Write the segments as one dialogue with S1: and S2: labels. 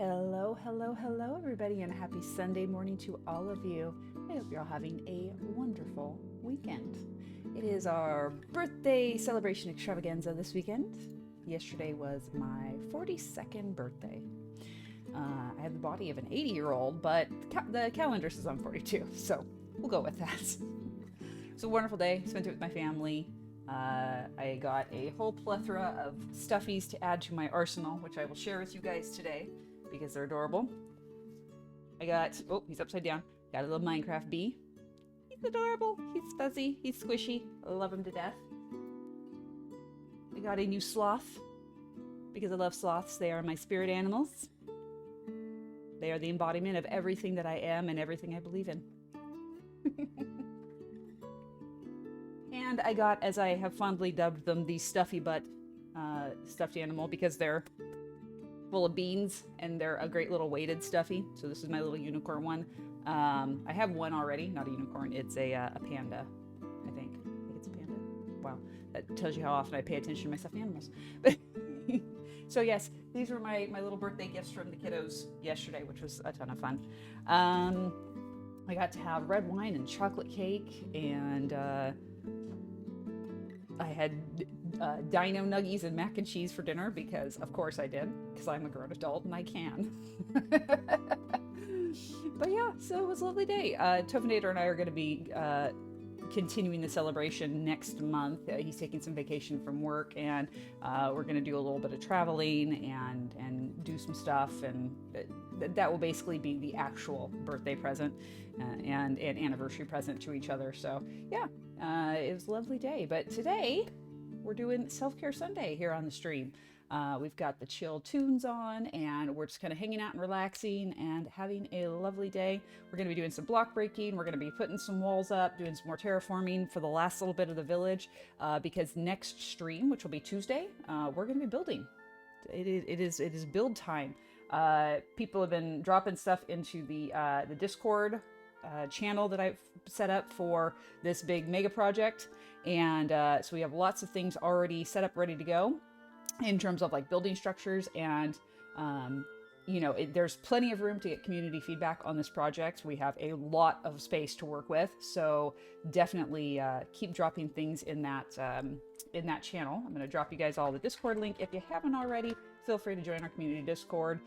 S1: Hello, hello, hello, everybody, and happy Sunday morning to all of you. I hope you're all having a wonderful weekend. It is our birthday celebration extravaganza this weekend. Yesterday was my 42nd birthday. I have the body of an 80-year-old, but the calendar says I'm 42, so we'll go with that. It's a wonderful day. Spent it with my family. I got a whole plethora of stuffies to add to my arsenal, which I will share with you guys today because they're adorable. I got, oh, he's upside down. Got a little Minecraft bee. He's adorable. He's fuzzy. He's squishy. I love him to death. I got a new sloth because I love sloths. They are my spirit animals. They are the embodiment of everything that I am and everything I believe in. And I got, as I have fondly dubbed them, the stuffy butt stuffed animal because they're full of beans and they're a great little weighted stuffy. So this is my little unicorn one. I have one already, not a unicorn. It's a panda, I think. I think it's a panda. Wow, that tells you how often I pay attention to my stuffed animals. But so yes, these were my little birthday gifts from the kiddos yesterday, which was a ton of fun. I got to have red wine and chocolate cake, and I had dino nuggies and mac and cheese for dinner because, of course, I did, because I'm a grown adult and I can. But yeah, so it was a lovely day. Tovinator and I are going to be continuing the celebration next month. He's taking some vacation from work, and we're going to do a little bit of traveling and do some stuff, and that will basically be the actual birthday present and anniversary present to each other. So yeah, it was a lovely day. But today we're doing Self-Care Sunday here on the stream. We've got the chill tunes on, and we're just kind of hanging out and relaxing and having a lovely day. We're going to be doing some block breaking. We're going to be putting some walls up, doing some more terraforming for the last little bit of the village, because next stream, which will be Tuesday, we're going to be building. It is build time. People have been dropping stuff into the Discord channel that I've set up for this big mega project, and so we have lots of things already set up, ready to go in terms of like building structures, and there's plenty of room to get community feedback on this project. We have a lot of space to work with, so definitely keep dropping things in that channel. I'm going to drop you guys all the Discord link. If you haven't already, feel free to join our community Discord.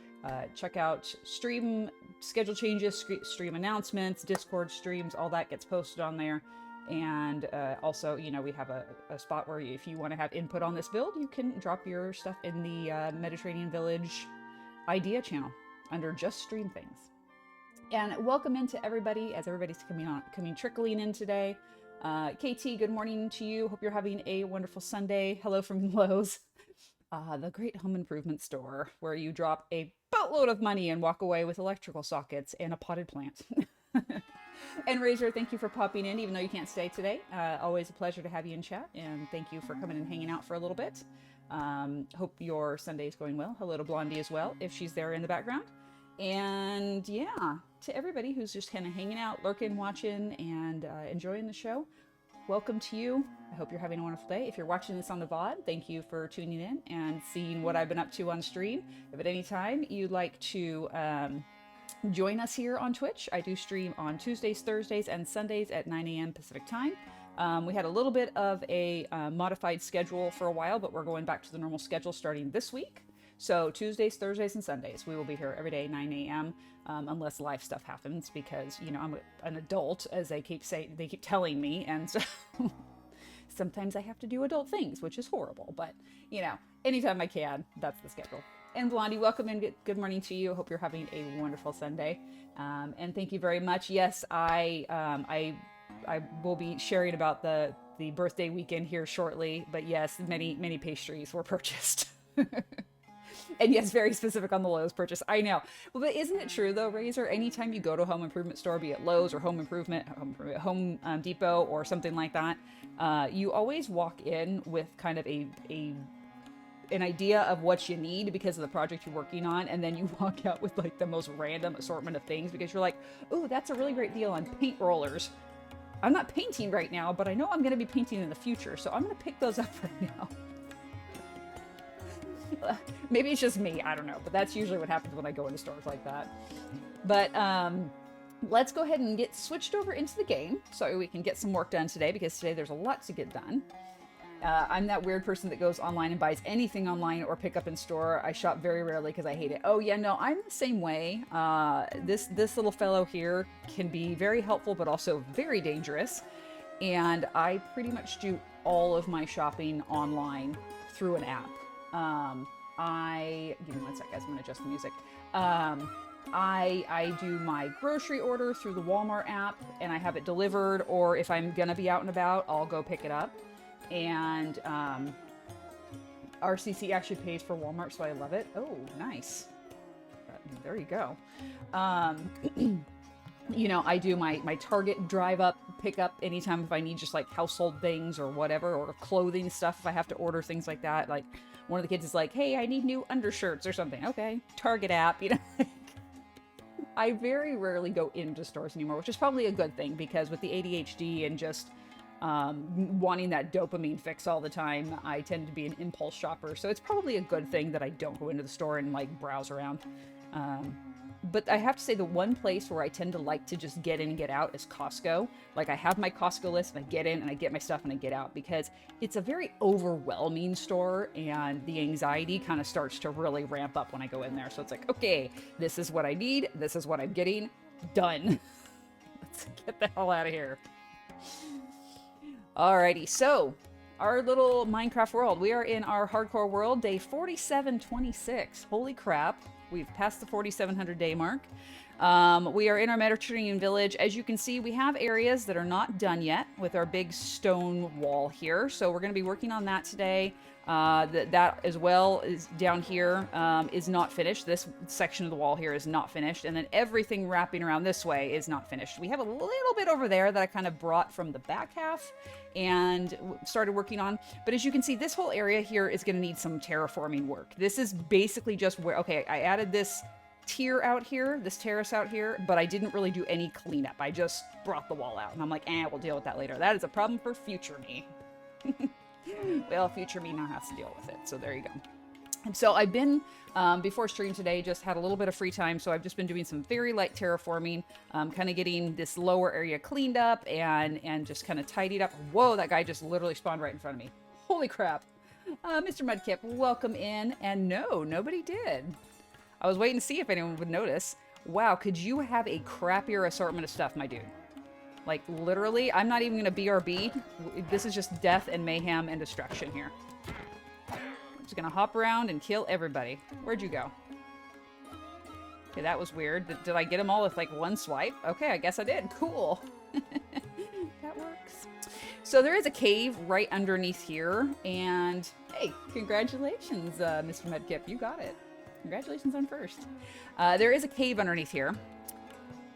S1: Check out stream schedule changes, stream announcements, Discord streams, all that gets posted on there. And also, we have a spot where if you want to have input on this build, you can drop your stuff in the Mediterranean Village idea channel under Just Stream Things. And welcome into everybody as everybody's trickling in today. KT, good morning to you. Hope you're having a wonderful Sunday. Hello from Lowe's, the great home improvement store where you drop a boatload of money and walk away with electrical sockets and a potted plant. And Razor, thank you for popping in, even though you can't stay today. Always a pleasure to have you in chat, and thank you for coming and hanging out for a little bit. Hope your Sunday is going well. Hello to Blondie as well, if she's there in the background. And yeah, to everybody who's just kind of hanging out, lurking, watching, and enjoying the show, welcome to you. I hope you're having a wonderful day. If you're watching this on the VOD, thank you for tuning in and seeing what I've been up to on stream. If at any time you'd like to join us here on Twitch, I do stream on Tuesdays, Thursdays, and Sundays at 9 a.m. Pacific time. We had a little bit of a modified schedule for a while, but we're going back to the normal schedule starting this week. So Tuesdays, Thursdays, and Sundays, we will be here every day, 9 a.m. Unless life stuff happens, because I'm an adult, as they keep telling me, and so sometimes I have to do adult things, which is horrible. But anytime I can, that's the schedule. And Blondie, welcome and good morning to you. Hope you're having a wonderful Sunday. And thank you very much. Yes, I will be sharing about the birthday weekend here shortly. But yes, many pastries were purchased. And yes, very specific on the Lowe's purchase. I know. Well, but isn't it true though, Razor? Anytime you go to a home improvement store, be it Lowe's or Home Depot or something like that, you always walk in with kind of an idea of what you need because of the project you're working on, and then you walk out with like the most random assortment of things because you're like, oh, that's a really great deal on paint rollers. I'm not painting right now, but I know I'm going to be painting in the future, so I'm going to pick those up right now. Maybe it's just me, I don't know, but that's usually what happens when I go into stores like that. But let's go ahead and get switched over into the game so we can get some work done today, because today there's a lot to get done. I'm that weird person that goes online and buys anything online or pick up in store. I shop very rarely because I hate it. Oh yeah, no, I'm the same way. This little fellow here can be very helpful, but also very dangerous. And I pretty much do all of my shopping online through an app. Give me one sec, guys. I'm gonna adjust the music. I do my grocery order through the Walmart app, and I have it delivered. Or if I'm gonna be out and about, I'll go pick it up. And RCC actually pays for Walmart, so I love it. Oh, nice. There you go. You know, I do my Target drive up, pick up anytime if I need just like household things or whatever, or clothing stuff if I have to order things like that. Like one of the kids is like, hey, I need new undershirts or something. Okay, Target app, you know. I very rarely go into stores anymore, which is probably a good thing, because with the ADHD and just wanting that dopamine fix all the time, I tend to be an impulse shopper. So it's probably a good thing that I don't go into the store and like browse around. But I have to say, the one place where I tend to like to just get in and get out is Costco. Like, I have my Costco list and I get in and I get my stuff and I get out, because it's a very overwhelming store and the anxiety kind of starts to really ramp up when I go in there. So it's like, okay, this is what I need. This is what I'm getting. Done. Let's get the hell out of here. Alrighty, so our little Minecraft world. We are in our hardcore world, day 4726. Holy crap. We've passed the 4,700 day mark. We are in our Mediterranean village. As you can see, we have areas that are not done yet with our big stone wall here. So we're going to be working on that today. That as well is down here is not finished. This section of the wall here is not finished. And then everything wrapping around this way is not finished. We have a little bit over there that I kind of brought from the back half and started working on. But as you can see, this whole area here is going to need some terraforming work. This is basically just where, okay, I added this tier out here, this terrace out here, but I didn't really do any cleanup. I just brought the wall out and I'm like, we'll deal with that later. That is a problem for future me. Well, future me now has to deal with it. So there you go. And so I've been, before stream today, just had a little bit of free time. So I've just been doing some very light terraforming, kind of getting this lower area cleaned up and just kind of tidied up. Whoa, that guy just literally spawned right in front of me. Holy crap. Mr. Mudkip, welcome in. And no, nobody did. I was waiting to see if anyone would notice. Wow, could you have a crappier assortment of stuff, my dude? Like, literally, I'm not even going to BRB. This is just death and mayhem and destruction here. I'm just going to hop around and kill everybody. Where'd you go? Okay, that was weird. Did I get them all with, like, one swipe? Okay, I guess I did. Cool. That works. So there is a cave right underneath here. And, hey, congratulations, Mr. Medkip. You got it. Congratulations on first. There is a cave underneath here.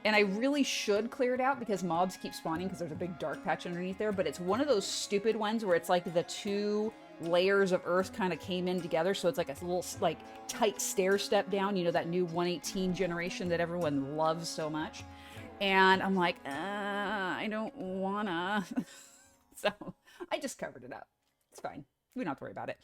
S1: And I really should clear it out because mobs keep spawning because there's a big dark patch underneath there. But it's one of those stupid ones where it's like the two layers of earth kind of came in together. So it's like a little like tight stair step down. You know, that new 118 generation that everyone loves so much. And I'm like, I don't wanna. So I just covered it up. It's fine. We don't have to worry about it.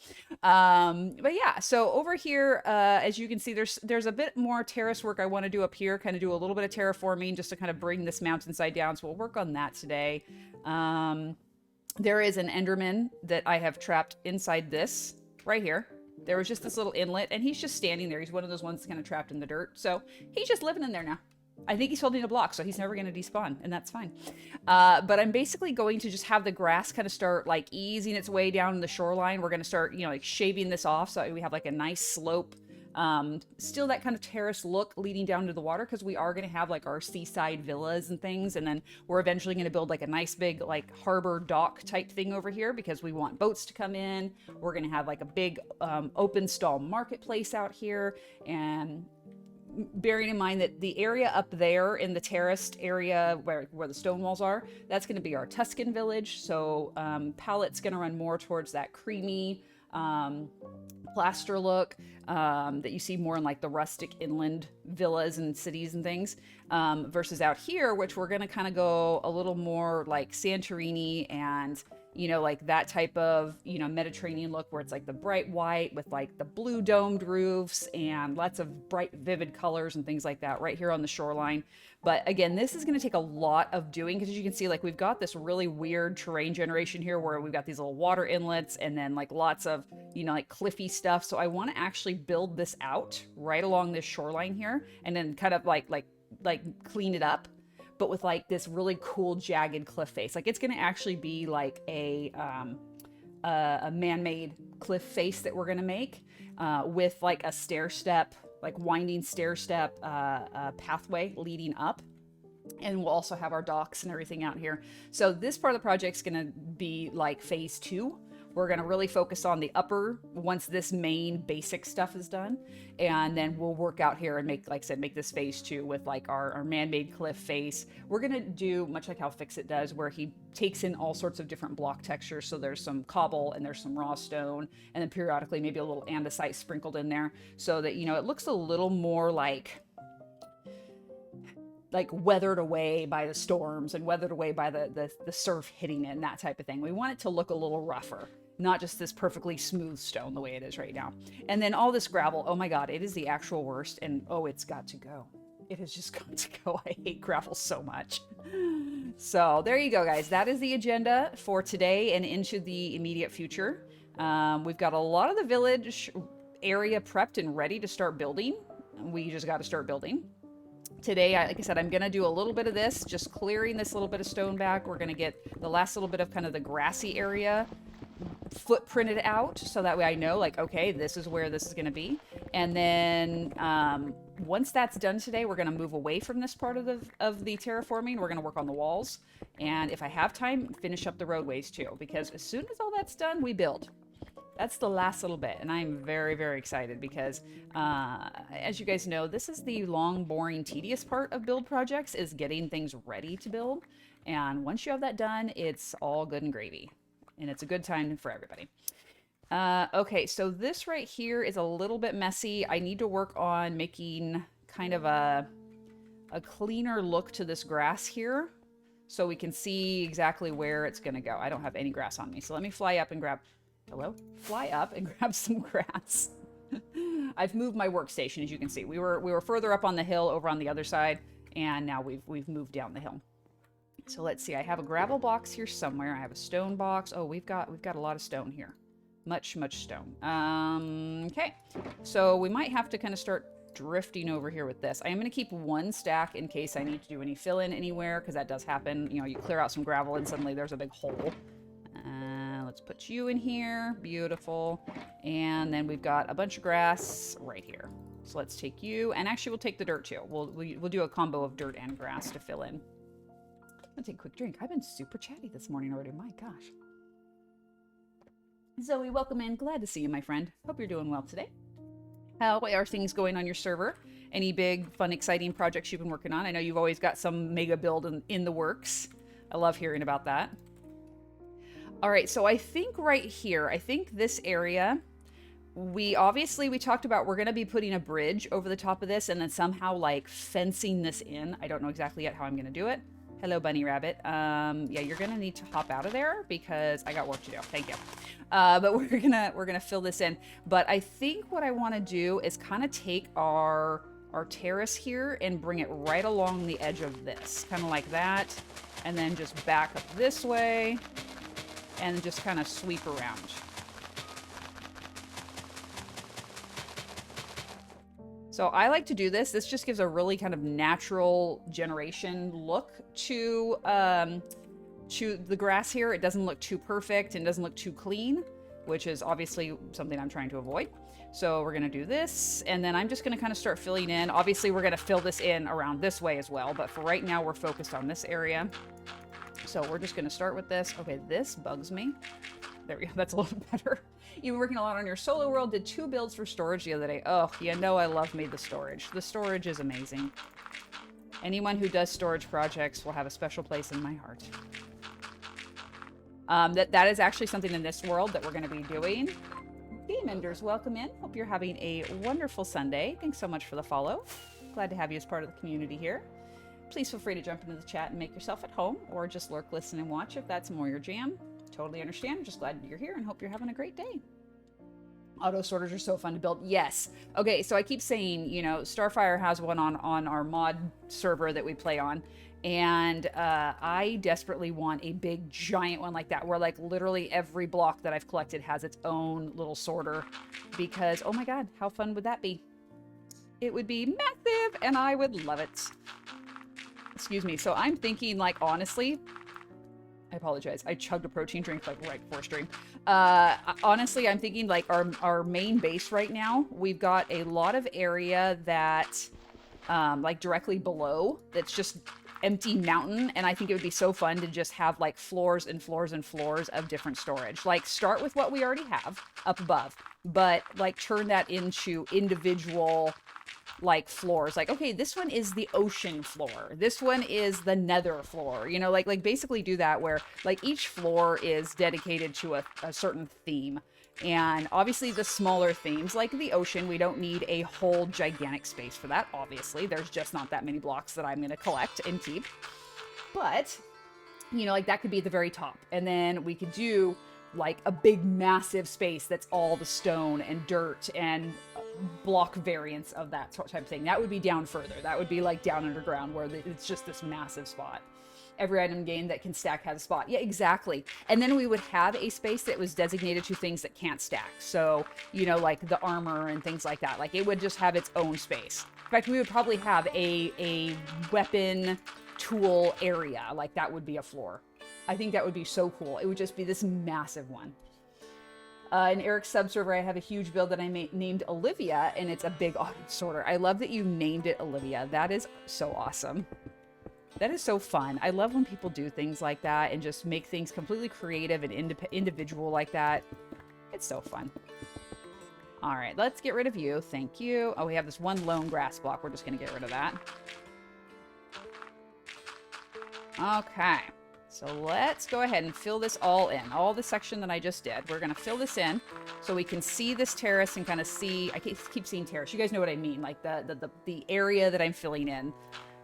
S1: But yeah, so over here, as you can see, there's a bit more terrace work I want to do up here, kind of do a little bit of terraforming just to kind of bring this mountainside down. So we'll work on that today. There is an Enderman that I have trapped inside this right here. There was just this little inlet and he's just standing there. He's one of those ones that's kind of trapped in the dirt. So he's just living in there now. I think he's holding a block, so he's never going to despawn, and that's fine. But I'm basically going to just have the grass kind of start, like, easing its way down the shoreline. We're going to start, you know, like, shaving this off so we have, like, a nice slope. Still that kind of terrace look leading down to the water, because we are going to have, like, our seaside villas and things, and then we're eventually going to build, like, a nice big, like, harbor dock type thing over here, because we want boats to come in. We're going to have, like, a big open stall marketplace out here, and bearing in mind that the area up there in the terraced area where the stone walls are, that's going to be our Tuscan village. So palette's going to run more towards that creamy plaster look that you see more in like the rustic inland villas and cities and things, versus out here, which we're going to kind of go a little more like Santorini and you know, like that type of, you know, Mediterranean look where it's like the bright white with like the blue domed roofs and lots of bright, vivid colors and things like that right here on the shoreline. But again, this is going to take a lot of doing because as you can see, like we've got this really weird terrain generation here where we've got these little water inlets and then like lots of, you know, like cliffy stuff. So I want to actually build this out right along this shoreline here and then kind of like clean it up, but with like this really cool jagged cliff face. Like it's going to actually be like a man-made cliff face that we're going to make with like a stair step, like winding stair step pathway leading up. And we'll also have our docks and everything out here. So this part of the project's going to be like phase 2. We're going to really focus on the upper once this main basic stuff is done. And then we'll work out here and make, like I said, make this phase 2 with like our man-made cliff face. We're going to do much like how Fix-It does, where he takes in all sorts of different block textures. So there's some cobble and there's some raw stone, and then periodically maybe a little andesite sprinkled in there so that, you know, it looks a little more like weathered away by the storms and weathered away by the surf hitting it and that type of thing. We want it to look a little rougher, not just this perfectly smooth stone the way it is right now. And then all this gravel, oh my God, it is the actual worst. And oh, it's got to go. It has just got to go. I hate gravel so much. So there you go, guys. That is the agenda for today and into the immediate future. We've got a lot of the village area prepped and ready to start building. We just got to start building. Today, like I said, I'm going to do a little bit of this, just clearing this little bit of stone back. We're going to get the last little bit of kind of the grassy area footprinted out so that way I know, like, okay, this is where this is going to be. And then once that's done today, we're going to move away from this part of the terraforming. We're going to work on the walls. And if I have time, finish up the roadways too, because as soon as all that's done, we build. That's the last little bit, and I'm very, very excited because, as you guys know, this is the long, boring, tedious part of build projects, is getting things ready to build. And once you have that done, it's all good and gravy, and it's a good time for everybody. Okay, so this right here is a little bit messy. I need to work on making kind of a cleaner look to this grass here so we can see exactly where it's going to go. I don't have any grass on me, so let me fly up and grab... Hello? Fly up and grab some grass. I've moved my workstation, as you can see. We were further up on the hill over on the other side, and now we've moved down the hill. So let's see. I have a gravel box here somewhere. I have a stone box. Oh, we've got a lot of stone here. Much stone. Okay. So we might have to kind of start drifting over here with this. I am going to keep one stack in case I need to do any fill-in anywhere, because that does happen. You know, you clear out some gravel and suddenly there's a big hole. Let's put you in here. Beautiful. And then we've got a bunch of grass right here. So let's take you, and actually we'll take the dirt too. We'll do a combo of dirt and grass to fill in. I'm gonna take a quick drink. I've been super chatty this morning already. My gosh. Zoe, welcome in. Glad to see you, my friend. Hope you're doing well today. How are things going on your server? Any big, fun, exciting projects you've been working on? I know you've always got some mega build in the works. I love hearing about that. All right, so I think right here, I think this area, we talked about we're going to be putting a bridge over the top of this and then somehow like fencing this in. I don't know exactly yet how I'm going to do it. Hello, bunny rabbit. Yeah, you're going to need to hop out of there because I got work to do. Thank you. But we're gonna fill this in. But I think what I want to do is kind of take our terrace here and bring it right along the edge of this, kind of like that, and then just back up this way. And just kind of sweep around. So I like to do this. This just gives a really kind of natural generation look to the grass here. It doesn't look too perfect and doesn't look too clean, which is obviously something I'm trying to avoid. So we're going to do this, and then I'm just going to kind of start filling in. Obviously, we're going to fill this in around this way as well, but for right now, we're focused on this area. So we're just going to start with this. Okay, this bugs me. There we go. That's a little better. You've been working a lot on your solo world. Did 2 builds for storage the other day. Oh, you know I love me the storage. The storage is amazing. Anyone who does storage projects will have a special place in my heart. That is actually something in this world that we're going to be doing. Demenders, welcome in. Hope you're having a wonderful Sunday. Thanks so much for the follow. Glad to have you as part of the community here. Please feel free to jump into the chat and make yourself at home, or just lurk, listen, and watch if that's more your jam. Totally understand. I'm just glad you're here and hope you're having a great day. Auto sorters are so fun to build. Yes. Okay, so I keep saying, you know, Starfire has one on our mod server that we play on. And I desperately want a big giant one like that, where like literally every block that I've collected has its own little sorter, because oh my god, how fun would that be? It would be massive and I would love it. Excuse me. So I'm thinking, like, honestly, I apologize, I chugged a protein drink like right before stream. Honestly, I'm thinking like our main base right now, we've got a lot of area that like directly below that's just empty mountain, and I think it would be so fun to just have like floors and floors and floors of different storage. Like start with what we already have up above, but like turn that into individual like floors. Like, okay, this one is the ocean floor, this one is the nether floor, you know, like basically do that where like each floor is dedicated to a certain theme. And obviously the smaller themes like the ocean, we don't need a whole gigantic space for that. Obviously, there's just not that many blocks that I'm going to collect and keep. But, you know, like that could be at the very top. And then we could do like a big massive space that's all the stone and dirt and block variants of that type of thing. That would be down further. That would be like down underground where it's just this massive spot. Every item gained that can stack has a spot. Yeah, exactly. And then we would have a space that was designated to things that can't stack. So, you know, like the armor and things like that. Like it would just have its own space. In fact, we would probably have a weapon tool area. Like that would be a floor. I think that would be so cool. It would just be this massive one. In Eric's subserver, I have a huge build that I named Olivia, and it's a big auto sorter. I love that you named it Olivia. That is so awesome. That is so fun. I love when people do things like that and just make things completely creative and individual like that. It's so fun. All right, let's get rid of you. Thank you. Oh, we have this one lone grass block. We're just going to get rid of that. Okay, so let's go ahead and fill this all in. All the section that I just did. We're going to fill this in so we can see this terrace and kind of see... I keep seeing terrace. You guys know what I mean. Like the area that I'm filling in.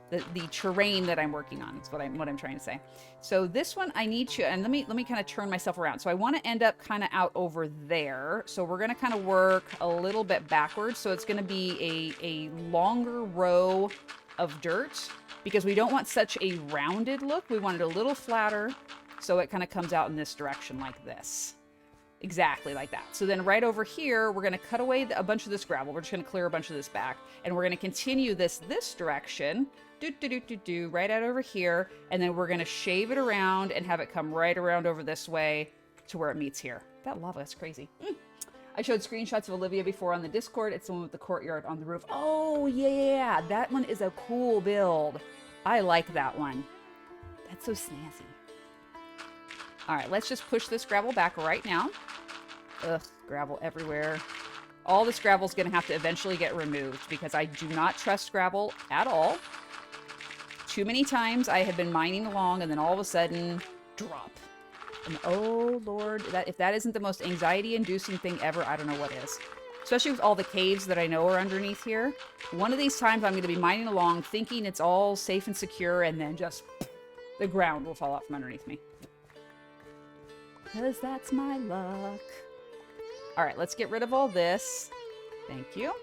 S1: The terrain that I'm working on is what I'm trying to say. So this one I need to, and let me kind of turn myself around. So I want to end up kind of out over there. So we're going to kind of work a little bit backwards. So it's going to be a longer row of dirt because we don't want such a rounded look. We want it a little flatter. So it kind of comes out in this direction like this. Exactly like that. So then right over here, we're going to cut away a bunch of this gravel. We're just going to clear a bunch of this back. And we're going to continue this direction. Right out over here. And then we're going to shave it around and have it come right around over this way to where it meets here. That lava is crazy. I showed screenshots of Olivia before on the Discord. It's the one with the courtyard on the roof. Oh, yeah. That one is a cool build. I like that one. That's so snazzy. All right, let's just push this gravel back right now. Ugh, gravel everywhere. All this gravel is going to have to eventually get removed because I do not trust gravel at all. Too many times I have been mining along and then all of a sudden, drop. And oh, Lord, if that isn't the most anxiety-inducing thing ever, I don't know what is. Especially with all the caves that I know are underneath here. One of these times I'm going to be mining along thinking it's all safe and secure and then just the ground will fall out from underneath me. Because that's my luck. All right, let's get rid of all this. Thank you.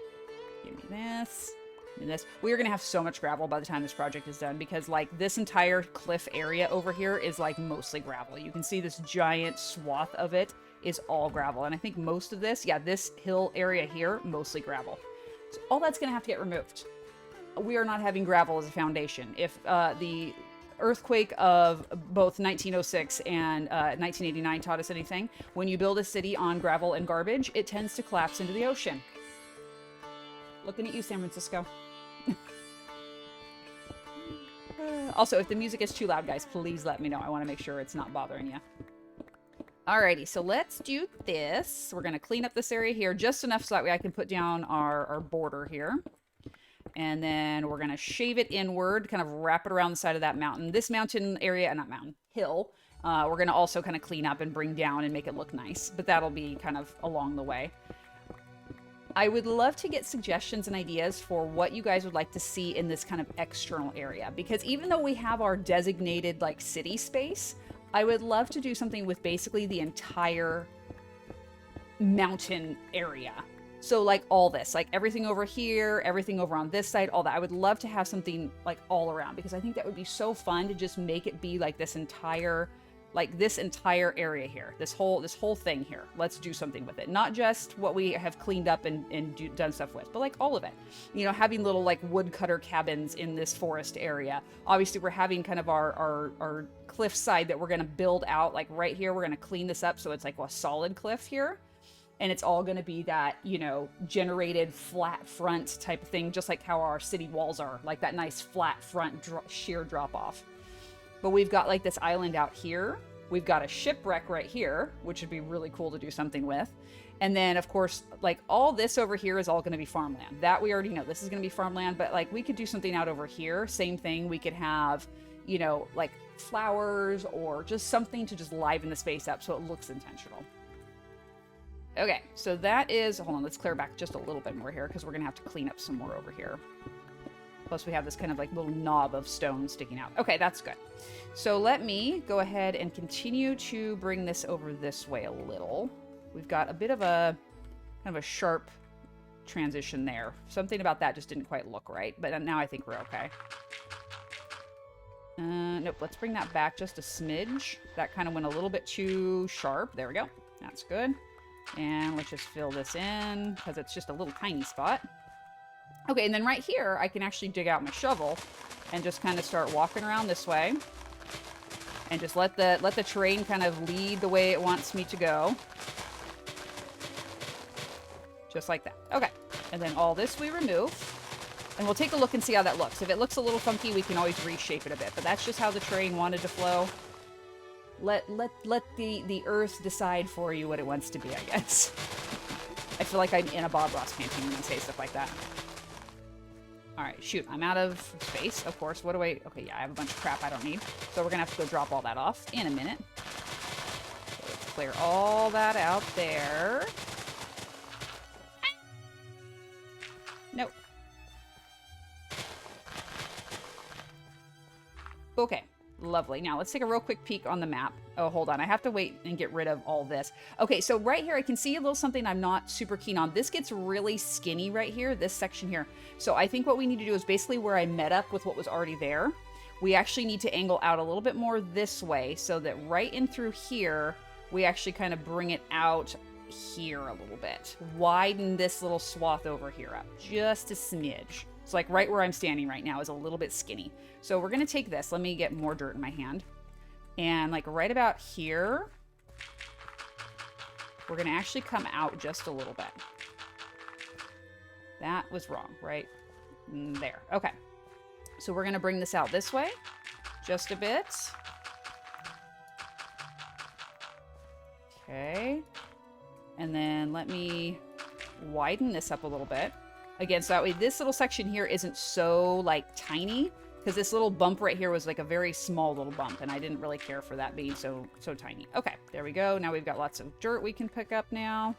S1: Give me this. And this. We are going to have so much gravel by the time this project is done because like this entire cliff area over here is like mostly gravel. You can see this giant swath of it is all gravel. And I think most of this, yeah, this hill area here, mostly gravel. So all that's going to have to get removed. We are not having gravel as a foundation. If the earthquake of both 1906 and 1989 taught us anything, when you build a city on gravel and garbage, it tends to collapse into the ocean. Looking at you, San Francisco. Also, if the music is too loud, guys, please let me know. I want to make sure it's not bothering you. Alrighty, so let's do this. We're going to clean up this area here just enough so that way I can put down our border here. And then we're going to shave it inward, kind of wrap it around the side of that mountain. This mountain area, not mountain, hill, we're going to also kind of clean up and bring down and make it look nice. But that'll be kind of along the way. I would love to get suggestions and ideas for what you guys would like to see in this kind of external area. Because even though we have our designated like city space, I would love to do something with basically the entire mountain area. So like all this, like everything over here, everything over on this side, all that. I would love to have something like all around, because I think that would be so fun to just make it be like this entire area here, this whole thing here. Let's do something with it. Not just what we have cleaned up and done stuff with, but like all of it. You know, having little like woodcutter cabins in this forest area. Obviously, we're having kind of our cliff side that we're going to build out. Like right here, we're going to clean this up so it's like a solid cliff here. And it's all going to be that, you know, generated flat front type of thing, just like how our city walls are, like that nice flat front sheer drop off. But we've got like this island out here. We've got a shipwreck right here, which would be really cool to do something with. And then, of course, like all this over here is all going to be farmland. That we already know. This is going to be farmland, but like we could do something out over here. Same thing. We could have, you know, like flowers or just something to just liven the space up so it looks intentional. Okay, so that is, hold on, let's clear back just a little bit more here because we're going to have to clean up some more over here. Plus we have this kind of like little knob of stone sticking out. Okay, that's good. So let me go ahead and continue to bring this over this way a little. We've got a bit of a kind of a sharp transition there. Something about that just didn't quite look right, but now I think we're okay. Nope, let's bring that back just a smidge. That kind of went a little bit too sharp. There we go. That's good. And let's just fill this in because it's just a little tiny spot. Okay, and then right here, I can actually dig out my shovel and just kind of start walking around this way. And just let the terrain kind of lead the way it wants me to go. Just like that. Okay, and then all this we remove. And we'll take a look and see how that looks. If it looks a little funky, we can always reshape it a bit. But that's just how the terrain wanted to flow. Let the earth decide for you what it wants to be, I guess. I feel like I'm in a Bob Ross painting when I say stuff like that. Alright, shoot, I'm out of space, of course. What do I... Okay, yeah, I have a bunch of crap I don't need. So we're gonna have to go drop all that off in a minute. So let's clear all that out there. Nope. Okay. Lovely. Now let's take a real quick peek on the map. Oh, hold on. I have to wait and get rid of all this. Okay, so right here I can see a little something I'm not super keen on. This gets really skinny right here, this section here. So I think what we need to do is basically where I met up with what was already there. We actually need to angle out a little bit more this way so that right in through here, we actually kind of bring it out here a little bit. Widen this little swath over here up just a smidge. It's like right where I'm standing right now is a little bit skinny. So we're going to take this. Let me get more dirt in my hand. And like right about here, we're going to actually come out just a little bit. That was wrong, right? There. Okay. So we're going to bring this out this way just a bit. Okay. And then let me widen this up a little bit. Again, so that way this little section here isn't so like tiny, because this little bump right here was like a very small little bump, and I didn't really care for that being so tiny. Okay, there we go. Now we've got lots of dirt we can pick up now.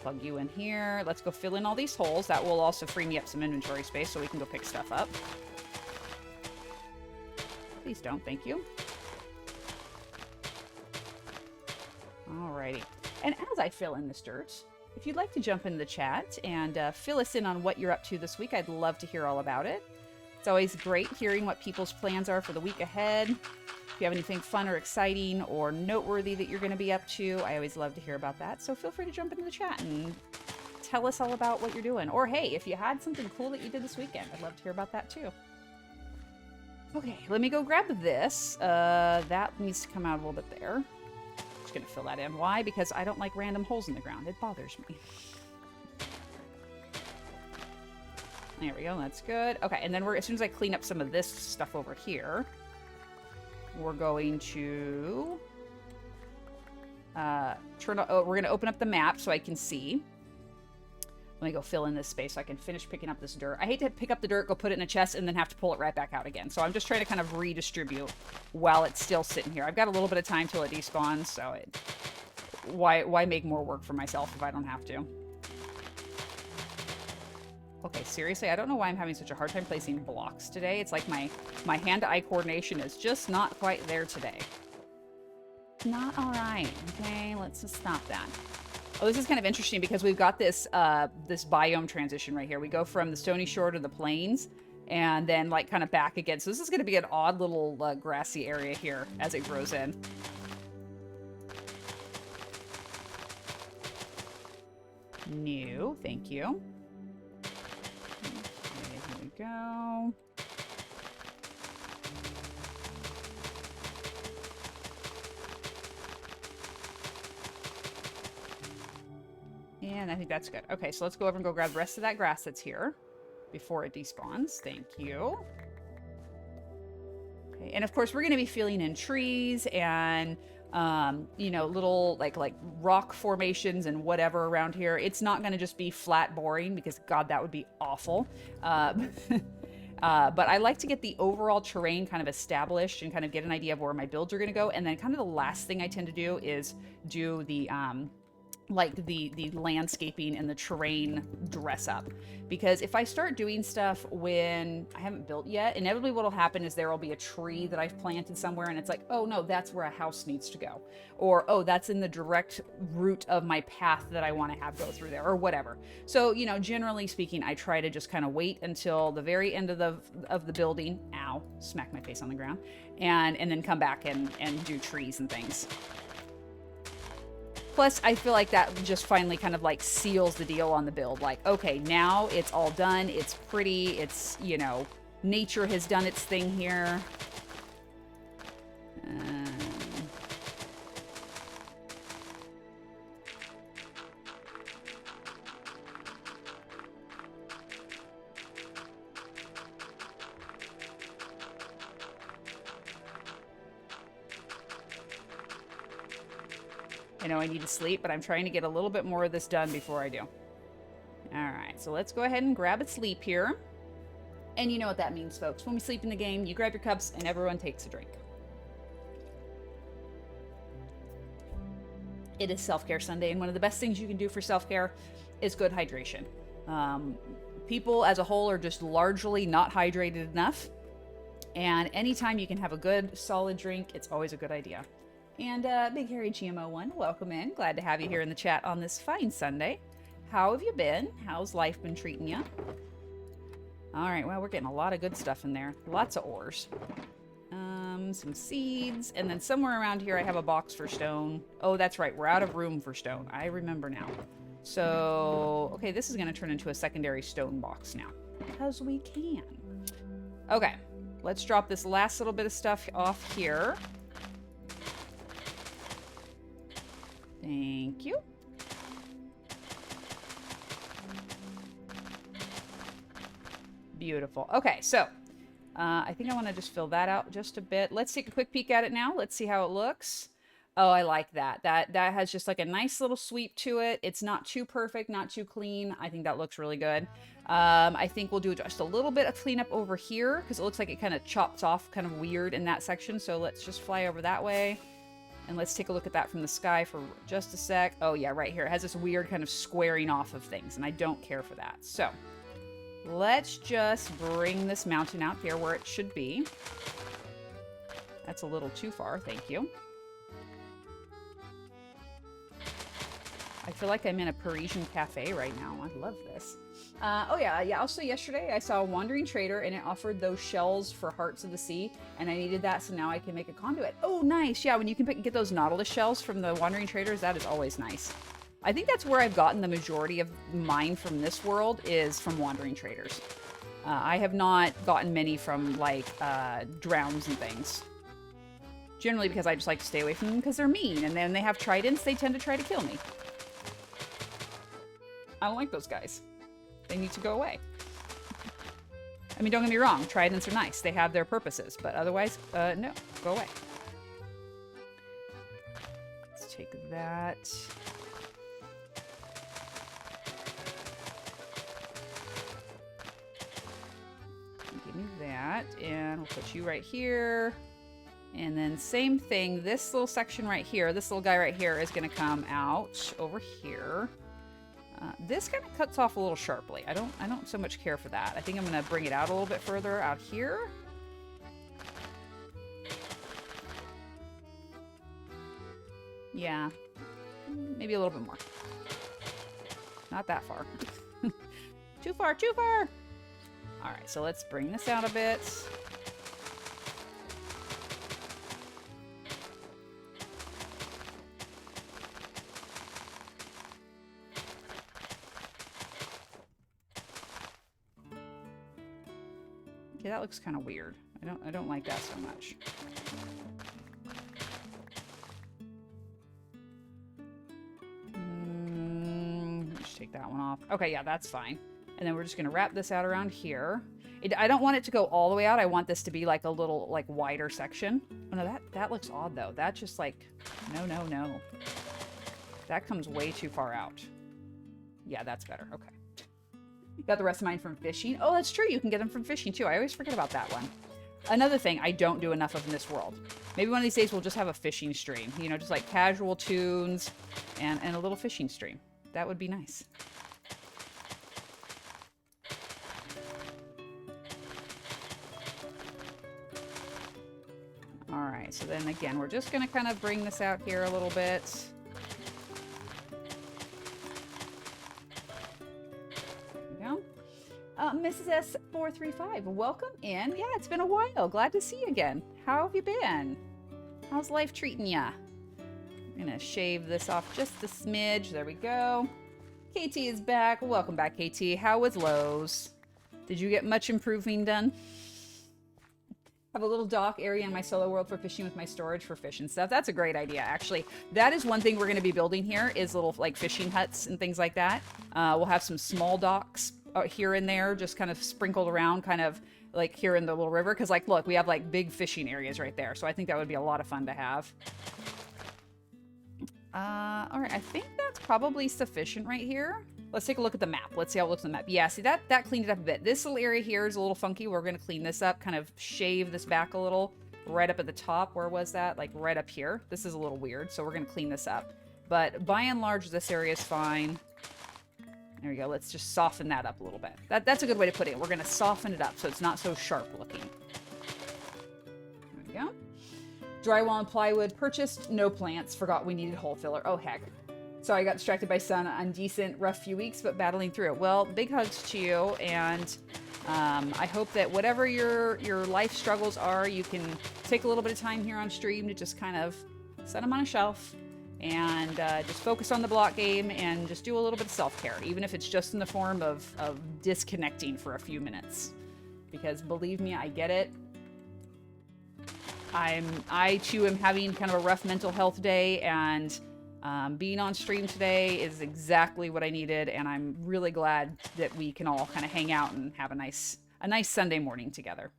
S1: Plug you in here. Let's go fill in all these holes. That will also free me up some inventory space so we can go pick stuff up. Please don't, thank you. Alrighty. And as I fill in this dirt, if you'd like to jump in the chat and fill us in on what you're up to this week, I'd love to hear all about it. It's always great hearing what people's plans are for the week ahead. If you have anything fun or exciting or noteworthy that you're going to be up to, I always love to hear about that. So feel free to jump into the chat and tell us all about what you're doing. Or hey, if you had something cool that you did this weekend, I'd love to hear about that too. Okay, let me go grab this. That needs to come out a little bit there. Just gonna fill that in. Why? Because I don't like random holes in the ground. It bothers me. There we go. That's good. Okay, and then as soon as I clean up some of this stuff over here, we're going to we're gonna open up the map so I can see. Let me go fill in this space so I can finish picking up this dirt. I hate to pick up the dirt, go put it in a chest, and then have to pull it right back out again. So I'm just trying to kind of redistribute while it's still sitting here. I've got a little bit of time till it despawns, so why make more work for myself if I don't have to? Okay, seriously, I don't know why I'm having such a hard time placing blocks today. It's like my hand-eye coordination is just not quite there today. Not all right. Okay, let's just stop that. Oh, this is kind of interesting because we've got this this biome transition right here. We go from the stony shore to the plains, and then like kind of back again. So this is going to be an odd little grassy area here as it grows in. New, thank you. Okay, here we go. And I think that's good. Okay, so let's go over and go grab the rest of that grass that's here before it despawns. Thank you. Okay, and of course we're going to be filling in trees and you know, little like rock formations and whatever around here. It's not going to just be flat boring because God, that would be awful. But I like to get the overall terrain kind of established and kind of get an idea of where my builds are going to go. And then kind of the last thing I tend to do is do the like the landscaping and the terrain dress up, because if I start doing stuff when I haven't built yet, inevitably what'll happen is there will be a tree that I've planted somewhere and it's like, oh no, that's where a house needs to go, or oh, that's in the direct route of my path that I want to have go through there, or whatever. So, you know, generally speaking, I try to just kind of wait until the very end of the building, ow, smack my face on the ground, and then come back and do trees and things. Plus, I feel like that just finally kind of like seals the deal on the build. Like, okay, now it's all done. It's pretty. It's, you know, nature has done its thing here. I know I need to sleep, but I'm trying to get a little bit more of this done before I do. All right, so let's go ahead and grab a sleep here. And you know what that means, folks. When we sleep in the game, you grab your cups and everyone takes a drink. It is Self-Care Sunday, and one of the best things you can do for self-care is good hydration. People as a whole are just largely not hydrated enough. And anytime you can have a good, solid drink, it's always a good idea. And Big Hairy GMO1, welcome in. Glad to have you here in the chat on this fine Sunday. How have you been? How's life been treating you? All right, well, we're getting a lot of good stuff in there. Lots of ores. Some seeds. And then somewhere around here I have a box for stone. Oh, that's right. We're out of room for stone. I remember now. So, okay, this is going to turn into a secondary stone box now. Because we can. Okay, let's drop this last little bit of stuff off here. Thank you. Beautiful. Okay, so I think I want to just fill that out just a bit. Let's take a quick peek at it now. Let's see how it looks. Oh, I like that. That has just like a nice little sweep to it. It's not too perfect, not too clean. I think that looks really good. I think we'll do just a little bit of cleanup over here because it looks like it kind of chops off kind of weird in that section. So let's just fly over that way. And let's take a look at that from the sky for just a sec. Oh yeah, right here. It has this weird kind of squaring off of things, and I don't care for that. So let's just bring this mountain out here where it should be. That's a little too far, thank you. I feel like I'm in a Parisian cafe right now. I love this. Oh yeah, also yesterday I saw a wandering trader and it offered those shells for Hearts of the Sea, and I needed that, so now I can make a conduit. Oh, nice. Yeah, when you can get those Nautilus shells from the wandering traders, that is always nice. I think that's where I've gotten the majority of mine from this world, is from wandering traders. I have not gotten many from like drowns and things. Generally because I just like to stay away from them because they're mean, and then they have tridents, they tend to try to kill me. I don't like those guys. They need to go away. I mean, don't get me wrong, tridents are nice. They have their purposes, but otherwise, no, go away. Let's take that. Give me that, and we'll put you right here. And then same thing, this little section right here, this little guy right here is gonna come out over here. This kind of cuts off a little sharply. I don't so much care for that. I think I'm going to bring it out a little bit further out here. Yeah, maybe a little bit more. Not that far. Too far, too far. All right, so let's bring this out a bit. Okay, that looks kind of weird. I don't like that so much. Just take that one off. Okay, yeah, that's fine. And then we're just gonna wrap this out around here. I don't want it to go all the way out. I want this to be like a little like wider section. Oh no, that looks odd though. That just like, no. That comes way too far out. Yeah, that's better. Okay. Got the rest of mine from fishing. Oh, that's true. You can get them from fishing too. I always forget about that one. Another thing I don't do enough of in this world. Maybe one of these days we'll just have a fishing stream. You know, just like casual tunes and a little fishing stream. That would be nice. All right, so then again, we're just gonna kind of bring this out here a little bit. Mrs. S435, welcome in. Yeah, it's been a while. Glad to see you again. How have you been? How's life treating ya? I'm gonna shave this off just a smidge. There we go. KT is back. Welcome back, KT. How was Lowe's? Did you get much improving done? Have a little dock area in my solo world for fishing with my storage for fish and stuff. That's a great idea, actually. That is one thing we're going to be building here is little like fishing huts and things like that. We'll have some small docks here and there, just kind of sprinkled around, kind of like here in the little river. Because like, look, we have like big fishing areas right there. So I think that would be a lot of fun to have. All right, I think that's probably sufficient right here. Let's take a look at the map. Let's see how it looks on the map. Yeah, see that cleaned it up a bit. This little area here is a little funky. We're going to clean this up, kind of shave this back a little right up at the top. Where was that? Like right up here. This is a little weird, so we're going to clean this up. But by and large, this area is fine. There we go. Let's just soften that up a little bit. That's a good way to put it. We're going to soften it up so it's not so sharp looking. There we go. Drywall and plywood purchased. No plants. Forgot we needed hole filler. Oh, heck. Sorry, I got distracted by sun on decent, rough few weeks, but battling through it. Well, big hugs to you, and I hope that whatever your life struggles are, you can take a little bit of time here on stream to just kind of set them on a shelf and just focus on the block game and just do a little bit of self-care, even if it's just in the form of disconnecting for a few minutes. Because believe me, I get it. I too am having kind of a rough mental health day, and being on stream today is exactly what I needed, and I'm really glad that we can all kind of hang out and have a nice Sunday morning together.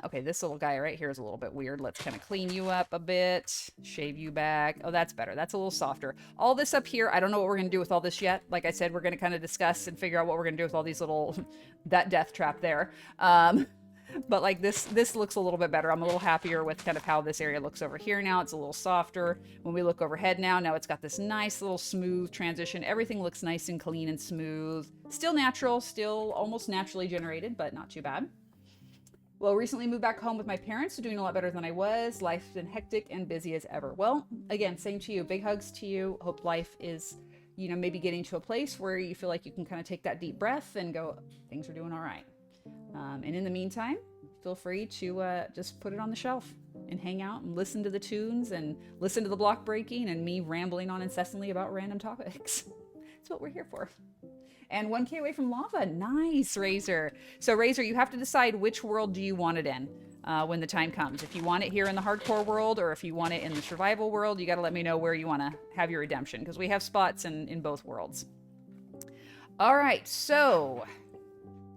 S1: Okay, this little guy right here is a little bit weird. Let's kind of clean you up a bit, shave you back. Oh, that's better. That's a little softer. All this up here, I don't know what we're going to do with all this yet. Like I said, we're going to kind of discuss and figure out what we're going to do with all these little, that death trap there. But like this looks a little bit better. I'm a little happier with kind of how this area looks over here now. It's a little softer. When we look overhead now it's got this nice little smooth transition. Everything looks nice and clean and smooth. Still natural, still almost naturally generated, but not too bad. Well, recently moved back home with my parents, so doing a lot better than I was. Life's been hectic and busy as ever. Well, again, same to you. Big hugs to you. Hope life is, you know, maybe getting to a place where you feel like you can kind of take that deep breath and go, things are doing all right. And in the meantime, feel free to just put it on the shelf and hang out and listen to the tunes and listen to the block breaking and me rambling on incessantly about random topics. That's what we're here for. And 1K away from lava. Nice, Razor. So Razor, you have to decide which world do you want it in when the time comes. If you want it here in the hardcore world or if you want it in the survival world, you got to let me know where you want to have your redemption, because we have spots in both worlds. All right, so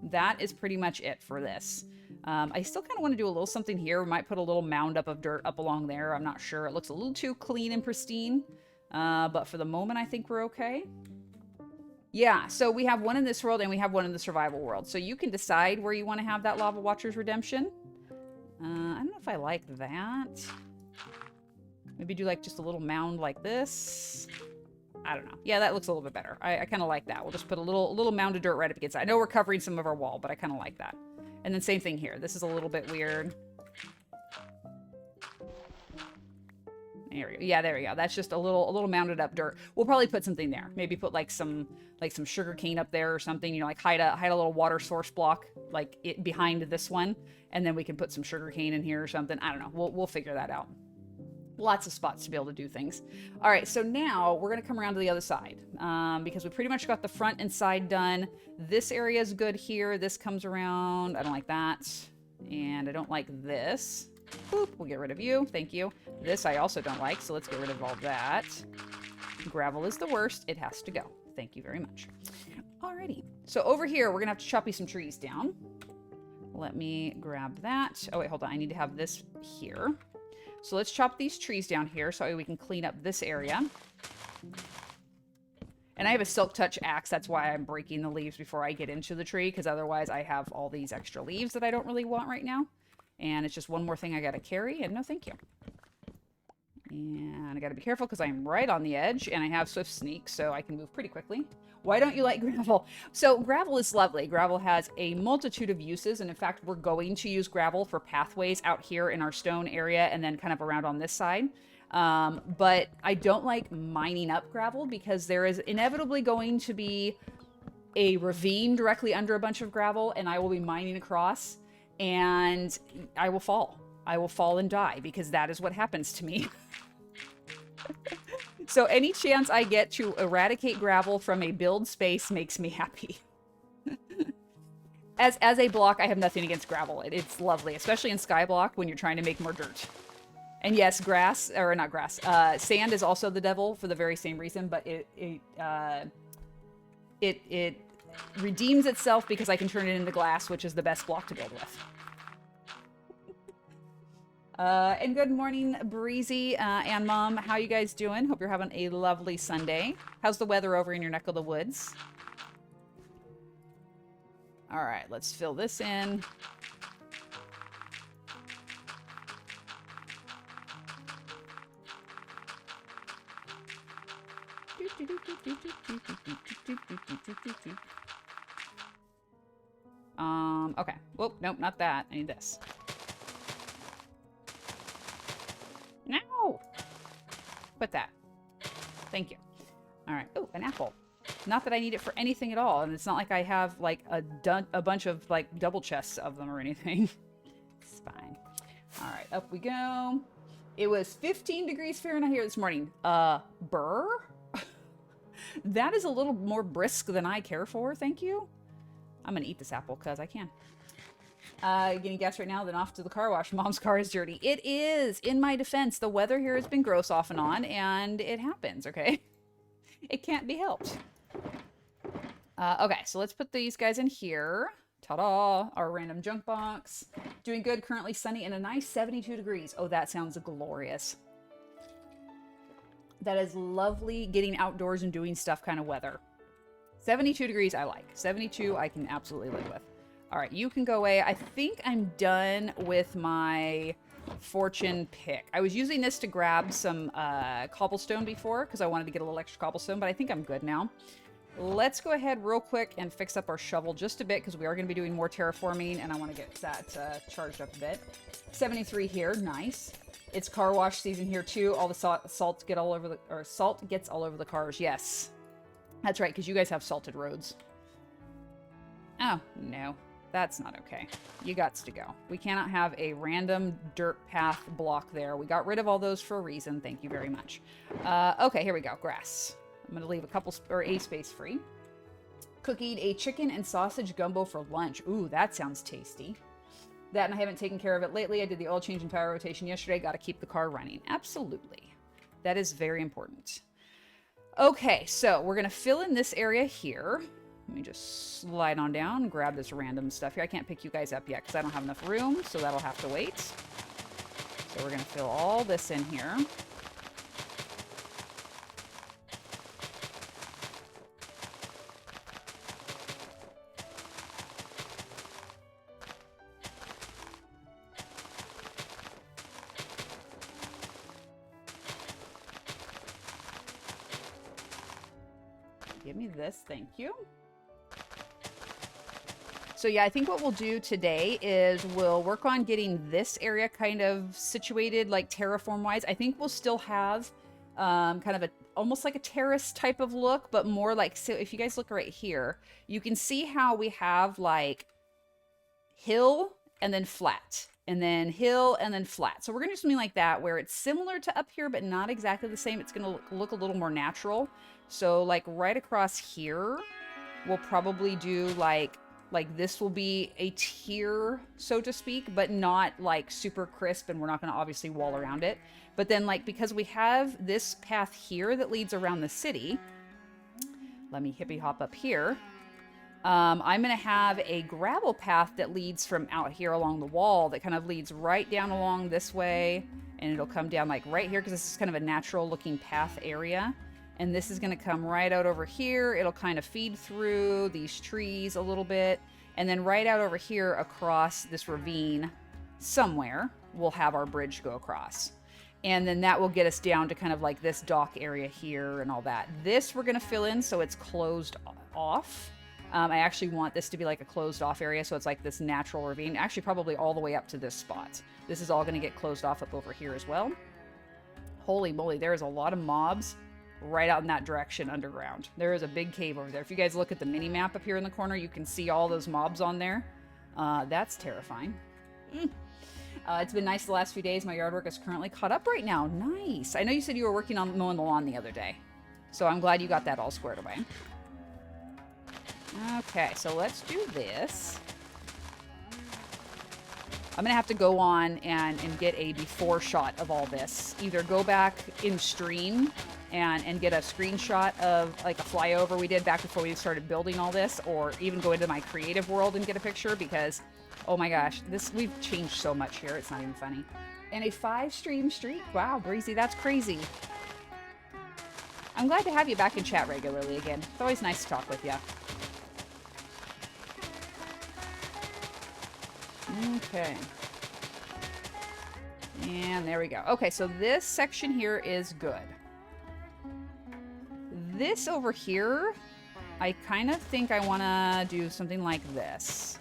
S1: that is pretty much it for this. I still kind of want to do a little something here. We might put a little mound up of dirt up along there. I'm not sure. It looks a little too clean and pristine. But for the moment, I think we're okay. Yeah, so we have one in this world and we have one in the survival world. So you can decide where you want to have that Lava Watcher's redemption. I don't know if I like that. Maybe do like just a little mound like this. I don't know. Yeah, that looks a little bit better. I kind of like that. We'll just put a little mound of dirt right up against it. I know we're covering some of our wall, but I kind of like that. And then same thing here. This is a little bit weird. There we go. Yeah, there we go. That's just a little mounded up dirt. We'll probably put something there. Maybe put like some sugar cane up there or something. You know, like hide a little water source block like it behind this one, and then we can put some sugar cane in here or something. I don't know. We'll figure that out. Lots of spots to be able to do things. All right, so now we're gonna come around to the other side because we pretty much got the front and side done. This area is good here. This comes around. I don't like that, and I don't like this. Boop, we'll get rid of you. Thank you. This I also don't like, so let's get rid of all that. Gravel is the worst. It has to go. Thank you very much. Alrighty. So over here, we're gonna have to chop some trees down. Let me grab that. Oh, wait, hold on. I need to have this here. So let's chop these trees down here so we can clean up this area. And I have a Silk Touch axe. That's why I'm breaking the leaves before I get into the tree, because otherwise I have all these extra leaves that I don't really want right now. And it's just one more thing I got to carry, and no thank you. And I got to be careful because I'm right on the edge, and I have Swift Sneak, so I can move pretty quickly. Why don't you like gravel? So gravel is lovely. Gravel has a multitude of uses, and in fact, we're going to use gravel for pathways out here in our stone area and then kind of around on this side. But I don't like mining up gravel because there is inevitably going to be a ravine directly under a bunch of gravel, and I will be mining across. And I will fall. I will fall and die because that is what happens to me. So any chance I get to eradicate gravel from a build space makes me happy. As a block, I have nothing against gravel. It's lovely, especially in Skyblock when you're trying to make more dirt. And yes, sand is also the devil for the very same reason, but it redeems itself because I can turn it into glass, which is the best block to build with. And good morning, Breezy and Mom. How you guys doing? Hope you're having a lovely Sunday. How's the weather over in your neck of the woods? All right, let's fill this in. Okay. Whoop, nope, not that. I need this. No! Put that. Thank you. All right. Oh, an apple. Not that I need it for anything at all, and it's not like I have, like, a bunch of, like, double chests of them or anything. It's fine. All right, up we go. It was 15 degrees Fahrenheit here this morning. Burr? That is a little more brisk than I care for, thank you. I'm gonna eat this apple because I can. Getting gas right now, then off to the car wash. Mom's car is dirty. It is. In my defense, the weather here has been gross off and on, and it happens, okay? It can't be helped. Okay, so let's put these guys in here. Ta-da! Our random junk box. Doing good, currently sunny and a nice 72 degrees. Oh, that sounds glorious. That is lovely getting outdoors and doing stuff kind of weather. 72 degrees I like. 72 I can absolutely live with. All right, you can go away. I think I'm done with my fortune pick. I was using this to grab some cobblestone before because I wanted to get a little extra cobblestone, but I think I'm good now. Let's go ahead real quick and fix up our shovel just a bit because we are going to be doing more terraforming and I want to get that charged up a bit. 73 here, nice. It's car wash season here too. All the salt gets all over the cars. Yes, that's right, because you guys have salted roads. Oh no, that's not okay. You gots to go. We cannot have a random dirt path block there. We got rid of all those for a reason. Thank you very much. Okay, here we go. Grass. I'm going to leave a space free. Cooking a chicken and sausage gumbo for lunch. Ooh, that sounds tasty. That, and I haven't taken care of it lately. I did the oil change and tire rotation yesterday. Got to keep the car running. Absolutely. That is very important. Okay, so we're going to fill in this area here. Let me just slide on down and grab this random stuff here. I can't pick you guys up yet because I don't have enough room, so that'll have to wait. So we're going to fill all this in here. Give me this, thank you. So yeah, I think what we'll do today is we'll work on getting this area kind of situated, like terraform-wise. I think we'll still have kind of almost like a terrace type of look, but more like, so if you guys look right here, you can see how we have like hill and then flat, and then hill and then flat. So we're gonna do something like that where it's similar to up here, but not exactly the same. It's gonna look a little more natural. So like right across here, we'll probably do like this will be a tier, so to speak, but not like super crisp, and we're not going to obviously wall around it. But then like, because we have this path here that leads around the city, let me hippie hop up here. I'm going to have a gravel path that leads from out here along the wall that kind of leads right down along this way, and it'll come down like right here because this is kind of a natural looking path area. And this is going to come right out over here. It'll kind of feed through these trees a little bit. And then right out over here across this ravine somewhere, we'll have our bridge go across. And then that will get us down to kind of like this dock area here and all that. This we're going to fill in so it's closed off. I actually want this to be like a closed off area, so it's like this natural ravine. Actually, probably all the way up to this spot. This is all going to get closed off up over here as well. Holy moly, there is a lot of mobs right out in that direction underground. There is a big cave over there. If you guys look at the mini map up here in the corner, you can see all those mobs on there. That's terrifying. It's been nice the last few days. My yard work is currently caught up right now. Nice. I know you said you were working on mowing the lawn the other day, so I'm glad you got that all squared away. Okay, so let's do this. I'm gonna have to go on and get a before shot of all this. Either go back in stream and get a screenshot of like a flyover we did back before we started building all this, or even go into my creative world and get a picture, because oh my gosh, we've changed so much here, it's not even funny. And a 5-stream streak? Wow, Breezy, that's crazy. I'm glad to have you back in chat regularly again. It's always nice to talk with you. Okay. And there we go. Okay, so this section here is good. This over here, I kind of think I want to do something like this.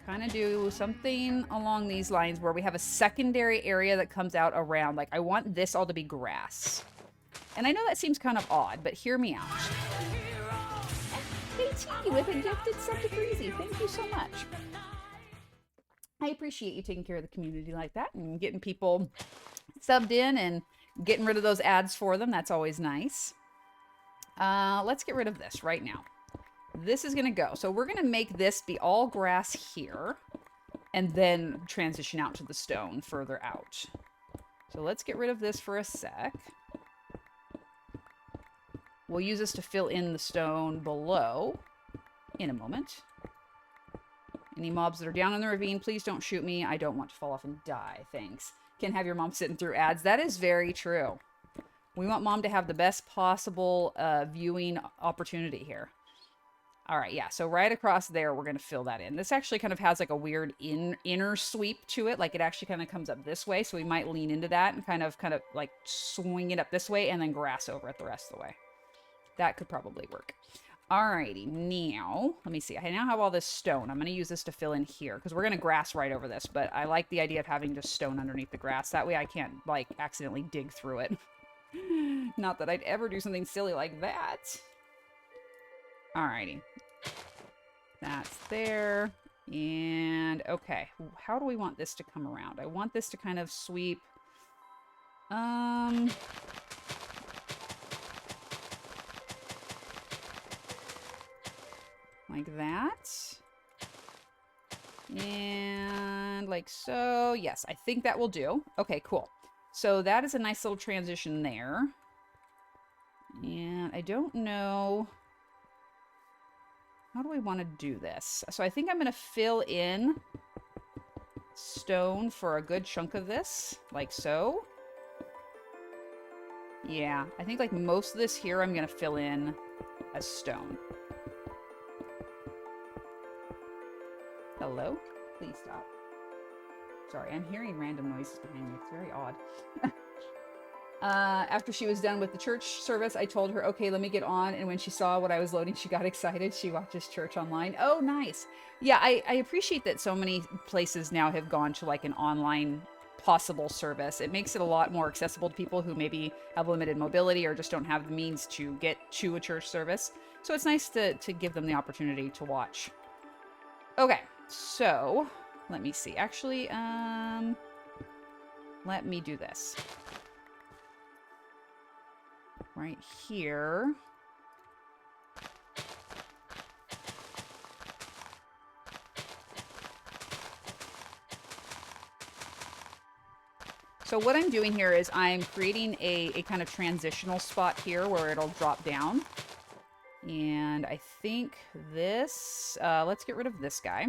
S1: Kind of do something along these lines where we have a secondary area that comes out around. Like, I want this all to be grass. And I know that seems kind of odd, but hear me out. Hey, T, with a gifted sub to Breezy. Thank you so much. I appreciate you taking care of the community like that and getting people subbed in and getting rid of those ads for them. That's always nice. Let's get rid of this right now. This is going to go. So we're going to make this be all grass here and then transition out to the stone further out. So let's get rid of this for a sec. We'll use this to fill in the stone below in a moment. Any mobs that are down in the ravine, please don't shoot me. I don't want to fall off and die. Thanks. Can't have your mom sitting through ads. That is very true. We want mom to have the best possible viewing opportunity here. All right, yeah, so right across there, we're going to fill that in. This actually kind of has like a weird inner sweep to it. Like it actually kind of comes up this way, so we might lean into that and kind of like swing it up this way and then grass over it the rest of the way. That could probably work. Alrighty, now, let me see. I now have all this stone. I'm going to use this to fill in here because we're going to grass right over this, but I like the idea of having just stone underneath the grass. That way I can't, like, accidentally dig through it. Not that I'd ever do something silly like that. Alrighty. That's there. And, okay. How do we want this to come around? I want this to kind of sweep. Like that. And like so. Yes, I think that will do. Okay, cool. So that is a nice little transition there. And I don't know. How do we want to do this? So I think I'm going to fill in stone for a good chunk of this. Like so. Yeah, I think like most of this here I'm going to fill in as stone. Hello? Please stop. Sorry, I'm hearing random noises behind me. It's very odd. After she was done with the church service, I told her, okay, let me get on. And when she saw what I was loading, she got excited. She watches church online. Oh, nice. Yeah, I appreciate that so many places now have gone to like an online possible service. It makes it a lot more accessible to people who maybe have limited mobility or just don't have the means to get to a church service. So it's nice to give them the opportunity to watch. Okay, so let me see. Actually, let me do this. Right here. So what I'm doing here is I'm creating a kind of transitional spot here where it'll drop down. And I think this, let's get rid of this guy.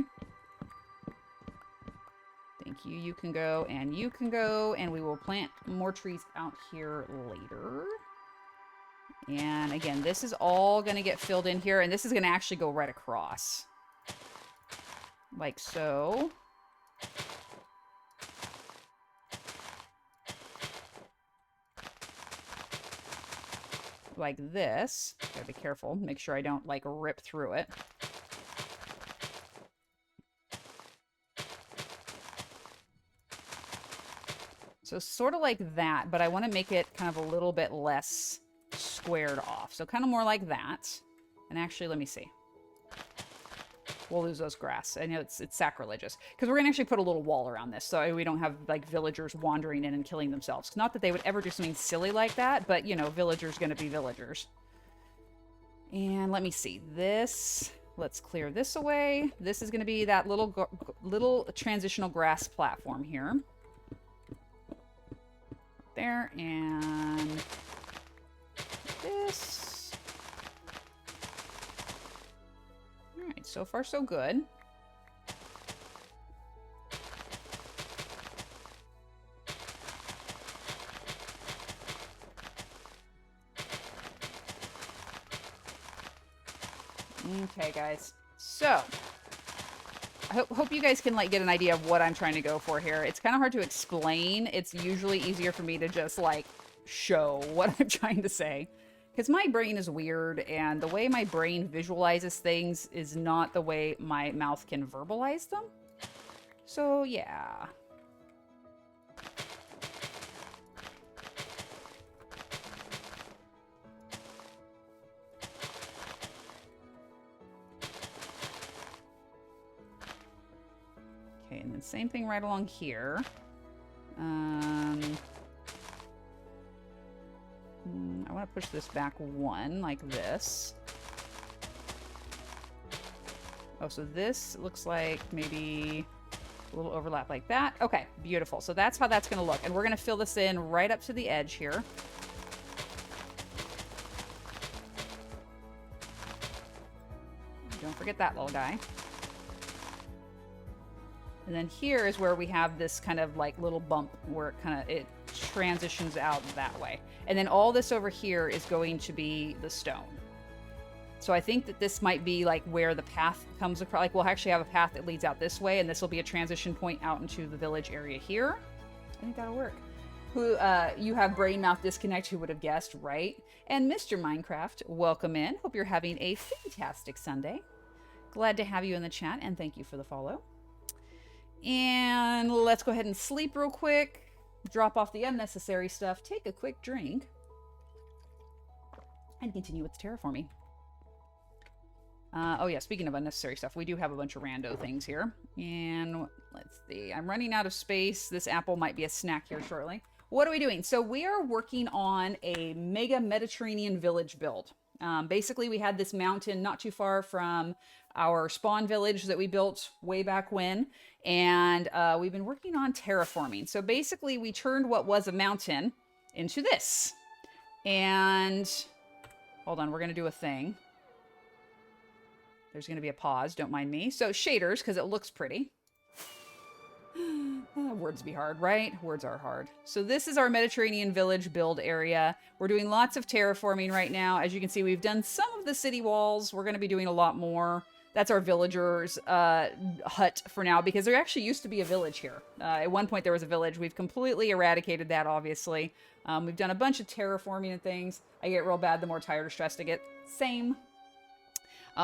S1: Thank you. You can go and you can go, and we will plant more trees out here later. And again, this is all going to get filled in here, and this is going to actually go right across. Like so. Like this. Gotta be careful. Make sure I don't like rip through it. So sort of like that, but I want to make it kind of a little bit less squared off. So kind of more like that. And actually, let me see. We'll lose those grass. I know it's sacrilegious. Because we're going to actually put a little wall around this so we don't have like villagers wandering in and killing themselves. Not that they would ever do something silly like that, but you know, villagers going to be villagers. And let me see. This, let's clear this away. This is going to be that little transitional grass platform here. There, and this. All right, so far so good. Okay, guys. So, I hope you guys can like get an idea of what I'm trying to go for here. It's kind of hard to explain. It's usually easier for me to just like show what I'm trying to say. Because my brain is weird, and the way my brain visualizes things is not the way my mouth can verbalize them. So, yeah. Okay, and then same thing right along here. I want to push this back one, like this. Oh, so this looks like maybe a little overlap like that. Okay, beautiful. So that's how that's going to look. And we're going to fill this in right up to the edge here. Don't forget that little guy. And then here is where we have this kind of like little bump where it transitions out that way. And then all this over here is going to be the stone. So I think that this might be like where the path comes across. Like we'll actually have a path that leads out this way, and this will be a transition point out into the village area here. I think that'll work. You have brain mouth disconnect, who would have guessed, right? And Mr. Minecraft, welcome in. Hope you're having a fantastic Sunday. Glad to have you in the chat, and thank you for the follow. And let's go ahead and sleep real quick. Drop off the unnecessary stuff. Take a quick drink. And continue with terraforming. Oh yeah, speaking of unnecessary stuff, we do have a bunch of rando things here. And let's see. I'm running out of space. This apple might be a snack here shortly. What are we doing? So we are working on a mega Mediterranean village build. Basically, we had this mountain not too far from our spawn village that we built way back when, and we've been working on terraforming. So basically, we turned what was a mountain into this. And hold on, we're going to do a thing. There's going to be a pause, don't mind me. So shaders, because it looks pretty. Words be hard, right? Words are hard. So this is our Mediterranean village build area. We're doing lots of terraforming right now. As you can see, we've done some of the city walls. We're going to be doing a lot more. That's our villagers' hut for now, because there actually used to be a village here. At one point there was a village. We've completely eradicated that, obviously. We've done a bunch of terraforming and things. I get real bad the more tired or stressed I get. Same.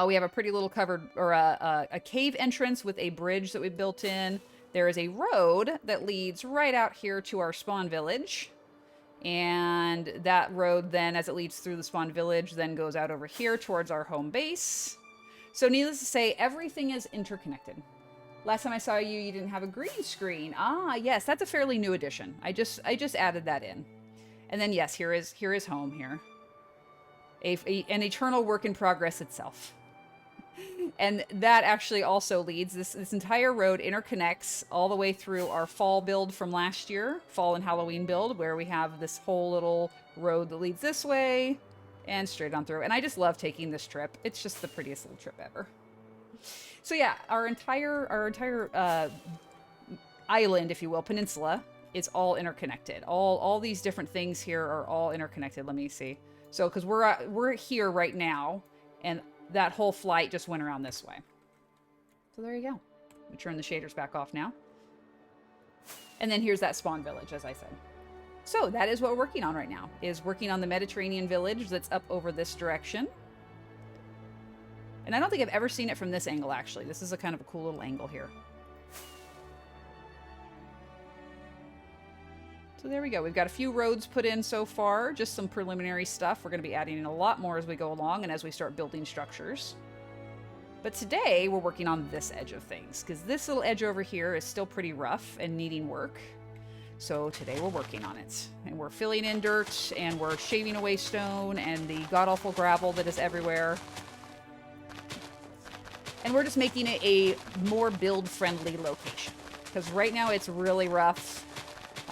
S1: We have a pretty little covered, or a cave entrance with a bridge that we built in. There is a road that leads right out here to our spawn village. And that road then, as it leads through the spawn village, then goes out over here towards our home base. So needless to say, everything is interconnected. Last time I saw you, you didn't have a green screen. Ah, yes, that's a fairly new addition. I just added that in. And then yes, here is home here. An eternal work in progress itself. And that actually also leads, this entire road interconnects all the way through our fall build from last year, fall and Halloween build, where we have this whole little road that leads this way and straight on through. And I just love taking this trip. It's just the prettiest little trip ever. So yeah, our entire island, if you will, peninsula, is all interconnected. All these different things here are all interconnected. Let me see. So, because we're here right now, and that whole flight just went around this way. So there you go. We turn the shaders back off now. And then here's that spawn village, as I said. So that is what we're working on right now, is working on the Mediterranean village that's up over this direction. And I don't think I've ever seen it from this angle, actually. This is a kind of a cool little angle here. So there we go. We've got a few roads put in so far, just some preliminary stuff. We're going to be adding in a lot more as we go along and as we start building structures. But today we're working on this edge of things, because this little edge over here is still pretty rough and needing work. So today we're working on it. And we're filling in dirt, and we're shaving away stone and the god-awful gravel that is everywhere. And we're just making it a more build-friendly location. Because right now it's really rough.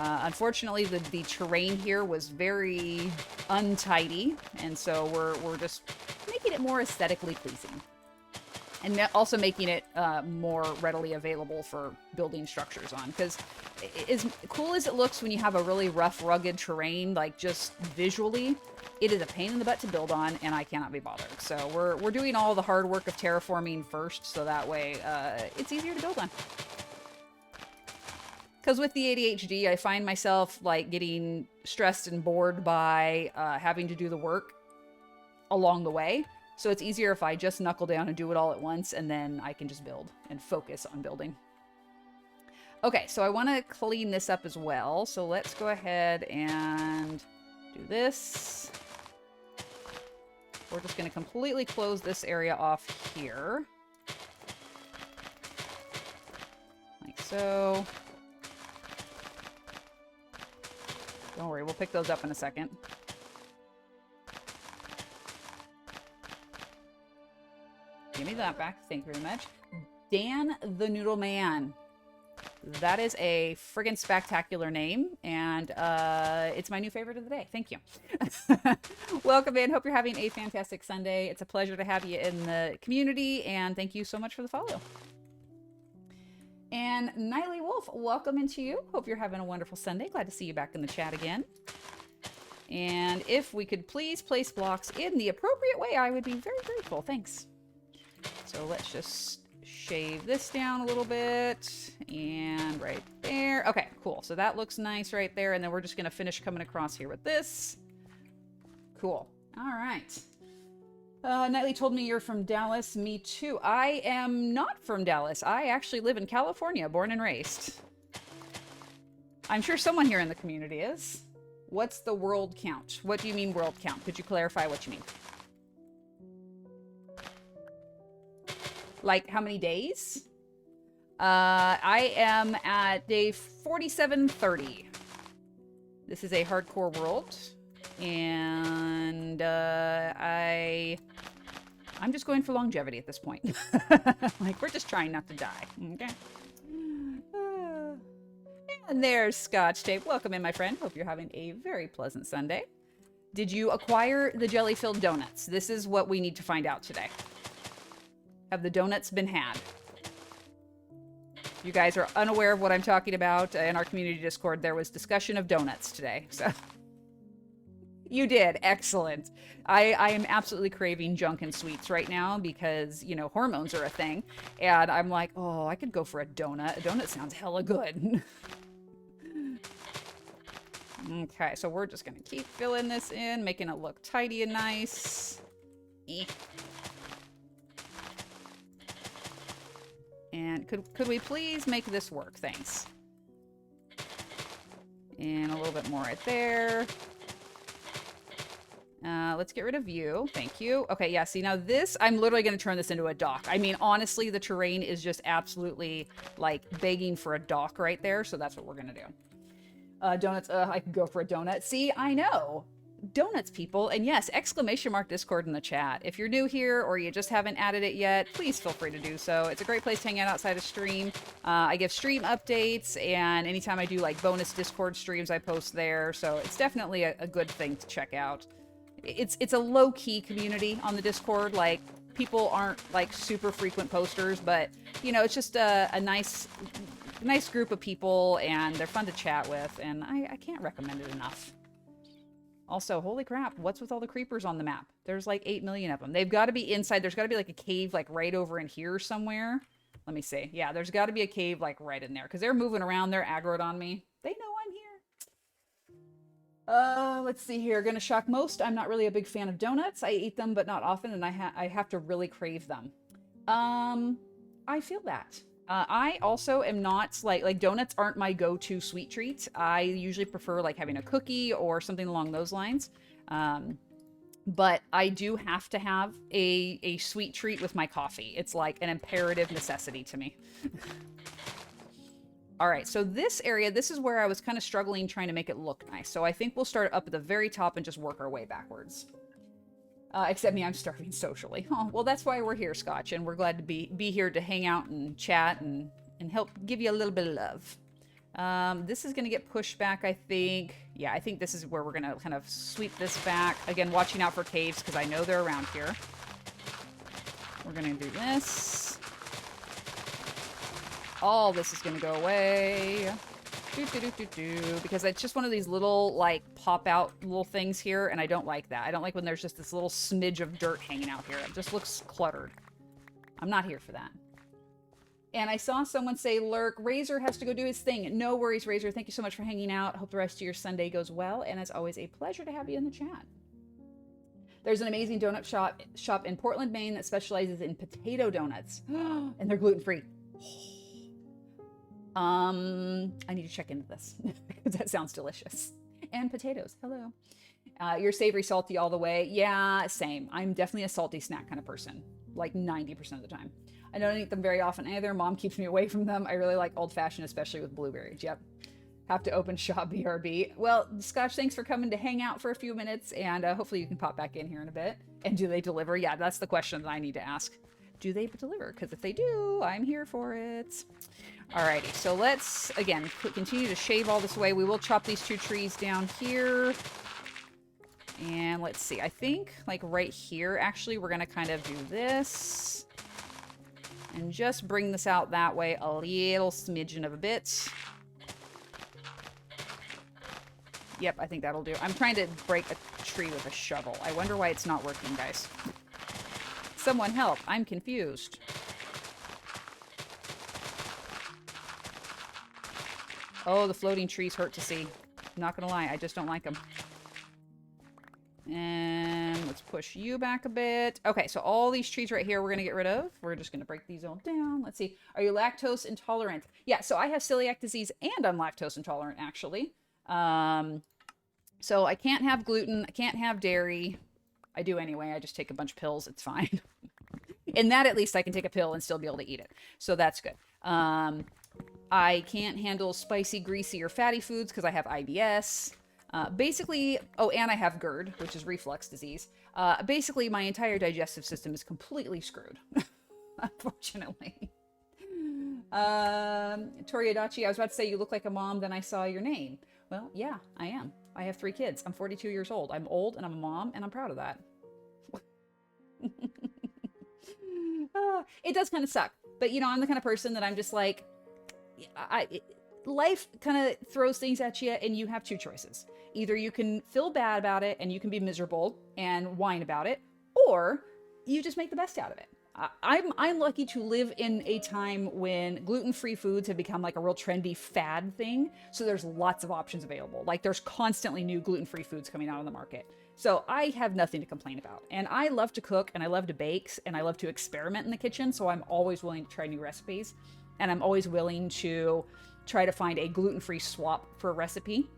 S1: Unfortunately, the terrain here was very untidy, and so we're just making it more aesthetically pleasing. And also making it more readily available for building structures on. Because as cool as it looks when you have a really rough, rugged terrain, like just visually, it is a pain in the butt to build on, and I cannot be bothered. So we're doing all the hard work of terraforming first, so that way it's easier to build on. Because with the ADHD, I find myself like getting stressed and bored by having to do the work along the way. So it's easier if I just knuckle down and do it all at once, and then I can just build and focus on building. Okay, so I want to clean this up as well. So let's go ahead and do this. We're just going to completely close this area off here. Like so. Don't worry, we'll pick those up in a second. Give me that back. Thank you very much. Dan the Noodle Man. That is a friggin' spectacular name, and it's my new favorite of the day. Thank you. Welcome in. Hope you're having a fantastic Sunday. It's a pleasure to have you in the community, and thank you so much for the follow. And Nightly Wolf, welcome into you. Hope you're having a wonderful Sunday. Glad to see you back in the chat again. And if we could please place blocks in the appropriate way, I would be very grateful. Thanks. So let's just shave this down a little bit. And right there. Okay, cool. So that looks nice right there. And then we're just going to finish coming across here with this. Cool. All right. Nightly told me you're from Dallas. Me too. I am not from Dallas. I actually live in California, born and raised. I'm sure someone here in the community is. What's the world count? What do you mean world count? Could you clarify what you mean? Like how many days? I am at day 4730. This is a hardcore world. And I'm just going for longevity at this point. Like, we're just trying not to die. Okay. And there's Scotch Tape. Welcome in, my friend. Hope you're having a very pleasant Sunday. Did you acquire the jelly-filled donuts? This is what we need to find out today. Have the donuts been had? If you guys are unaware of what I'm talking about, in our community Discord, there was discussion of donuts today. So You did. Excellent. I am absolutely craving junk and sweets right now because, you know, hormones are a thing. And I'm like, oh, I could go for a donut. A donut sounds hella good. Okay, so we're just going to keep filling this in, making it look tidy and nice. Eh. And could we please make this work? Thanks. And a little bit more right there. Let's get rid of you. Thank you. Okay, yeah, see, now this, I'm literally going to turn this into a dock. I mean, honestly, the terrain is just absolutely, like, begging for a dock right there, so that's what we're going to do. Donuts, I could go for a donut. See, I know. Donuts, people. And yes, exclamation mark Discord in the chat. If you're new here or you just haven't added it yet, please feel free to do so. It's a great place to hang out outside of stream. I give stream updates, and anytime I do, like, bonus Discord streams, I post there, so it's definitely a good thing to check out. It's a low-key community on the Discord. Like, people aren't, like, super frequent posters, but, you know, it's just a nice group of people, and they're fun to chat with, and I can't recommend it enough. Also, holy crap, what's with all the creepers on the map? There's like 8 million of them. They've got to be inside. There's got to be like a cave like right over in here somewhere. Let me see. Yeah, there's got to be a cave like right in there because they're moving around. They're aggroed on me. They know I'm here. Let's see here. Gonna shock most. I'm not really a big fan of donuts. I eat them, but not often, and I have to really crave them. I feel that. I also am not like donuts aren't my go-to sweet treat. I usually prefer like having a cookie or something along those lines. But I do have to have a sweet treat with my coffee. It's like an imperative necessity to me. All right, so this area, this is where I was kind of struggling trying to make it look nice. So I think we'll start up at the very top and just work our way backwards. Except me, I'm starving socially. Oh, well, that's why we're here, Scotch, and we're glad to be here to hang out and chat and help give you a little bit of love. This is going to get pushed back, I think. Yeah, I think this is where we're going to kind of sweep this back. Again, watching out for caves, because I know they're around here. We're going to do this. All this is going to go away. Because it's just one of these little, like, pop-out little things here, and I don't like that. I don't like when there's just this little smidge of dirt hanging out here. It just looks cluttered. I'm not here for that. And I saw someone say, Lurk, Razor has to go do his thing. No worries, Razor. Thank you so much for hanging out. Hope the rest of your Sunday goes well, and as always, a pleasure to have you in the chat. There's an amazing donut shop in Portland, Maine that specializes in potato donuts. And they're gluten-free. I need to check into this because that sounds delicious. And potatoes. Hello. You're savory, salty all the way. Yeah, same. I'm definitely a salty snack kind of person. Like 90% of the time. I don't eat them very often either. Mom keeps me away from them. I really like old fashioned, especially with blueberries. Yep. Have to open shop BRB. Well, Scotch, thanks for coming to hang out for a few minutes, and hopefully you can pop back in here in a bit. And do they deliver? Yeah, that's the question that I need to ask. Do they deliver? Because if they do, I'm here for it. Alrighty, so let's, again, continue to shave all this away. We will chop these two trees down here. And let's see, I think, like, right here, actually, we're going to kind of do this. And just bring this out that way a little smidgen of a bit. Yep, I think that'll do. I'm trying to break a tree with a shovel. I wonder why it's not working, guys. Someone help. I'm confused. Oh, the floating trees hurt to see. Not gonna lie, I just don't like them. And let's push you back a bit. Okay, so all these trees right here we're gonna get rid of. We're just gonna break these all down. Let's see. Are you lactose intolerant? Yeah, so I have celiac disease and I'm lactose intolerant, actually. So I can't have gluten. I can't have dairy. I do anyway. I just take a bunch of pills. It's fine. In that, at least, I can take a pill and still be able to eat it. So that's good. I can't handle spicy, greasy, or fatty foods because I have IBS. Basically, oh, and I have GERD, which is reflux disease. Basically, my entire digestive system is completely screwed, unfortunately. Toriadachi, I was about to say you look like a mom, then I saw your name. Well, yeah, I am. I have 3 kids. I'm 42 years old. I'm old, and I'm a mom, and I'm proud of that. It does kind of suck. But, you know, I'm the kind of person that I'm just like, life kind of throws things at you and you have two choices. Either you can feel bad about it and you can be miserable and whine about it, or you just make the best out of it. I'm lucky to live in a time when gluten-free foods have become like a real trendy fad thing. So there's lots of options available. Like there's constantly new gluten-free foods coming out on the market. So I have nothing to complain about. And I love to cook and I love to bake and I love to experiment in the kitchen. So I'm always willing to try new recipes. And I'm always willing to try to find a gluten-free swap for a recipe.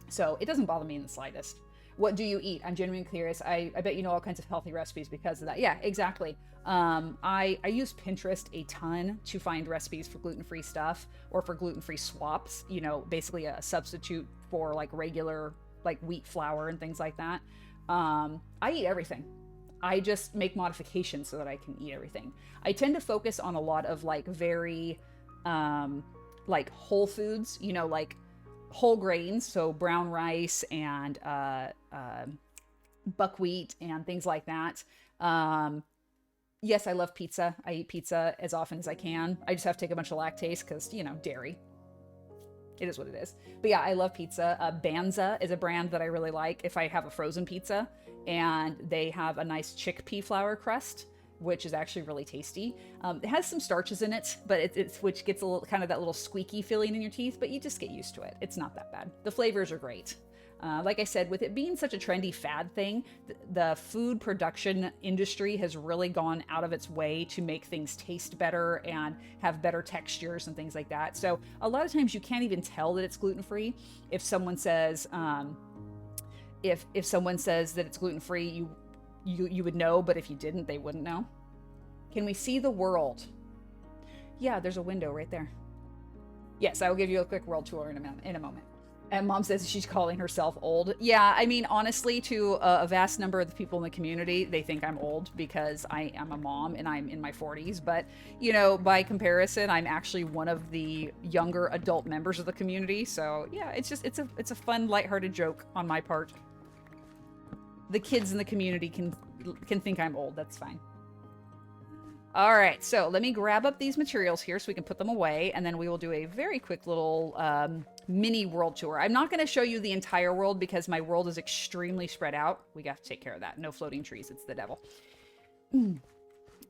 S1: So it doesn't bother me in the slightest. What do you eat? I'm genuinely curious. I bet you know all kinds of healthy recipes because of that. Yeah, exactly. I use Pinterest a ton to find recipes for gluten-free stuff or for gluten-free swaps, you know, basically a substitute for like regular like wheat flour and things like that. I eat everything. I just make modifications so that I can eat everything. I tend to focus on a lot of like very like whole foods, you know, like whole grains, so brown rice and buckwheat and things like that. Yes, I love pizza. I eat pizza as often as I can. I just have to take a bunch of lactase because, you know, dairy. It is what it is. But yeah, I love pizza. Banza is a brand that I really like if I have a frozen pizza and they have a nice chickpea flour crust, which is actually really tasty. It has some starches in it, but it's which gets a little kind of that little squeaky feeling in your teeth, but you just get used to it. It's not that bad. The flavors are great. Like I said, with it being such a trendy fad thing, the food production industry has really gone out of its way to make things taste better and have better textures and things like that. So a lot of times you can't even tell that it's gluten-free. If someone says, if someone says that it's gluten-free, you would know, but if you didn't, they wouldn't know. Can we see the world? Yeah, there's a window right there. Yes, I will give you a quick world tour in a moment. And Mom says she's calling herself old. Yeah, I mean, honestly, to a vast number of the people in the community, they think I'm old because I am a mom and I'm in my 40s. But, you know, by comparison, I'm actually one of the younger adult members of the community. So yeah, it's a fun, lighthearted joke on my part. The kids in the community can think I'm old. That's fine. All right, so let me grab up these materials here so we can put them away, and then we will do a very quick little mini world tour. I'm not going to show you the entire world because my world is extremely spread out. We got to take care of that. No floating trees. It's the devil.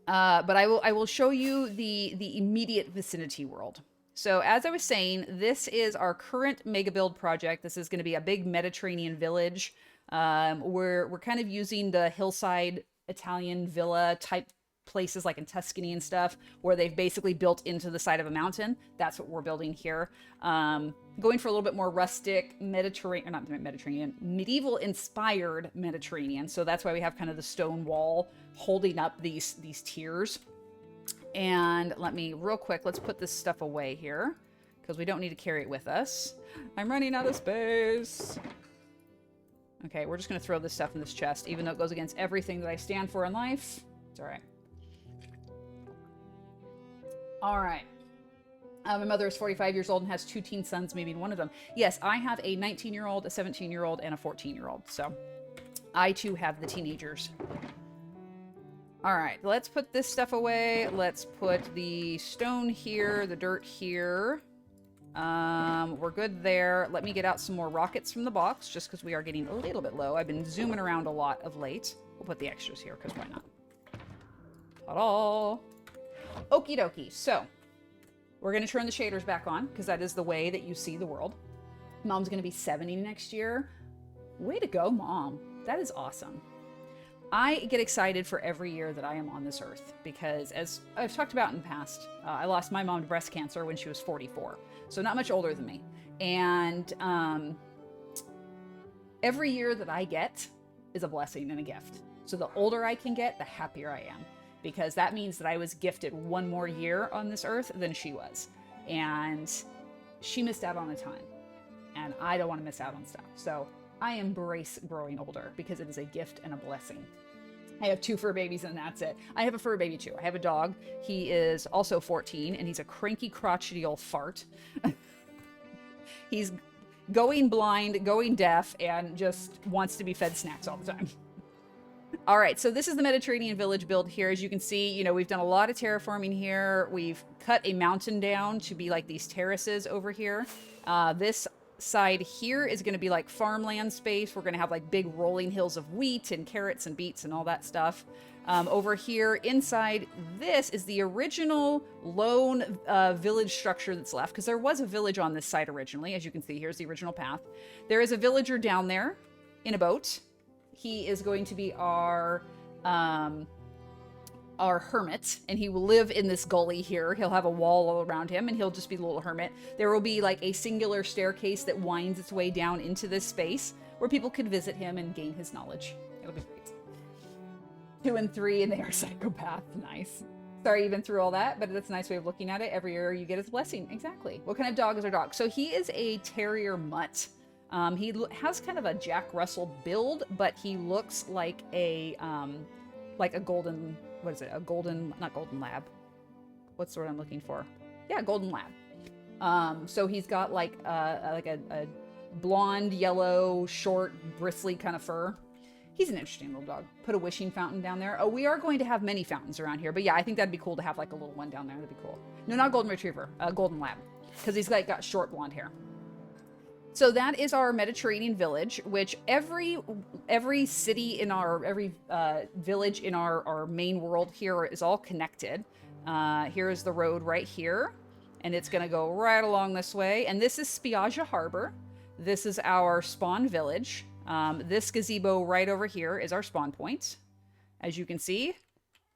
S1: But I will show you the immediate vicinity world. So as I was saying, this is our current mega build project. This is going to be a big Mediterranean village. We're kind of using the hillside Italian villa type places like in Tuscany and stuff where they've basically built into the side of a mountain. That's what we're building here. Going for a little bit more rustic medieval inspired Mediterranean. So that's why we have kind of the stone wall holding up these tiers. And let me real quick, let's put this stuff away here because we don't need to carry it with us. I'm running out of space. Okay, we're just going to throw this stuff in this chest, even though it goes against everything that I stand for in life. It's all right. All right. My mother is 45 years old and has 2 teen sons, maybe one of them. Yes, I have a 19-year-old, a 17-year-old, and a 14-year-old. So I, too, have the teenagers. All right, let's put this stuff away. Let's put the stone here, the dirt here. We're good there. Let me get out some more rockets from the box, just because we are getting a little bit low. I've been zooming around a lot of late. We'll put the extras here, because why not? Ta-da! Okie dokie. So, we're going to turn the shaders back on, because that is the way that you see the world. Mom's going to be 70 next year. Way to go, Mom. That is awesome. I get excited for every year that I am on this earth, because as I've talked about in the past, I lost my mom to breast cancer when she was 44. So not much older than me. And every year that I get is a blessing and a gift. So the older I can get, the happier I am. Because that means that I was gifted one more year on this earth than she was. And she missed out on a ton. And I don't want to miss out on stuff. So I embrace growing older because it is a gift and a blessing. I have 2 fur babies and that's it. I have a fur baby too. I have a dog. He is also 14 and he's a cranky, crotchety old fart. He's going blind, going deaf, and just wants to be fed snacks all the time. All right, so this is the Mediterranean village build here. As you can see, you know, we've done a lot of terraforming here. We've cut a mountain down to be like these terraces over here. This side here is going to be like farmland space. We're going to have like big rolling hills of wheat and carrots and beets and all that stuff. Over here inside, this is the original lone village structure that's left, because there was a village on this side originally. As you can see, here's the original path. There is a villager down there in a boat. He is going to be our hermit, and he will live in this gully here. He'll have a wall all around him, and he'll just be the little hermit. There will be like a singular staircase that winds its way down into this space where people could visit him and gain his knowledge. It'll be great. 2 and 3, and they are psychopath. Nice. Sorry even through all that, but that's a nice way of looking at it. Every year you get his blessing. Exactly. What kind of dog is our dog? So he is a terrier mutt. He has kind of a Jack Russell build, but he looks like a golden, what is it? A golden, not golden lab. What's the word I'm looking for? Yeah, golden lab. So he's got like a blonde, yellow, short, bristly kind of fur. He's an interesting little dog. Put a wishing fountain down there. Oh, we are going to have many fountains around here, but yeah, I think that'd be cool to have like a little one down there. That'd be cool. No, not golden retriever, golden lab, because he's like got short blonde hair. So that is our Mediterranean village, which every city in every village in our main world here is all connected. Here is the road right here, and it's going to go right along this way. And this is Spiaggia Harbor. This is our spawn village. This gazebo right over here is our spawn point. As you can see,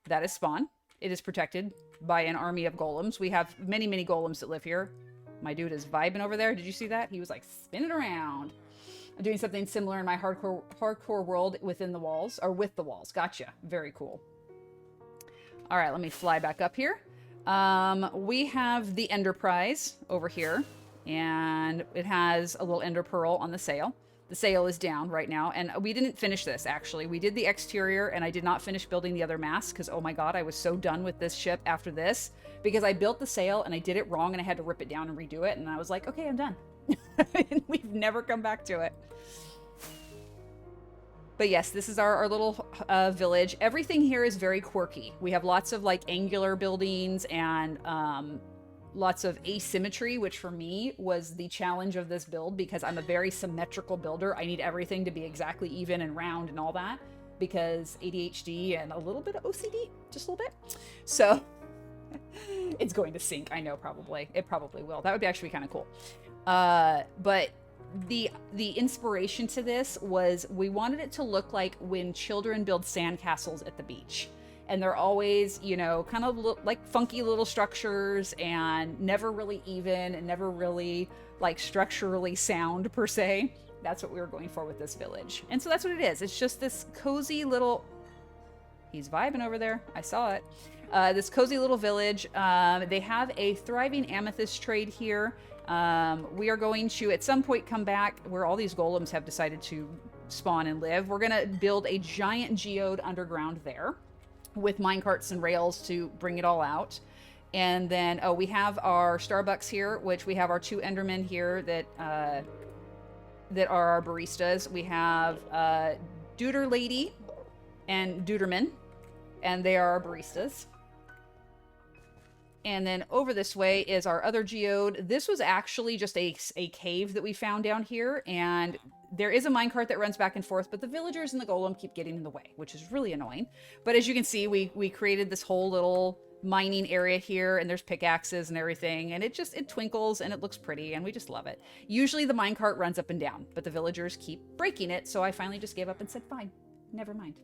S1: that is spawn. It is protected by an army of golems. We have many, many golems that live here. My dude is vibing over there. Did you see that? He was like spinning around. I'm doing something similar in my hardcore world within the walls, or with the walls. Gotcha. Very cool. All right, let me fly back up here. We have the Enterprise over here, and it has a little ender pearl on the sail. The sail is down right now, and we didn't finish this, actually. We did the exterior, and I did not finish building the other mast, because, oh my god, I was so done with this ship after this, because I built the sail, and I did it wrong, and I had to rip it down and redo it, and I was like, okay, I'm done. And we've never come back to it. But yes, this is our little village. Everything here is very quirky. We have lots of, like, angular buildings, and lots of asymmetry, which for me was the challenge of this build, because I'm a very symmetrical builder. I need everything to be exactly even and round and all that, because ADHD and a little bit of OCD, just a little bit. So it's going to sink, I know, probably. It probably will. That would be actually kind of cool. But the inspiration to this was, we wanted it to look like when children build sandcastles at the beach. And they're always, you know, kind of like funky little structures, and never really even, and never really like structurally sound per se. That's what we were going for with this village. And so that's what it is. It's just this cozy little, he's vibing over there. I saw it. This cozy little village. They have a thriving amethyst trade here. We are going to at some point come back where all these golems have decided to spawn and live. We're going to build a giant geode underground there, with minecarts and rails to bring it all out. And then, oh, we have our Starbucks here, which we have our 2 Endermen here that are our baristas. We have Duder Lady and Duderman, and they are our baristas. And then over this way is our other geode. This was actually just a cave that we found down here, and there is a minecart that runs back and forth, but the villagers and the golem keep getting in the way, which is really annoying. But as you can see, we created this whole little mining area here, and there's pickaxes and everything, and it twinkles and it looks pretty, and we just love it. Usually the minecart runs up and down, but the villagers keep breaking it, so I finally just gave up and said, fine, never mind.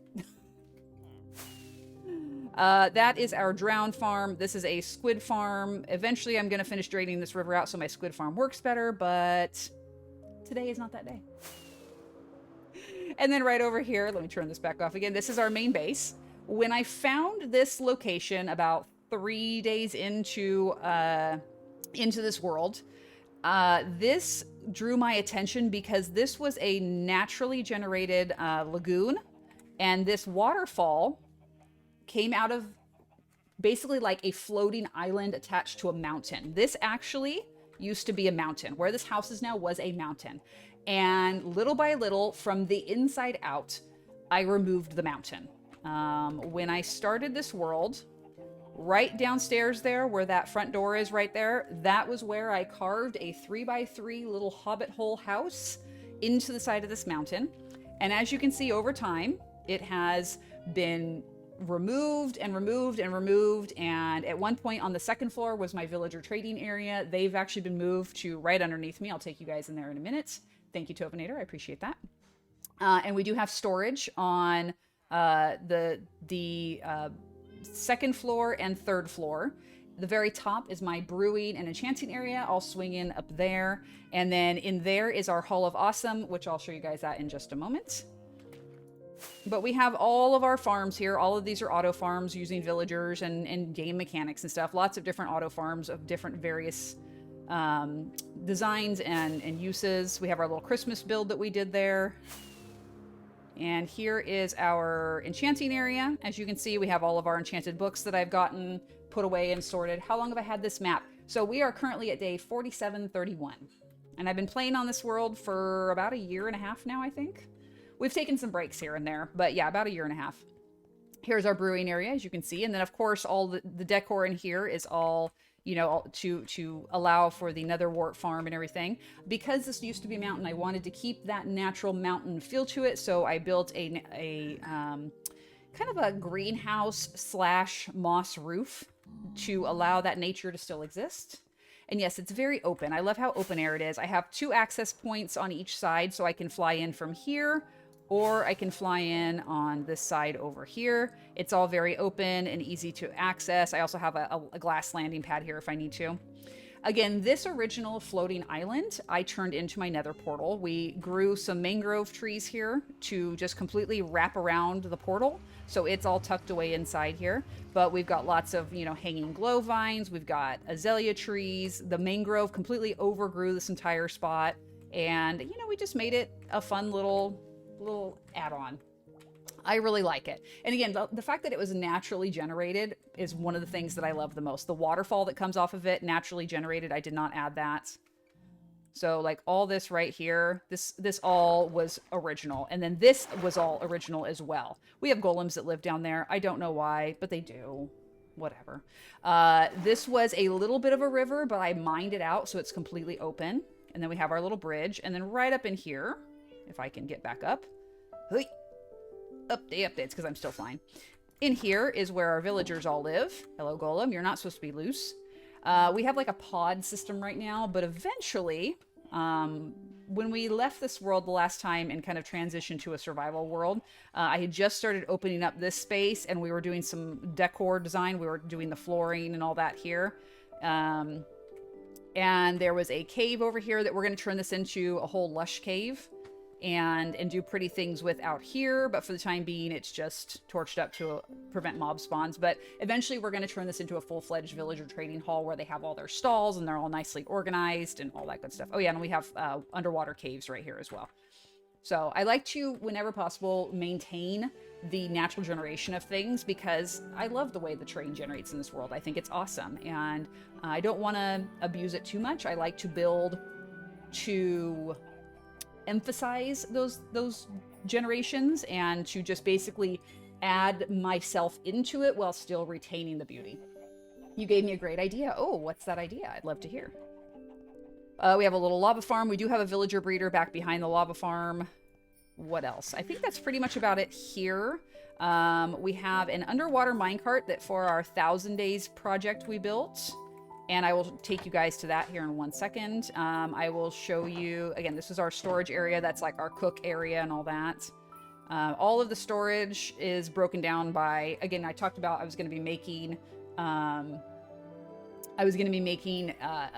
S1: That is our drown farm. This is a squid farm. Eventually I'm going to finish draining this river out so my squid farm works better, but today is not that day. And then right over here, let me turn this back off again. This is our main base. When I found this location about 3 days into this world, this drew my attention because this was a naturally generated lagoon, and this waterfall came out of basically like a floating island attached to a mountain. This actually used to be a mountain. Where this house is now was a mountain. And little by little, from the inside out, I removed the mountain. When I started this world, right downstairs there, where that front door is right there, that was where I carved a 3x3 little hobbit hole house into the side of this mountain. And as you can see over time, it has been removed and removed and removed. And at one point on the second floor was my villager trading area. They've actually been moved to right underneath me. I'll take you guys in there in a minute. Thank you, Tovinator. I appreciate that. And we do have storage on the second floor and third floor. The very top is my brewing and enchanting area. I'll swing in up there. And then in there is our Hall of Awesome, which I'll show you guys that in just a moment. But we have all of our farms here. All of these are auto farms using villagers and game mechanics and stuff. Lots of different auto farms of different various designs and uses. We have our little Christmas build that we did there. And here is our enchanting area. As you can see, we have all of our enchanted books that I've gotten put away and sorted. How long have I had this map? So we are currently at day 4731. And I've been playing on this world for about a year and a half now, I think. We've taken some breaks here and there, but yeah, about a year and a half. Here's our brewing area, as you can see. And then, of course, all the decor in here is all, you know, to allow for the netherwort farm and everything. Because this used to be a mountain, I wanted to keep that natural mountain feel to it. So I built a kind of a greenhouse / moss roof to allow that nature to still exist. And yes, it's very open. I love how open air it is. I have 2 access points on each side, so I can fly in from here, or I can fly in on this side over here. It's all very open and easy to access. I also have a glass landing pad here if I need to. Again, this original floating island I turned into my nether portal. We grew some mangrove trees here to just completely wrap around the portal. So it's all tucked away inside here. But we've got lots of, you know, hanging glow vines. We've got azalea trees. The mangrove completely overgrew this entire spot. And, you know, we just made it a fun little add-on. I really like it. And again, the fact that it was naturally generated is one of the things that I love the most. The waterfall that comes off of it, naturally generated. I did not add that. So like all this right here, this all was original. And then this was all original as well. We have golems that live down there. I don't know why, but they do. Whatever. This was a little bit of a river, but I mined it out so it's completely open. And then we have our little bridge. And then right up in here, if I can get back up. Updates because I'm still flying. In here is where our villagers all live. Hello, golem. You're not supposed to be loose. We have like a pod system right now, but eventually, when we left this world the last time and kind of transitioned to a survival world, I had just started opening up this space and we were doing some decor design. We were doing the flooring and all that here. And there was a cave over here that we're going to turn this into a whole lush cave. And do pretty things with out here, but for the time being, it's just torched up to prevent mob spawns. But eventually, we're going to turn this into a full-fledged villager trading hall where they have all their stalls and they're all nicely organized and all that good stuff. Oh yeah, and we have underwater caves right here as well. So I like to, whenever possible, maintain the natural generation of things because I love the way the terrain generates in this world. I think it's awesome, and I don't want to abuse it too much. I like to build to emphasize those generations and to just basically add myself into it while still retaining the beauty. You gave me a great idea. Oh, what's that idea? I'd love to hear. We have a little lava farm. We do have a villager breeder back behind the lava farm. What else? I think that's pretty much about it here. We have an underwater minecart that for our 1,000 days project we built. And I will take you guys to that here in 1 second. I will show you, again, this is our storage area. That's like our cook area and all that. All of the storage is broken down by, again, I talked about I was going to be making, a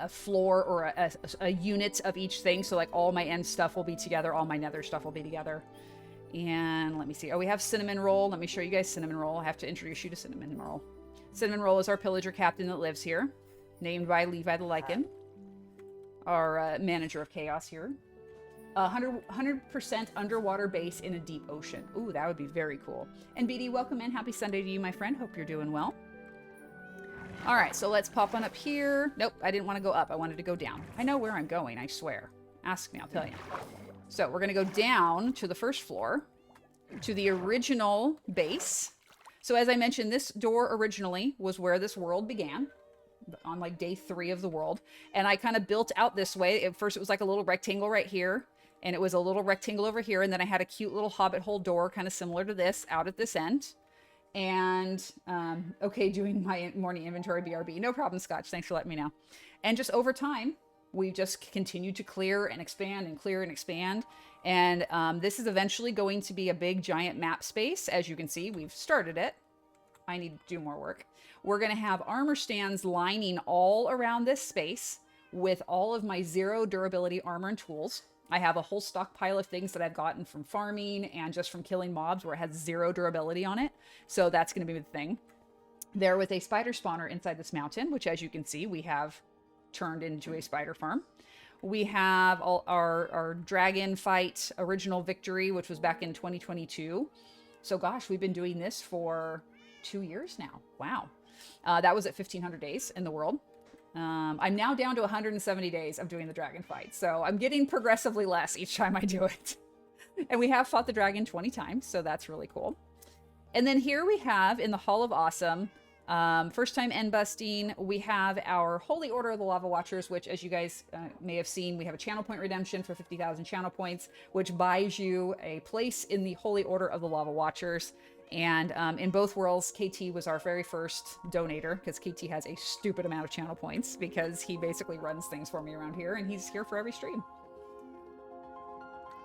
S1: floor or a unit of each thing. So like all my end stuff will be together. All my nether stuff will be together. And let me see. Oh, we have Cinnamon Roll. Let me show you guys Cinnamon Roll. I have to introduce you to Cinnamon Roll. Cinnamon Roll is our pillager captain that lives here. Named by Levi the Lycan, our manager of chaos here. 100% underwater base in a deep ocean. Ooh, that would be very cool. And BD, welcome in. Happy Sunday to you, my friend. Hope you're doing well. All right, so let's pop on up here. Nope, I didn't want to go up. I wanted to go down. I know where I'm going, I swear. Ask me, I'll tell you. So we're going to go down to the first floor. to the original base. So as I mentioned, this door originally was where this world began, on like day 3 of the world. And I kind of built out this way. At first it was like a little rectangle right here, and it was a little rectangle over here. And then I had a cute little hobbit hole door, kind of similar to this, out at this end. And, okay, doing my morning inventory, BRB. No problem, Scotch. Thanks for letting me know. And just over time, we just continued to clear and expand and clear and expand. And this is eventually going to be a big giant map space. As you can see, we've started it. I need to do more work. We're going to have armor stands lining all around this space with all of my 0 durability armor and tools. I have a whole stockpile of things that I've gotten from farming and just from killing mobs where it has 0 durability on it. So that's going to be the thing. There with a spider spawner inside this mountain, which as you can see, we have turned into a spider farm. We have all our dragon fight original victory, which was back in 2022. So gosh, we've been doing this for 2 years now. Wow. That was at 1,500 days in the world. I'm now down to 170 days of doing the dragon fight. So I'm getting progressively less each time I do it. And we have fought the dragon 20 times. So that's really cool. And then here we have in the Hall of Awesome, first time end busting, we have our Holy Order of the Lava Watchers, which as you guys may have seen, we have a channel point redemption for 50,000 channel points, which buys you a place in the Holy Order of the Lava Watchers. And in both worlds, KT was our very first donator, because KT has a stupid amount of channel points because he basically runs things for me around here, and he's here for every stream.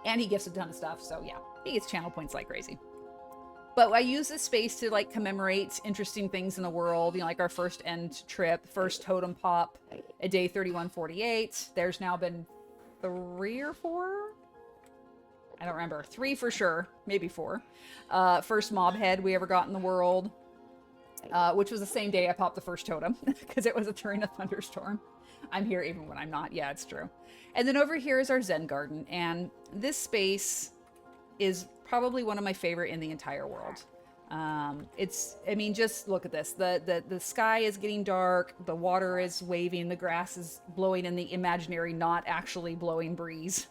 S1: And he gifts a ton of stuff, so yeah, he gets channel points like crazy. But I use this space to like commemorate interesting things in the world, you know, like our first end trip, first totem pop at day 3148. There's now been 3 or 4? I don't remember. 3 for sure, maybe 4. First mob head we ever got in the world, which was the same day I popped the first totem because it was during a thunderstorm. I'm here even when I'm not. Yeah, it's true. And then over here is our Zen garden. And this space is probably one of my favorite in the entire world. I mean, just look at this. The sky is getting dark. The water is waving. The grass is blowing in the imaginary, not actually blowing breeze.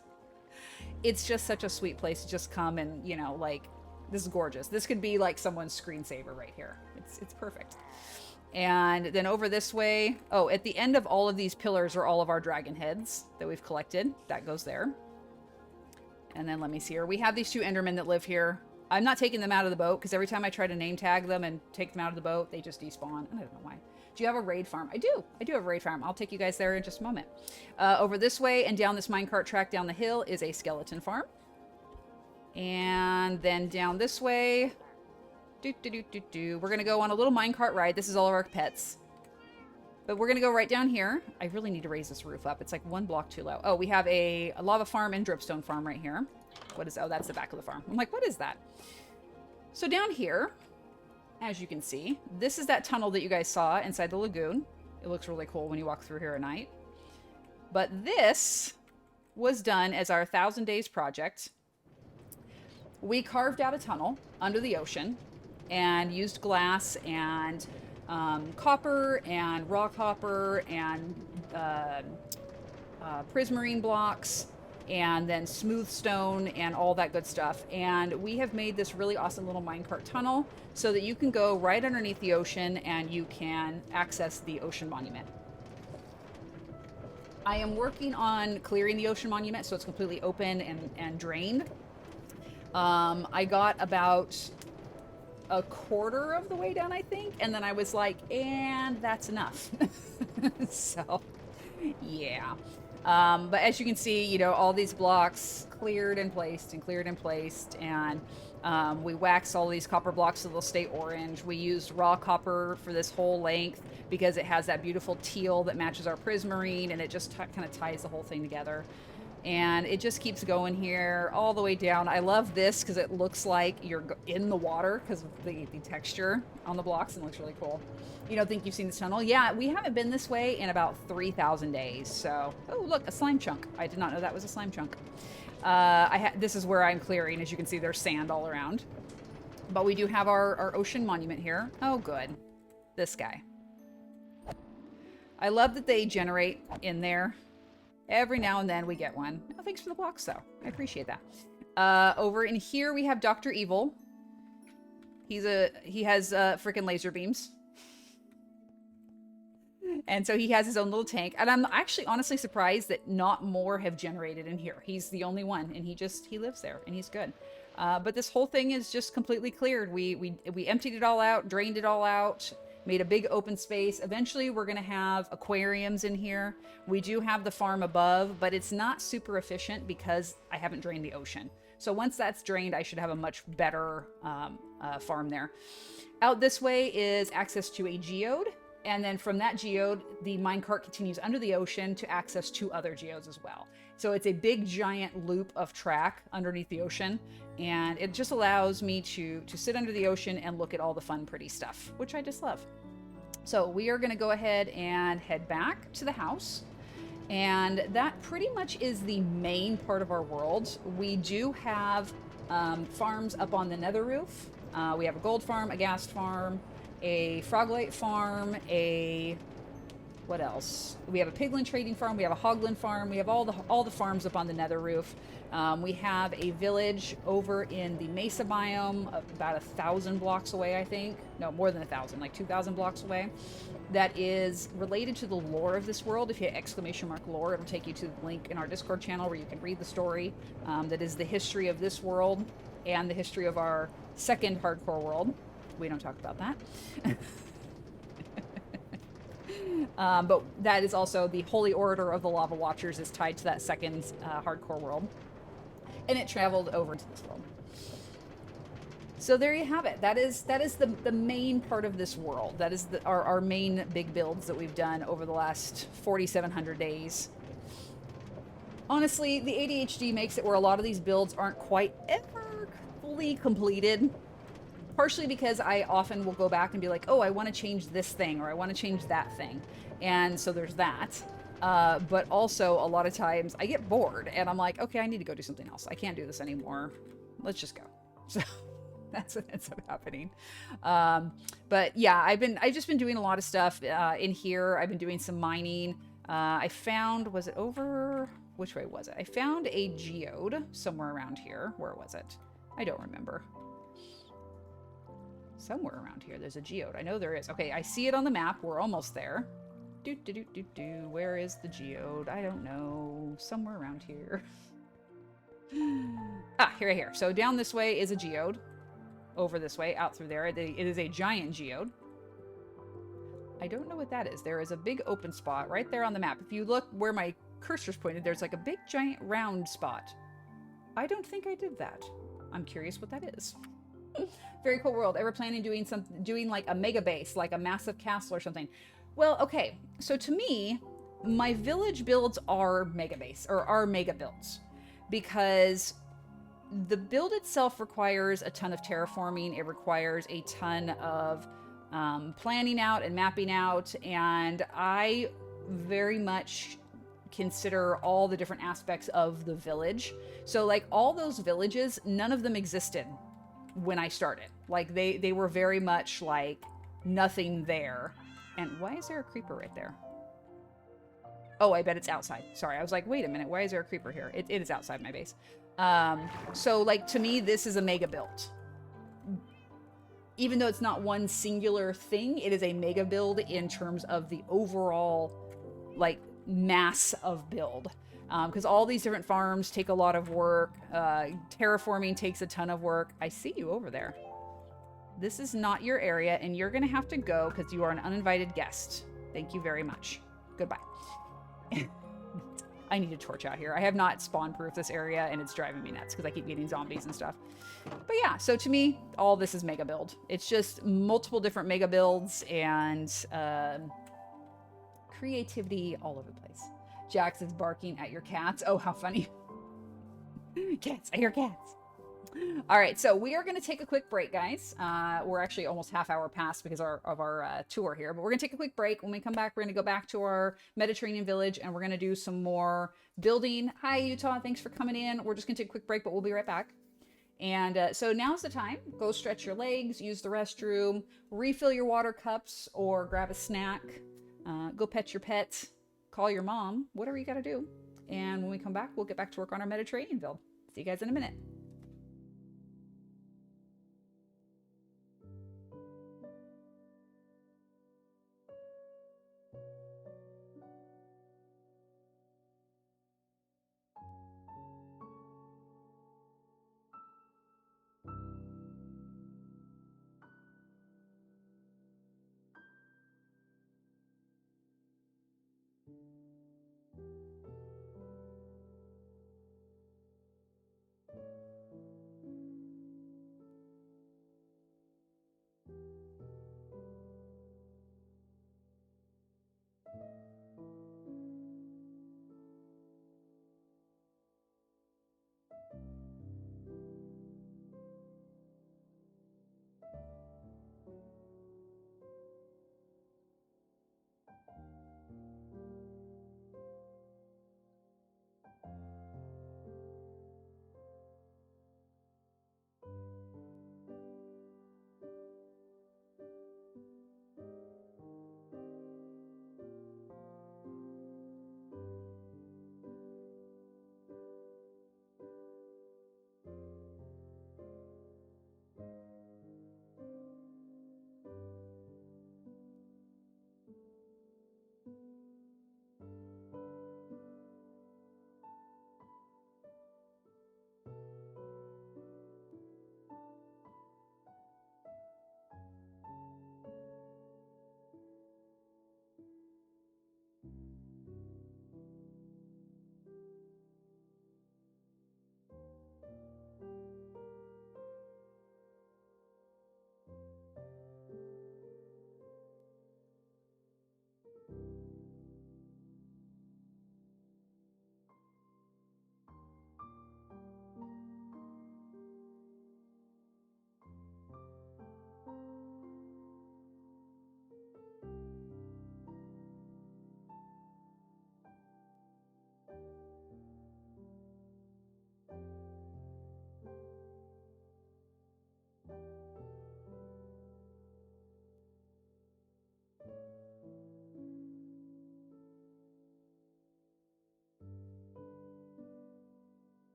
S1: It's just such a sweet place to just come and, you know, like, this is gorgeous. This could be like someone's screensaver right here. It's perfect. And then over this way, oh, at the end of all of these pillars are all of our dragon heads that we've collected. That goes there. And then let me see here. We have these 2 Endermen that live here. I'm not taking them out of the boat because every time I try to name tag them and take them out of the boat, they just despawn. I don't know why. Do you have a raid farm? I do. I do have a raid farm. I'll take you guys there in just a moment. Over this way and down this minecart track down the hill is a skeleton farm. And then down this way, we're going to go on a little minecart ride. This is all of our pets. But we're going to go right down here. I really need to raise this roof up. It's like 1 block too low. Oh, we have a lava farm and dripstone farm right here. What is, oh, that's the back of the farm. I'm like, what is that? So down here, as you can see, this is that tunnel that you guys saw inside the lagoon. It looks really cool when you walk through here at night. But this was done as our 1,000 Days project. We carved out a tunnel under the ocean and used glass and copper and raw copper and prismarine blocks and then smooth stone and all that good stuff. And we have made this really awesome little minecart tunnel so that you can go right underneath the ocean and you can access the ocean monument. I am working on clearing the ocean monument so it's completely open and drained. I got about a quarter of the way down, I think, and then I was like, and that's enough. So, yeah. But as you can see, you know, all these blocks cleared and placed and cleared and placed, and we waxed all these copper blocks so they'll stay orange. We used raw copper for this whole length because it has that beautiful teal that matches our prismarine, and it just kind of ties the whole thing together. And it just keeps going here all the way down. I love this because it looks like you're in the water because of the texture on the blocks, and it looks really cool. You don't think you've seen this tunnel? Yeah, we haven't been this way in about 3,000 days. So, oh, look, a slime chunk. I did not know that was a slime chunk. This is where I'm clearing. As you can see, there's sand all around. But we do have our ocean monument here. Oh, good. This guy. I love that they generate in there. Every now and then we get one. Oh, thanks for the blocks, though. I appreciate that. Over in here we have Dr. Evil. He has freaking laser beams. And so he has his own little tank. And I'm actually honestly surprised that not more have generated in here. He's the only one, and he lives there, and he's good. But this whole thing is just completely cleared. We emptied it all out, drained it all out, made a big open space. Eventually we're going to have aquariums in here. We do have the farm above, but it's not super efficient because I haven't drained the ocean. So once that's drained, I should have a much better farm there. Out this way is access to a geode. And then from that geode, the minecart continues under the ocean to access 2 other geodes as well. So it's a big giant loop of track underneath the ocean. And it just allows me to sit under the ocean and look at all the fun, pretty stuff, which I just love. So we are going to go ahead and head back to the house. And that pretty much is the main part of our world. We do have farms up on the nether roof. We have a gold farm, a ghast farm, a froglite farm, what else? We have a piglin trading farm, we have a hoglin farm, we have all the farms up on the nether roof. We have a village over in the mesa biome, about 1,000 blocks away, I think. No, more than 1,000, like 2,000 blocks away. That is related to the lore of this world. If you hit ! Lore, it'll take you to the link in our Discord channel where you can read the story. That is the history of this world and the history of our second hardcore world. We don't talk about that. But that is also the Holy Order of the Lava Watchers is tied to that second hardcore world. And it traveled over to this world. So there you have it. That is the main part of this world. That is our main big builds that we've done over the last 4,700 days. Honestly, the ADHD makes it where a lot of these builds aren't quite ever fully completed. Partially because I often will go back and be like, oh, I want to change this thing, or I want to change that thing. And so there's that. But also a lot of times I get bored and I'm like, okay, I need to go do something else. I can't do this anymore. Let's just go. So that's what ends up happening. But yeah, I've just been doing a lot of stuff in here. I've been doing some mining. I found, was it over? Which way was it? I found a geode somewhere around here. Where was it? I don't remember. Somewhere around here, there's a geode. I know there is. Okay, I see it on the map. We're almost there. Where is the geode? I don't know. Somewhere around here. Ah, here. So down this way is a geode. Over this way, out through there. It is a giant geode. I don't know what that is. There is a big open spot right there on the map. If you look where my cursor's pointed, there's like a big giant round spot. I don't think I did that. I'm curious what that is. Very cool world. Ever planning doing like a mega base, like a massive castle or something? Well, okay. So to me, my village builds are mega base or are mega builds because the build itself requires a ton of terraforming. It requires a ton of planning out and mapping out. And I very much consider all the different aspects of the village. So like all those villages, none of them existed when I started. Like they were very much like nothing there. And why is there a creeper right there? Oh, I bet it's outside. Sorry, I was like, wait a minute, why is there a creeper here? It is outside my base. So like to me, this is a mega build. Even though it's not one singular thing, it is a mega build in terms of the overall like mass of build. Because all these different farms take a lot of work. Terraforming takes a ton of work. I see you over there. This is not your area, and you're going to have to go because you are an uninvited guest. Thank you very much. Goodbye. I need a torch out here. I have not spawn-proofed this area, and it's driving me nuts because I keep getting zombies and stuff. But yeah, so to me, all this is mega build. It's just multiple different mega builds and creativity all over the place. Jax is barking at your cats. Oh, how funny. Cats, I hear cats. All right, so we are going to take a quick break, guys. We're actually almost half hour past because of our tour here, but we're going to take a quick break. When we come back, we're going to go back to our Mediterranean village and we're going to do some more building. Hi, Utah. Thanks for coming in. We're just going to take a quick break, but we'll be right back. And so now's the time. Go stretch your legs, use the restroom, refill your water cups, or grab a snack. Go pet your pets. Call your mom, whatever you got to do. And when we come back, we'll get back to work on our Mediterranean build. See you guys in a minute.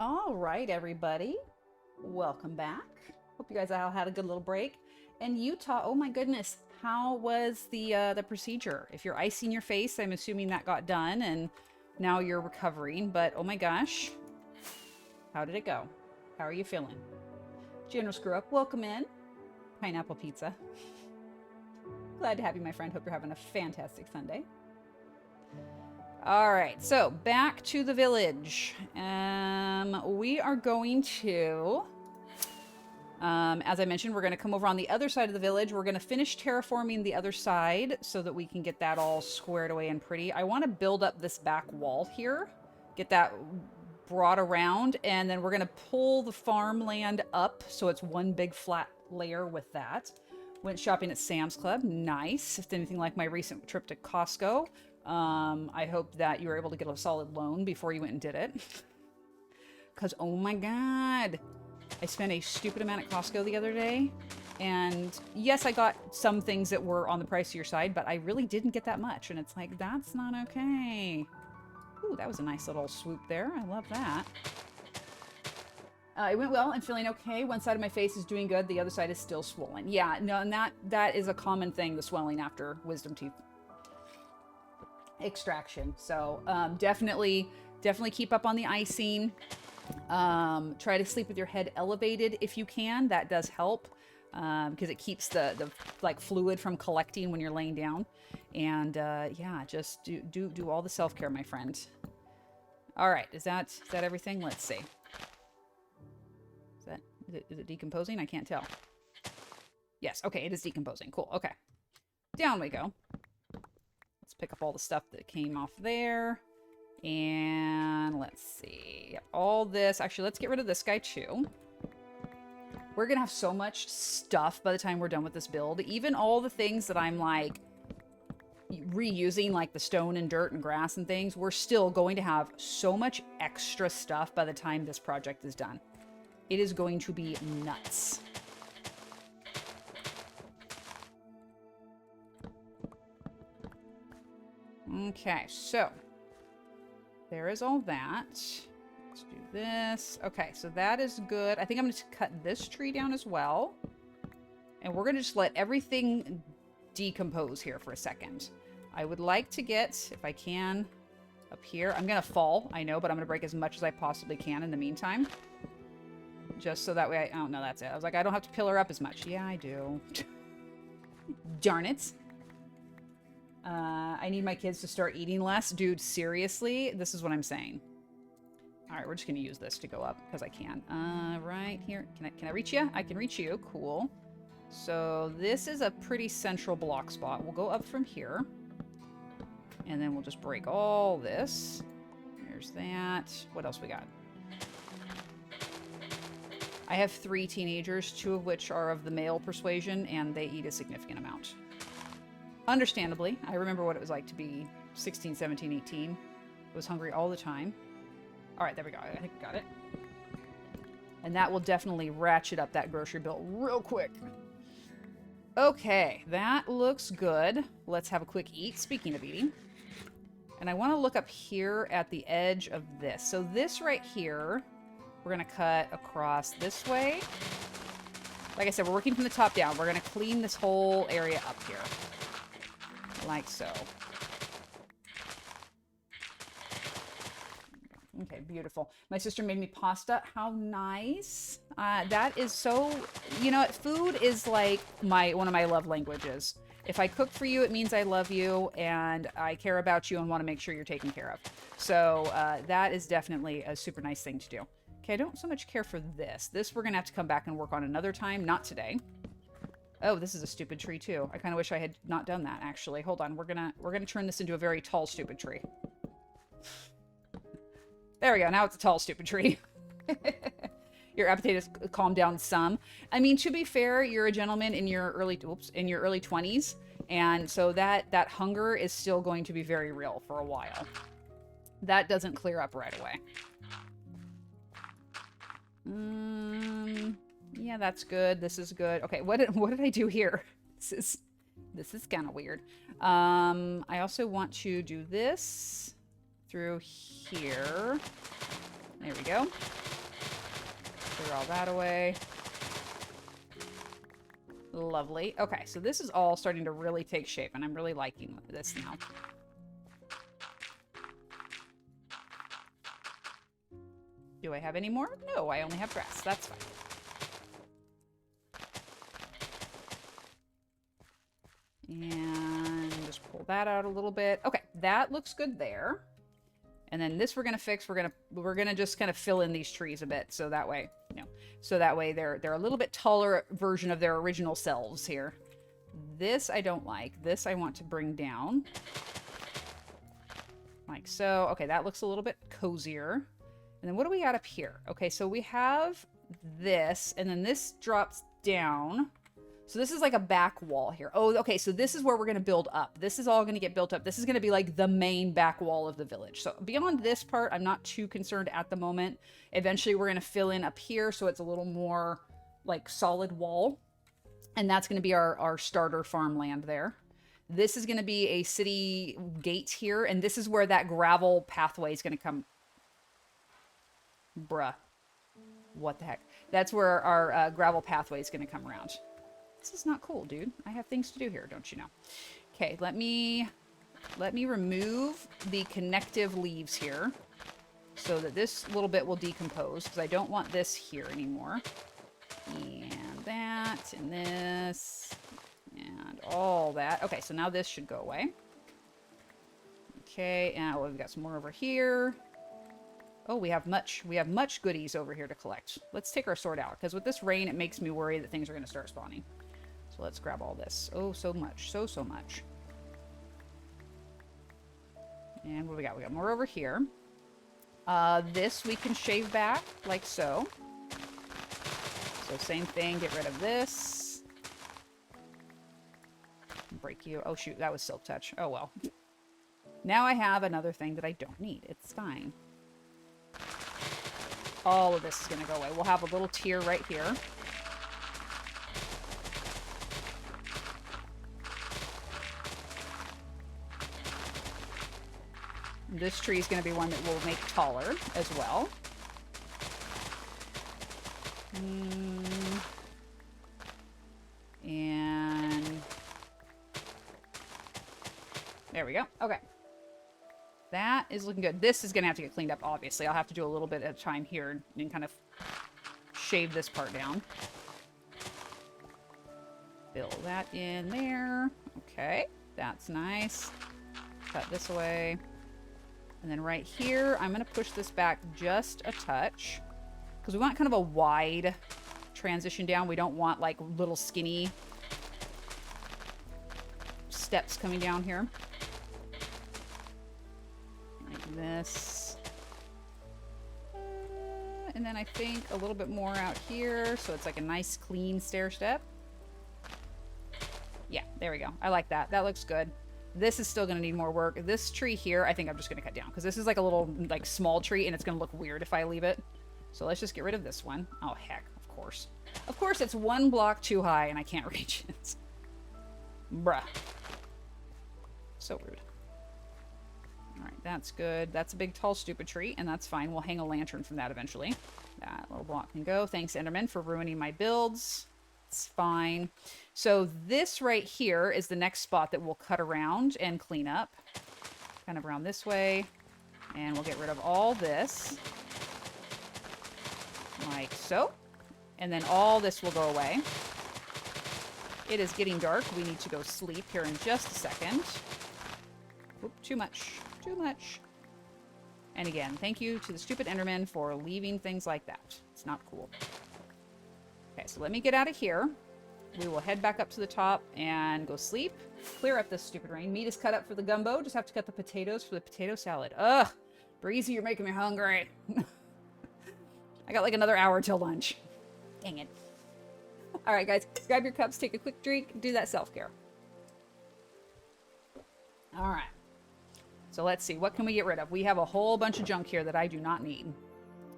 S1: All right, everybody. Welcome back. Hope you guys all had a good little break. And Utah, oh my goodness, how was the procedure? If you're icing your face, I'm assuming that got done and now you're recovering. But oh my gosh, how did it go? How are you feeling? General Screw Up, welcome in. Pineapple pizza. Glad to have you, my friend. Hope you're having a fantastic Sunday. All right, so back to the village. We are going to, as I mentioned, we're going to come over on the other side of the village. We're going to finish terraforming the other side so that we can get that all squared away and pretty. I want to build up this back wall here, get that brought around, and then we're going to pull the farmland up so it's one big flat layer with that. Went shopping at Sam's Club. Nice. If anything like my recent trip to Costco. I hope that you were able to get a solid loan before you went and did it. Because, oh my God, I spent a stupid amount at Costco the other day. And yes, I got some things that were on the pricier side, but I really didn't get that much. And it's like, that's not okay. Ooh, that was a nice little swoop there. I love that. It went well. I'm feeling okay. One side of my face is doing good. The other side is still swollen. Yeah, no, and that is a common thing, the swelling after wisdom teeth extraction. So definitely keep up on the icing. Try to sleep with your head elevated if you can. That does help because it keeps the like fluid from collecting when you're laying down. And yeah, just do all the self-care, my friend. All right, is that everything? Let's see. Is it decomposing? I can't tell. Yes, okay, it is decomposing. Cool, okay. Down we go. Let's pick up all the stuff that came off there. And let's see. All this. Actually, let's get rid of this guy too. We're going to have so much stuff by the time we're done with this build. Even all the things that I'm like reusing, like the stone and dirt and grass and things, we're still going to have so much extra stuff by the time this project is done. It is going to be nuts. Okay, so there is all that. Let's do this. Okay, so that is good. I think I'm going to cut this tree down as well. And we're going to just let everything decompose here for a second. I would like to get, if I can, up here. I'm going to fall, I know, but I'm going to break as much as I possibly can in the meantime. Just so that way oh, no, that's it. I was like, I don't have to pillar up as much. Yeah, I do. Darn it. I need my kids to start eating less. Dude, seriously? This is what I'm saying. All right, we're just going to use this to go up because I can. Right here. Can I reach you? I can reach you. Cool. So this is a pretty central block spot. We'll go up from here. And then we'll just break all this. There's that. What else we got? I have 3 teenagers, 2 of which are of the male persuasion, and they eat a significant amount. Understandably, I remember what it was like to be 16, 17, 18. I was hungry all the time. All right, there we go. I think we got it. And that will definitely ratchet up that grocery bill real quick. Okay, that looks good. Let's have a quick eat, speaking of eating. And I want to look up here at the edge of this. So this right here, we're going to cut across this way. Like I said, we're working from the top down. We're going to clean this whole area up here. Like so. Okay, beautiful. My sister made me pasta. How nice. That is so, you know, food is like one of my love languages. If I cook for you, it means I love you and I care about you and want to make sure you're taken care of. So that is definitely a super nice thing to do. Okay, I don't so much care for this. This we're going to have to come back and work on another time, not today. Oh, this is a stupid tree too. I kind of wish I had not done that actually. Hold on, we're gonna turn this into a very tall stupid tree. There we go. Now it's a tall stupid tree. Your appetite has calmed down some. I mean, to be fair, you're a gentleman in your early 20s, and so that hunger is still going to be very real for a while. That doesn't clear up right away. Yeah, that's good. This is good. Okay, what did I do here? This is kind of weird. I also want to do this through here. There we go. Clear all that away. Lovely. Okay, so this is all starting to really take shape, and I'm really liking this now. Do I have any more? No, I only have grass. That's fine. And just pull that out a little bit. Okay, that looks good there. And then this we're gonna fix. We're gonna just kind of fill in these trees a bit, so that way, so that way they're a little bit taller version of their original selves here. This I don't like. This I want to bring down, like so. Okay, that looks a little bit cozier. And then what do we got up here? Okay, so we have this, and then this drops down. So this is like a back wall here. Oh, okay, so this is where we're going to build up. This is all going to get built up. This is going to be like the main back wall of the village. So beyond this part, I'm not too concerned at the moment. Eventually, we're going to fill in up here so it's a little more like solid wall. And that's going to be our starter farmland there. This is going to be a city gate here, and this is where that gravel pathway is going to come. Bruh. What the heck? That's where our gravel pathway is going to come around. This is not cool, dude. I have things to do here, don't you know? Okay, let me remove the connective leaves here so that this little bit will decompose, because I don't want this here anymore. And that, and this, and all that. Okay, so now this should go away. Okay, and we've got some more over here. Oh, we have much goodies over here to collect. Let's take our sword out, because with this rain, it makes me worry that things are going to start spawning. So let's grab all this. Oh, so much. So much. And what do we got? We got more over here. This we can shave back, like so. So same thing, get rid of this. Break you. Oh, shoot, that was silk touch. Oh, well. Now I have another thing that I don't need. It's fine. All of this is going to go away. We'll have a little tier right here. This tree is going to be one that we'll make taller as well. And there we go. Okay. That is looking good. This is going to have to get cleaned up, obviously. I'll have to do a little bit at a time here and kind of shave this part down. Fill that in there. Okay. That's nice. Cut this away. And then right here, I'm going to push this back just a touch, because we want kind of a wide transition down. We don't want like little skinny steps coming down here. Like this. And then I think a little bit more out here, so it's like a nice clean stair step. Yeah, there we go. I like that. That looks good. This is still going to need more work. This tree here, I think I'm just going to cut down, because this is like a little like small tree, and it's going to look weird if I leave it. So let's just get rid of this one. Oh, heck, of course. Of course, it's one block too high, and I can't reach it. Bruh. So rude. All right, that's good. That's a big, tall, stupid tree, and that's fine. We'll hang a lantern from that eventually. That little block can go. Thanks, Enderman, for ruining my builds. It's fine. So this right here is the next spot that we'll cut around and clean up. Kind of around this way. And we'll get rid of all this. Like so. And then all this will go away. It is getting dark. We need to go sleep here in just a second. Oop, too much. Too much. And again, thank you to the stupid Enderman for leaving things like that. It's not cool. Okay, so let me get out of here. We will head back up to the top and go sleep. Clear up this stupid rain. Meat is cut up for the gumbo. Just have to cut the potatoes for the potato salad. Ugh! Breezy, you're making me hungry. I got like another hour till lunch. Dang it. Alright, guys. Grab your cups, take a quick drink, do that self-care. Alright. So So let's see. What can we get rid of? We have a whole bunch of junk here that I do not need.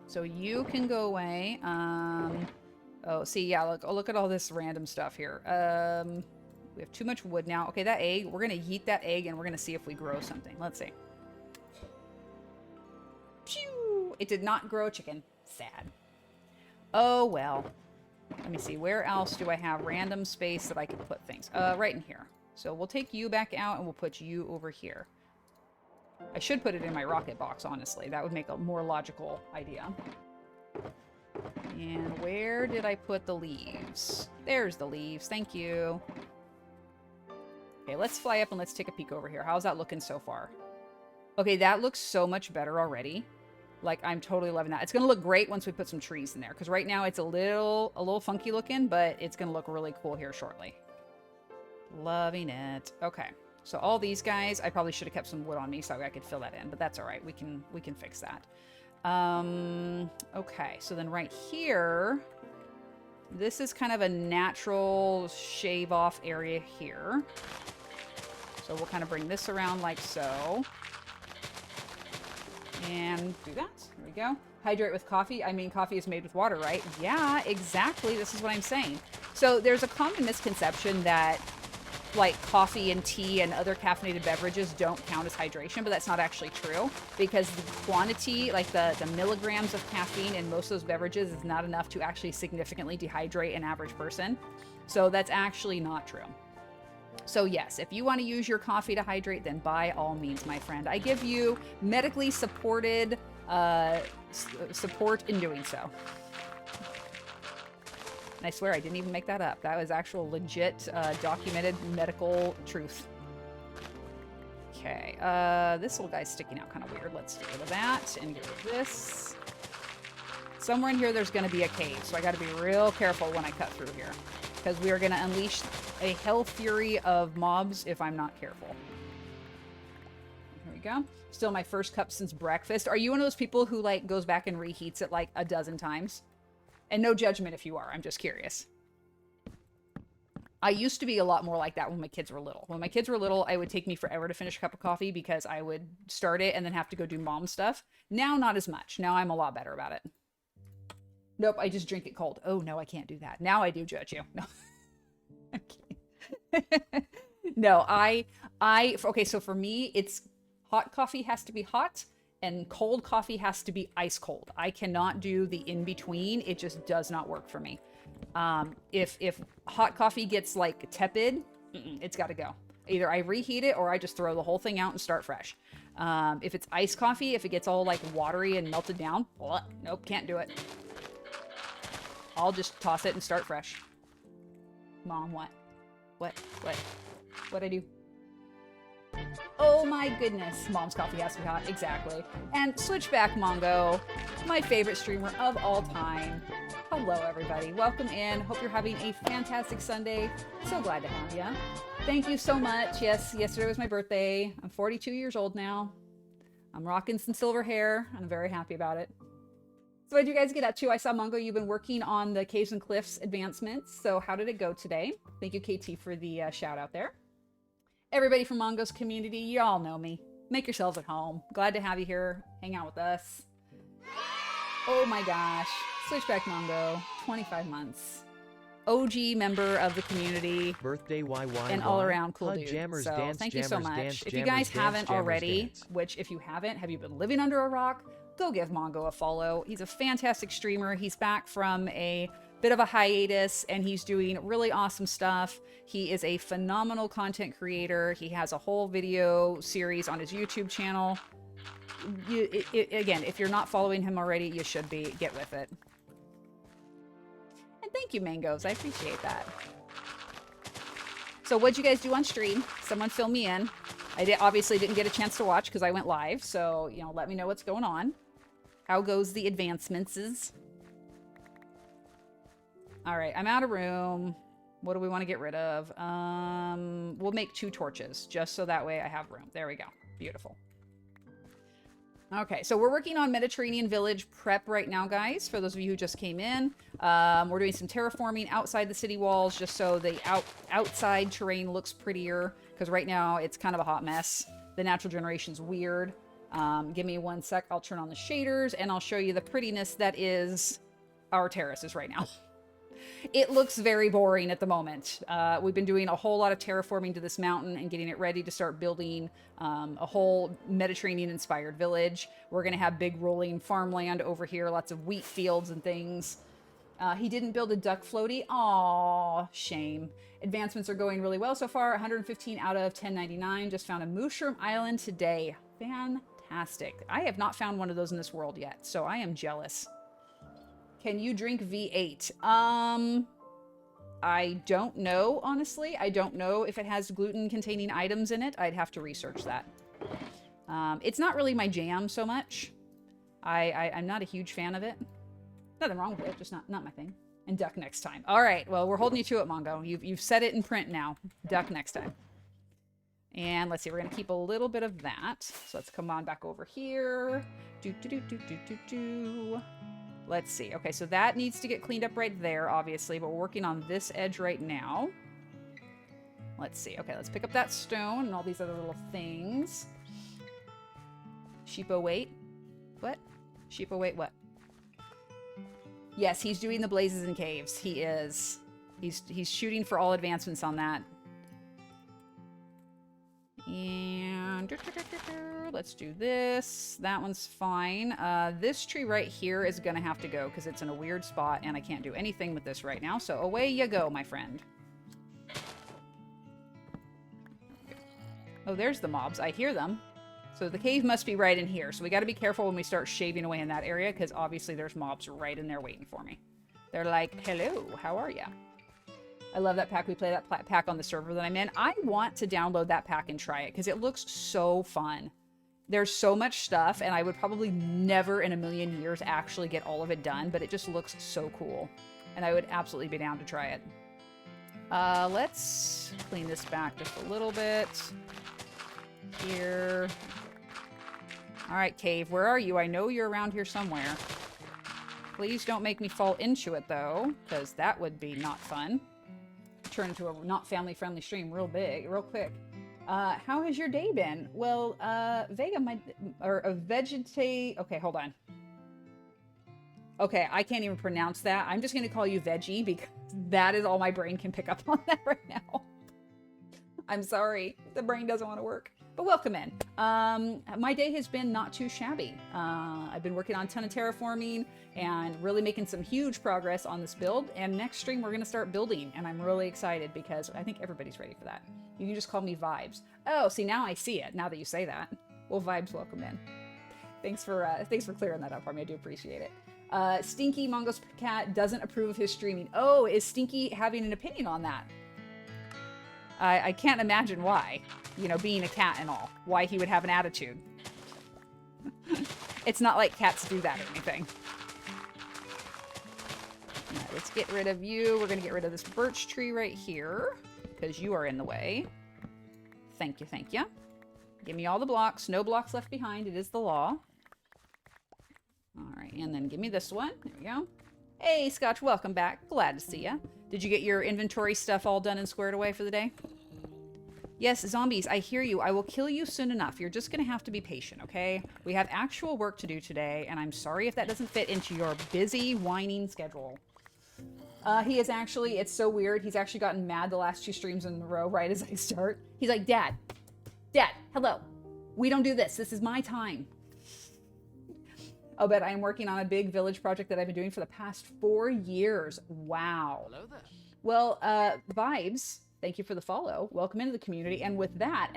S1: So you can go away. Oh, see, yeah, look at all this random stuff here. We have too much wood now. Okay, that egg, we're going to yeet that egg and we're going to see if we grow something. Let's see. Pew! It did not grow a chicken. Sad. Oh, well. Let me see. Where else do I have random space that I can put things? Right in here. So we'll take you back out and we'll put you over here. I should put it in my rocket box, honestly. That would make a more logical idea. And where did I put the leaves? There's the leaves. Thank you. Okay, let's fly up and let's take a peek over here. How's that looking so far? Okay, that looks so much better already. Like, I'm totally loving that. It's going to look great once we put some trees in there. Because right now it's a little funky looking, but it's going to look really cool here shortly. Loving it. Okay. So all these guys, I probably should have kept some wood on me so I could fill that in, but that's all right. We can fix that. Okay. So then right here, this is kind of a natural shave off area here. So we'll kind of bring this around like so. And do that. There we go. Hydrate with coffee. I mean, coffee is made with water, right? Yeah, exactly. This is what I'm saying. So there's a common misconception that like coffee and tea and other caffeinated beverages don't count as hydration, but that's not actually true because the quantity, like the milligrams of caffeine in most of those beverages is not enough to actually significantly dehydrate an average person. So that's actually not true. So yes, if you want to use your coffee to hydrate, then by all means, my friend, I give you medically supported support in doing so. And I swear I didn't even make that up. That was actual legit documented medical truth. Okay, this little guy's sticking out kind of weird. Let's get rid of that and get rid of this. Somewhere in here there's going to be a cave, so I got to be real careful when I cut through here. Because we are going to unleash a hell fury of mobs if I'm not careful. Here we go. Still my first cup since breakfast. Are you one of those people who like goes back and reheats it like a dozen times? And no judgment if you are. I'm just curious. I used to be a lot more like that when my kids were little. When my kids were little, it would take me forever to finish a cup of coffee because I would start it and then have to go do mom stuff. Now, not as much. Now I'm a lot better about it. Nope, I just drink it cold. Oh, no, I can't do that. Now I do judge you. No. No, okay, so for me, it's hot coffee has to be hot and cold coffee has to be ice cold. I cannot do the in-between. It just does not work for me. If hot coffee gets like tepid, it's got to go. Either I reheat it or I just throw the whole thing out and start fresh. If it's iced coffee, if it gets all like watery and melted down, nope, can't do it. I'll just toss it and start fresh. Mom, what? What'd I do? Oh my goodness. Mom's coffee has to be hot. Exactly. And Switchback Mongo, my favorite streamer of all time. Hello, everybody. Welcome in. Hope you're having a fantastic Sunday. So glad to have you. Thank you so much. Yes, yesterday was my birthday. I'm 42 years old now. I'm rocking some silver hair. I'm very happy about it. So what did you guys get up to? I saw, Mongo, you've been working on the Caves and Cliffs advancements. So how did it go today? Thank you, KT, for the shout out there. Everybody from Mongo's community, you all know me. Make yourselves at home. Glad to have you here. Hang out with us. Oh my gosh. Switchback Mongo, 25 months. OG member of the community.
S2: Birthday YY.
S1: And all around cool dude.
S2: Jammers,
S1: so
S2: dance,
S1: thank you so much.
S2: Dance,
S1: if you guys haven't already,
S2: dance.
S1: which if you haven't, have you been living under a rock? Go give Mongo a follow. He's a fantastic streamer. He's back from a bit of a hiatus and he's doing really awesome stuff. He is a phenomenal content creator. He has a whole video series on his YouTube channel. Again, if you're not following him already, you should be. Get with it. And thank you, Mangoes. I appreciate that. So what'd you guys do on stream? Someone fill me in. I obviously didn't get a chance to watch because I went live. So, you know, let me know what's going on. How goes the advancements? All right, I'm out of room. What do we want to get rid of? We'll make 2 torches just so that way I have room. There we go. Beautiful. Okay, so we're working on Mediterranean Village prep right now, guys. For those of you who just came in, we're doing some terraforming outside the city walls just so the outside terrain looks prettier because right now it's kind of a hot mess. The natural generation's weird. Give me 1 sec. I'll turn on the shaders and I'll show you the prettiness that is our terraces right now. It looks very boring at the moment. We've been doing a whole lot of terraforming to this mountain and getting it ready to start building a whole Mediterranean-inspired village. We're going to have big rolling farmland over here, lots of wheat fields and things. He didn't build a duck floaty. Aw, shame. Advancements are going really well so far. 115 out of 1099. Just found a mushroom island today. Fantastic. I have not found one of those in this world yet, so I am jealous. Can you drink V8? I don't know, honestly. I don't know if it has gluten-containing items in it. I'd have to research that. It's not really my jam so much. I'm not a huge fan of it. Nothing wrong with it, just not my thing. And duck next time. All right, well, we're holding you to it, Mongo. You've said it in print now. Duck next time. And let's see, we're going to keep a little bit of that. So let's come on back over here. Let's see. Okay, so that needs to get cleaned up right there, obviously, but we're working on this edge right now. Let's see. Okay, let's pick up that stone and all these other little things. Sheepo, wait. What? Sheepo, wait, what? Yes, he's doing the blazes and caves. He is. He's shooting for all advancements on that. And let's do this. That one's fine. This tree right here is gonna have to go because it's in a weird spot and I can't do anything with this right now. So away you go, my friend. Oh, there's the mobs. I hear them. So the cave must be right in here. So we got to be careful when we start shaving away in that area because obviously there's mobs right in there waiting for me. They're like, hello, how are ya? I love that pack. We play that pack on the server that I'm in. I want to download that pack and try it because it looks so fun. There's so much stuff and I would probably never in a million years actually get all of it done, but it just looks so cool. And I would absolutely be down to try it. Let's clean this back just a little bit. Here. All right, cave, where are you? I know you're around here somewhere. Please don't make me fall into it, though, because that would be not fun. Turn into a not family-friendly stream real quick. How has your day been? Well, Vega, okay, hold on. Okay, I can't even pronounce that. I'm just going to call you Veggie because that is all my brain can pick up on that right now. I'm sorry. The brain doesn't want to work. But welcome in. My day has been not too shabby. I've been working on a ton of terraforming and really making some huge progress on this build. And next stream, we're going to start building. And I'm really excited because I think everybody's ready for that. You can just call me Vibes. Oh, see, now I see it. Now that you say that. Well, Vibes, welcome in. Thanks for clearing that up for me. I do appreciate it. Stinky Mongo's cat doesn't approve of his streaming. Oh, is Stinky having an opinion on that? I can't imagine why, you know, being a cat and all, why he would have an attitude. It's not like cats do that or anything. All right, let's get rid of you. We're going to get rid of this birch tree right here because you are in the way. Thank you, thank you. Give me all the blocks. No blocks left behind. It is the law. All right, and then give me this one. There we go. Hey, Scotch, welcome back. Glad to see ya. Did you get your inventory stuff all done and squared away for the day? Yes, zombies, I hear you. I will kill you soon enough. You're just going to have to be patient, okay? We have actual work to do today, and I'm sorry if that doesn't fit into your busy, whining schedule. He is actually, it's so weird. He's actually gotten mad the last 2 streams in a row right as I start. He's like, Dad, hello. We don't do this. This is my time. Oh, but I am working on a big village project that I've been doing for the past 4 years. Wow.
S2: Hello there.
S1: Well, Vibes, thank you for the follow. Welcome into the community. And with that,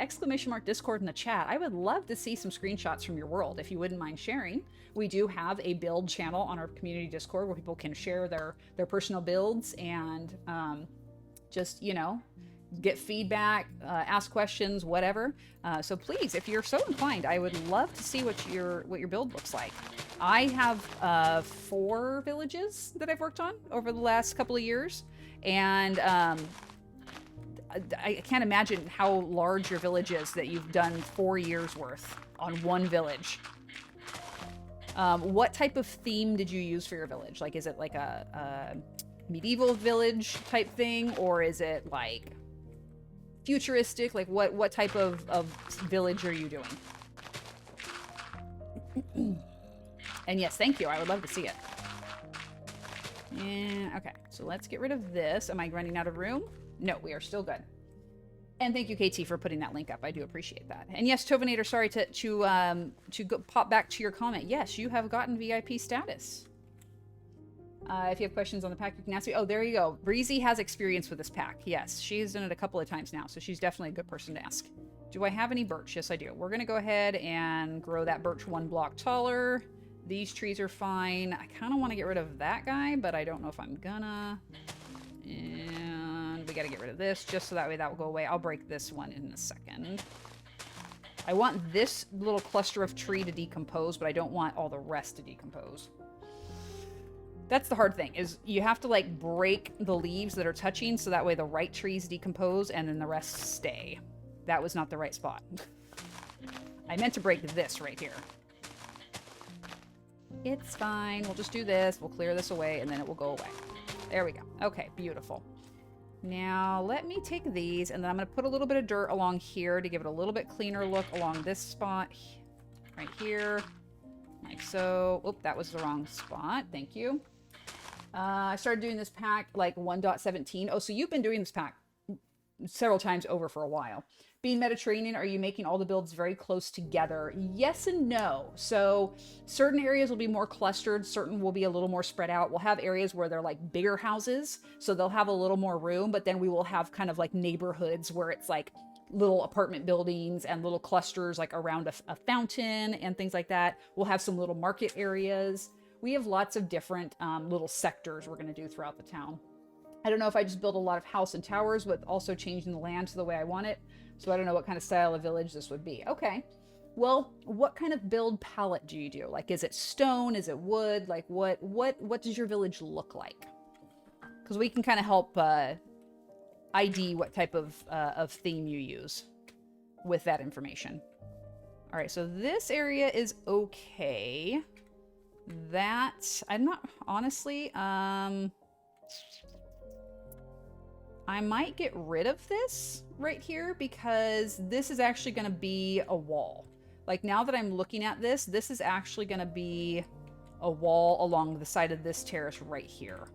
S1: !Discord in the chat. I would love to see some screenshots from your world if you wouldn't mind sharing. We do have a build channel on our community Discord where people can share their personal builds and just, you know, get feedback, ask questions, whatever. So please, if you're so inclined, I would love to see what your build looks like. I have 4 villages that I've worked on over the last couple of years, and I can't imagine how large your village is that you've done 4 years worth on one village. What type of theme did you use for your village? Like, is it like a medieval village type thing, or is it like futuristic? Like what type of village are you doing? And yes, thank you. I would love to see it. And okay, so let's get rid of this. Am I running out of room? No, we are still good. And thank you, KT, for putting that link up. I do appreciate that. And yes, Tovinator, sorry to go pop back to your comment. Yes, you have gotten VIP status. If you have questions on the pack, you can ask me. Oh, there you go. Breezy has experience with this pack. Yes, she's done it a couple of times now, so she's definitely a good person to ask. Do I have any birch? Yes, I do. We're going to go ahead and grow that birch 1 block taller. These trees are fine. I kind of want to get rid of that guy, but I don't know if I'm gonna. And we got to get rid of this just so that way that will go away. I'll break this one in a second. I want this little cluster of tree to decompose, but I don't want all the rest to decompose. That's the hard thing, is you have to like break the leaves that are touching so that way the right trees decompose and then the rest stay. That was not the right spot. I meant to break this right here. It's fine. We'll just do this. We'll clear this away and then it will go away. There we go. Okay, beautiful. Now let me take these and then I'm going to put a little bit of dirt along here to give it a little bit cleaner look along this spot right here. Like so. Oop, that was the wrong spot. Thank you. I started doing this pack like 1.17. Oh, so you've been doing this pack several times over for a while. Being Mediterranean, are you making all the builds very close together? Yes and no. So certain areas will be more clustered, certain will be a little more spread out. We'll have areas where they're like bigger houses, so they'll have a little more room, but then we will have kind of like neighborhoods where it's like little apartment buildings and little clusters like around a fountain and things like that. We'll have some little market areas. We have lots of different little sectors we're going to do throughout the town. I don't know if I just build a lot of house and towers, but also changing the land to the way I want it. So I don't know what kind of style of village this would be. Okay. Well, what kind of build palette do you do? Like, is it stone? Is it wood? Like, what does your village look like? Because we can kind of help ID what type of theme you use with that information. All right. So this area is okay. That I'm not honestly. I might get rid of this right here because this is actually going to be a wall. Like now that I'm looking at this, this is actually going to be a wall along the side of this terrace right here.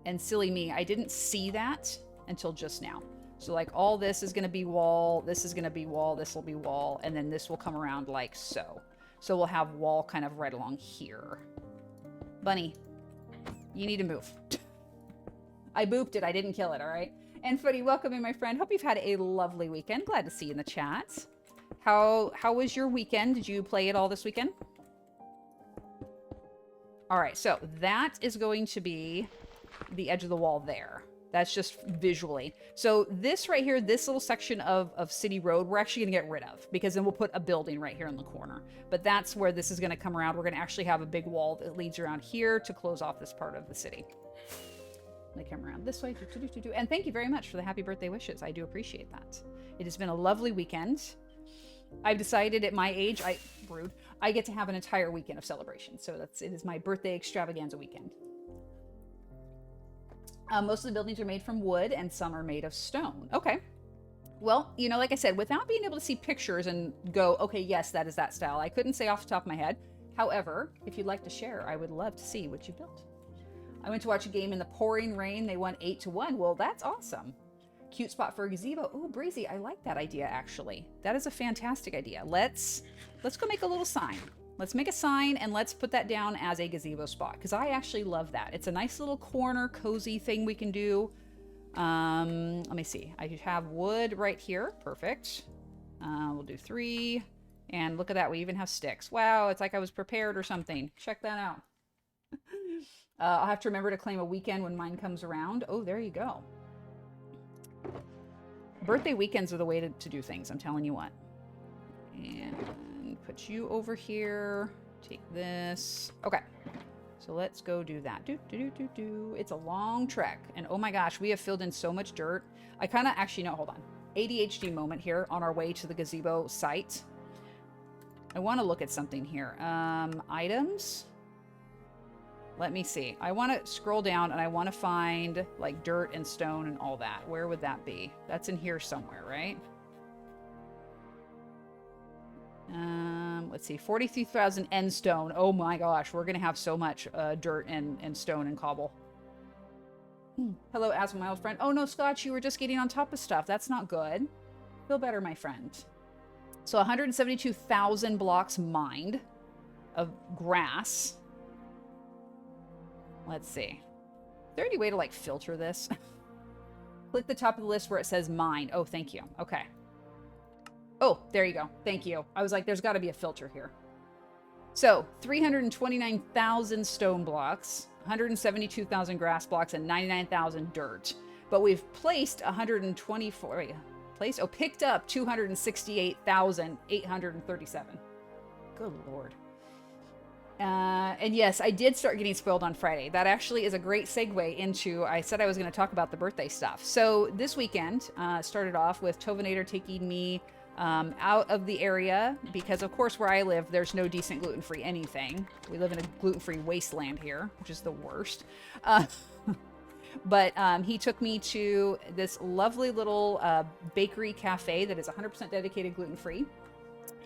S1: And silly me, I didn't see that until just now. So like all this is going to be wall, this is going to be wall, this will be wall, and then this will come around like so. So we'll have wall kind of right along here. Bunny, you need to move. I booped it. I didn't kill it, all right? And Footy, welcome in, my friend. Hope you've had a lovely weekend. Glad to see you in the chat. How was your weekend? Did you play it all this weekend? All right, so that is going to be the edge of the wall there. That's just visually. So this right here, this little section of City Road, we're actually going to get rid of because then we'll put a building right here in the corner. But that's where this is going to come around. We're going to actually have a big wall that leads around here to close off this part of the city. They come around this way. And thank you very much for the happy birthday wishes. I do appreciate that. It has been a lovely weekend. I've decided at my age, I get to have an entire weekend of celebration. So it is my birthday extravaganza weekend. Most of the buildings are made from wood and some are made of stone. Okay. Well, you know, like I said, without being able to see pictures and go, okay, yes, that is that style. I couldn't say off the top of my head. However, if you'd like to share, I would love to see what you built. I went to watch a game in the pouring rain. They won 8-1. Well, that's awesome. Cute spot for a gazebo. Ooh, Breezy, I like that idea, actually. That is a fantastic idea. Let's go make a little sign. Let's make a sign and let's put that down as a gazebo spot because I actually love that. It's a nice little corner, cozy thing we can do. Let me see. I have wood right here. Perfect. We'll do 3. And look at that. We even have sticks. Wow, it's like I was prepared or something. Check that out. I'll have to remember to claim a weekend when mine comes around. Oh, there you go. Birthday weekends are the way to do things. I'm telling you what. And put you over here. Take this. Okay. So let's go do that. It's a long trek. And oh my gosh, we have filled in so much dirt. I kind of actually, no, hold on. ADHD moment here on our way to the gazebo site. I want to look at something here. Items. Let me see. I want to scroll down and I want to find like dirt and stone and all that. Where would that be? That's in here somewhere, right? Let's see. 43,000 end stone. Oh my gosh. We're going to have so much dirt and stone and cobble. Hello, Asma, my old friend. Oh no, Scotch, you were just getting on top of stuff. That's not good. Feel better, my friend. So 172,000 blocks mined of grass. Let's see. Is there any way to like filter this? Click the top of the list where it says mine. Oh, thank you. Okay. Oh, there you go. Thank you. I was like, there's got to be a filter here. So 329,000 stone blocks, 172,000 grass blocks, and 99,000 dirt. But we've placed 124. Wait, placed? Oh, picked up 268,837. Good Lord. And yes, I did start getting spoiled on Friday. That actually is a great segue into, I said I was going to talk about the birthday stuff. So this weekend started off with Tovinator taking me out of the area because, of course, where I live, there's no decent gluten-free anything. We live in a gluten-free wasteland here, which is the worst. But he took me to this lovely little bakery cafe that is 100% dedicated gluten-free.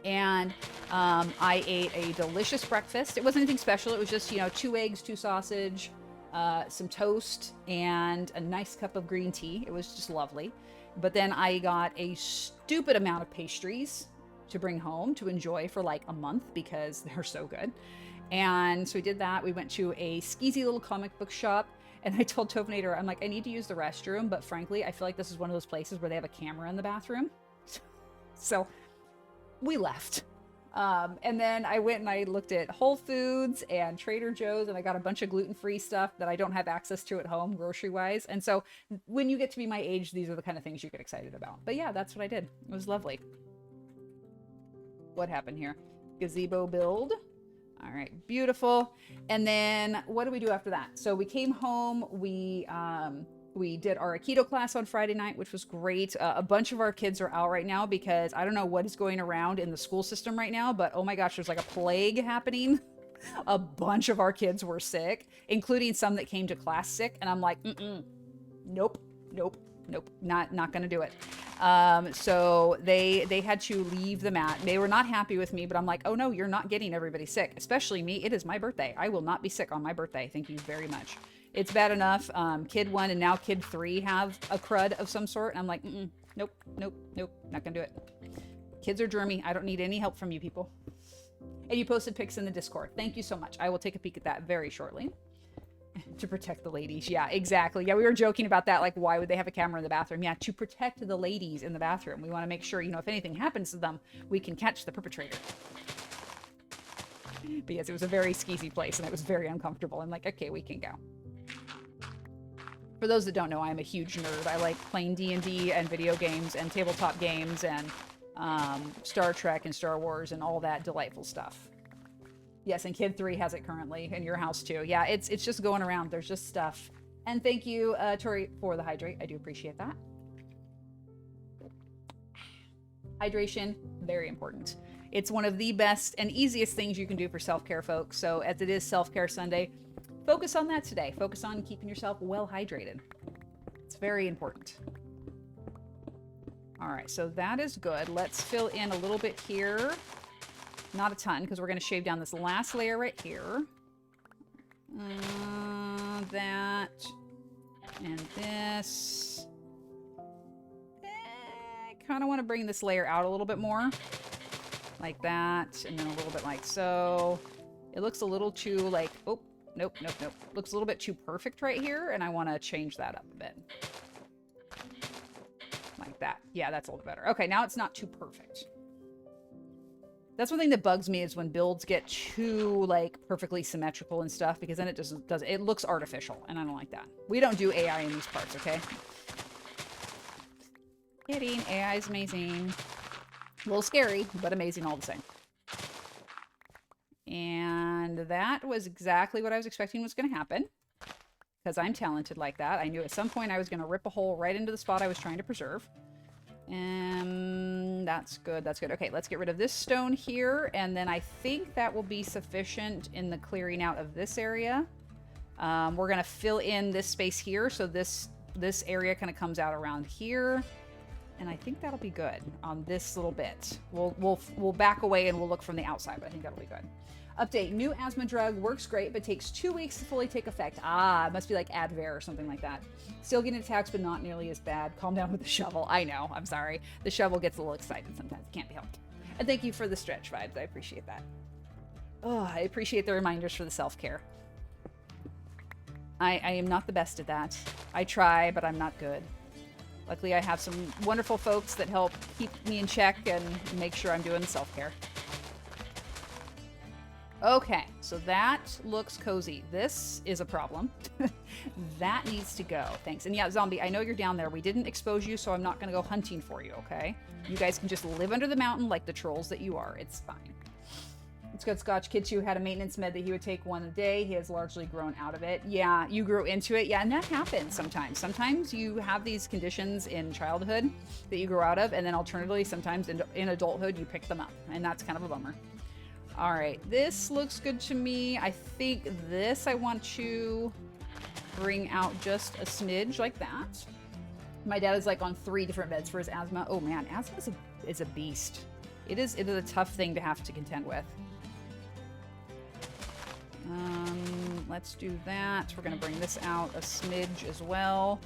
S1: And I ate a delicious breakfast. It wasn't anything special. It was just, 2 eggs, 2 sausage, some toast, and a nice cup of green tea. It was just lovely. But then I got a stupid amount of pastries to bring home to enjoy for like a month because they're so good. And so we did that. We went to a skeezy little comic book shop. And I told Tovinator, I'm like, I need to use the restroom. But frankly, I feel like this is one of those places where they have a camera in the bathroom. So we left. And then I went and I looked at Whole Foods and Trader Joe's, and I got a bunch of gluten-free stuff that I don't have access to at home, grocery-wise. And so when you get to be my age, these are the kind of things you get excited about. But yeah, that's what I did. It was lovely. What happened here? Gazebo build. All right, beautiful. And then what do we do after that? So we came home, we did our Aikido class on Friday night, which was great. A bunch of our kids are out right now because I don't know what is going around in the school system right now, but oh my gosh, there's like a plague happening. A bunch of our kids were sick, including some that came to class sick. And I'm like, nope, not gonna do it. So they had to leave the mat. They were not happy with me, but I'm like, oh no, you're not getting everybody sick, especially me. It is my birthday. I will not be sick on my birthday. Thank you very much. It's bad enough. Kid 1 and now kid 3 have a crud of some sort. And I'm like, nope, not gonna do it. Kids are germy. I don't need any help from you people. And you posted pics in the Discord. Thank you so much. I will take a peek at that very shortly. To protect the ladies. Yeah, exactly. Yeah, we were joking about that. Like, why would they have a camera in the bathroom? Yeah, to protect the ladies in the bathroom. We want to make sure, if anything happens to them, we can catch the perpetrator. But yes, it was a very skeezy place and it was very uncomfortable. I'm like, okay, we can go. For those that don't know, I'm a huge nerd. I like playing D&D and video games and tabletop games and Star Trek and Star Wars and all that delightful stuff. Yes, and Kid 3 has it currently in your house too. Yeah, it's just going around. There's just stuff. And thank you, Tori, for the hydrate. I do appreciate that. Hydration, very important. It's one of the best and easiest things you can do for self-care, folks. So as it is Self-Care Sunday, focus on that today. Focus on keeping yourself well hydrated. It's very important. All right, so that is good. Let's fill in a little bit here. Not a ton, because we're going to shave down this last layer right here. That. And this. I kind of want to bring this layer out a little bit more. Like that. And then a little bit like so. It looks a little too like... Oh, nope. Looks a little bit too perfect right here, and I want to change that up a bit. Like that. Yeah, that's a little better. Okay, now it's not too perfect. That's one thing that bugs me is when builds get too, like, perfectly symmetrical and stuff, because then it just does, it looks artificial, and I don't like that. We don't do AI in these parts, okay? Kidding. AI is amazing. A little scary, but amazing all the same. And that was exactly what I was expecting was going to happen, because I'm talented like that. I knew at some point I was going to rip a hole right into the spot I was trying to preserve. And that's good. That's good. Okay, let's get rid of this stone here. And then I think that will be sufficient in the clearing out of this area. We're going to fill in this space here. So this area kind of comes out around here. And I think that'll be good on this little bit. We'll back away and we'll look from the outside, but I think that'll be good. Update, new asthma drug works great, but takes 2 weeks to fully take effect. Ah, it must be like Advair or something like that. Still getting attacks, but not nearly as bad. Calm down with the shovel. I know, I'm sorry. The shovel gets a little excited sometimes. Can't be helped. And thank you for the stretch vibes. I appreciate that. Oh, I appreciate the reminders for the self-care. I am not the best at that. I try, but I'm not good. Luckily, I have some wonderful folks that help keep me in check and make sure I'm doing self-care. Okay, so that looks cozy. This is a problem. That needs to go. Thanks. And yeah, Zombie, I know you're down there. We didn't expose you, so I'm not going to go hunting for you, okay? You guys can just live under the mountain like the trolls that you are. It's fine. It's good. Scotch Kitchu had a maintenance med that he would take one a day. He has largely grown out of it. Yeah, you grew into it. Yeah, and that happens sometimes. Sometimes you have these conditions in childhood that you grow out of, and then alternatively, sometimes in adulthood, you pick them up, and that's kind of a bummer. All right, this looks good to me. I think this I want to bring out just a smidge like that. My dad is like on 3 different meds for his asthma. Oh man, asthma is a beast. It is a tough thing to have to contend with. Let's do that. We're gonna bring this out a smidge as well.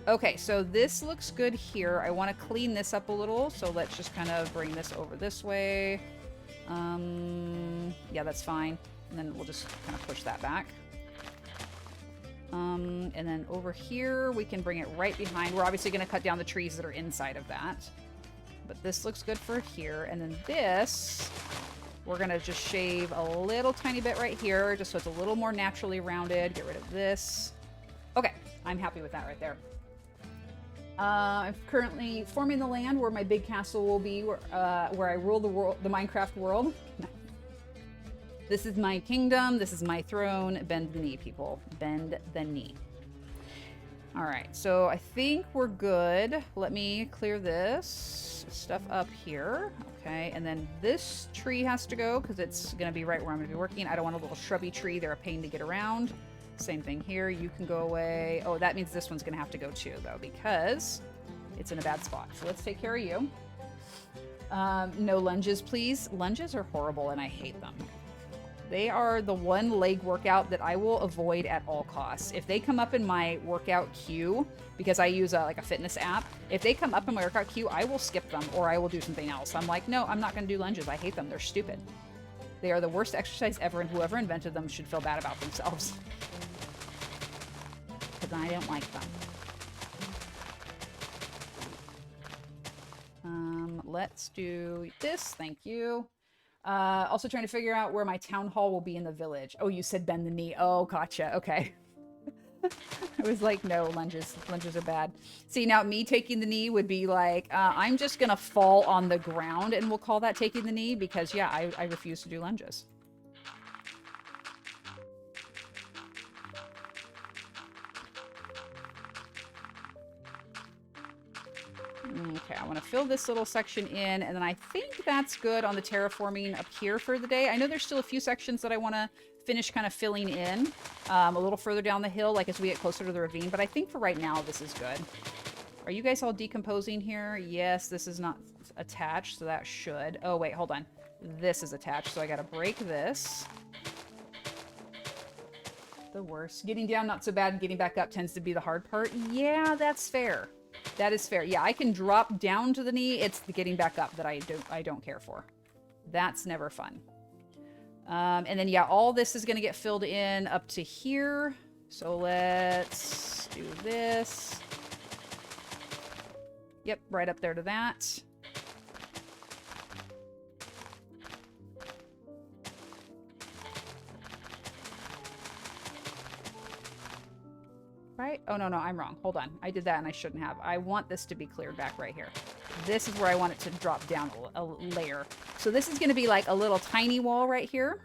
S1: Okay, so this looks good here. I want to clean this up a little, so let's just kind of bring this over this way. Yeah, that's fine. And then we'll just kind of push that back. And then over here, we can bring it right behind. We're obviously going to cut down the trees that are inside of that. But this looks good for here. And then this, we're going to just shave a little tiny bit right here, just so it's a little more naturally rounded. Get rid of this. Okay, I'm happy with that right there. I'm currently forming the land where my big castle will be, where I rule the world, the Minecraft world. This is my kingdom. This is my throne. Bend the knee, people. Bend the knee. All right, so I think we're good. Let me clear this stuff up here. Okay, and then this tree has to go because it's going to be right where I'm going to be working. I don't want a little shrubby tree. They're a pain to get around. Same thing here. You can go away. Oh, that means this one's going to have to go too, though, because it's in a bad spot. So let's take care of you. No lunges, please. Lunges are horrible, and I hate them. They are the one leg workout that I will avoid at all costs. If they come up in my workout queue, because I use like a fitness app, if they come up in my workout queue, I will skip them or I will do something else. I'm like, no, I'm not going to do lunges. I hate them. They're stupid. They are the worst exercise ever, and whoever invented them should feel bad about themselves. Because I don't like them. Let's do this. Thank you. Also trying to figure out where my town hall will be in the village. Oh, you said bend the knee. Oh, gotcha. Okay. I was like, no, lunges. Lunges are bad. See, now me taking the knee would be like, I'm just going to fall on the ground and we'll call that taking the knee because, yeah, I refuse to do lunges. Okay, I want to fill this little section in, and then I think that's good on the terraforming up here for the day. I know there's still a few sections that I want to finish kind of filling in a little further down the hill, like as we get closer to the ravine, but I think for right now this is good. Are you guys all decomposing here? Yes, this is not attached, so that should. Oh, wait, hold on. This is attached, so I got to break this. The worst. Getting down, not so bad, and getting back up tends to be the hard part. Yeah, that's fair. That is fair. Yeah, I can drop down to the knee. It's the getting back up that I don't care for. That's never fun. And then, yeah, all this is going to get filled in up to here. So let's do this. Yep, right up there to that. Right? Oh, no, I'm wrong. Hold on. I did that and I shouldn't have. I want this to be cleared back right here. This is where I want it to drop down a layer. So this is going to be like a little tiny wall right here.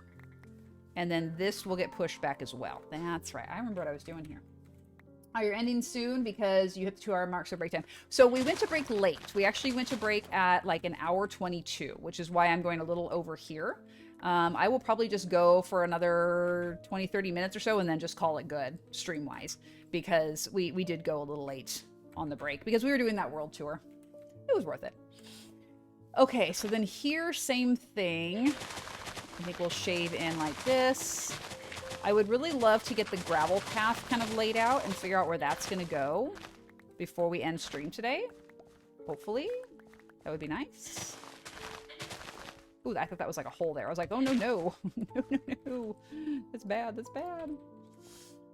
S1: And then this will get pushed back as well. That's right. I remember what I was doing here. Oh, you're ending soon because you hit the 2-hour mark, so break time. So we went to break late. We actually went to break at like an hour 22, which is why I'm going a little over here. I will probably just go for another 20-30 minutes or so and then just call it good stream wise, because we did go a little late on the break because we were doing that world tour. It was worth it. Okay, so then here, same thing. I think we'll shave in like this. I would really love to get the gravel path kind of laid out and figure out where that's going to go before we end stream today. Hopefully. That would be nice. Ooh, I thought that was like a hole there. I was like, oh, no, no. No, no, no. That's bad. That's bad.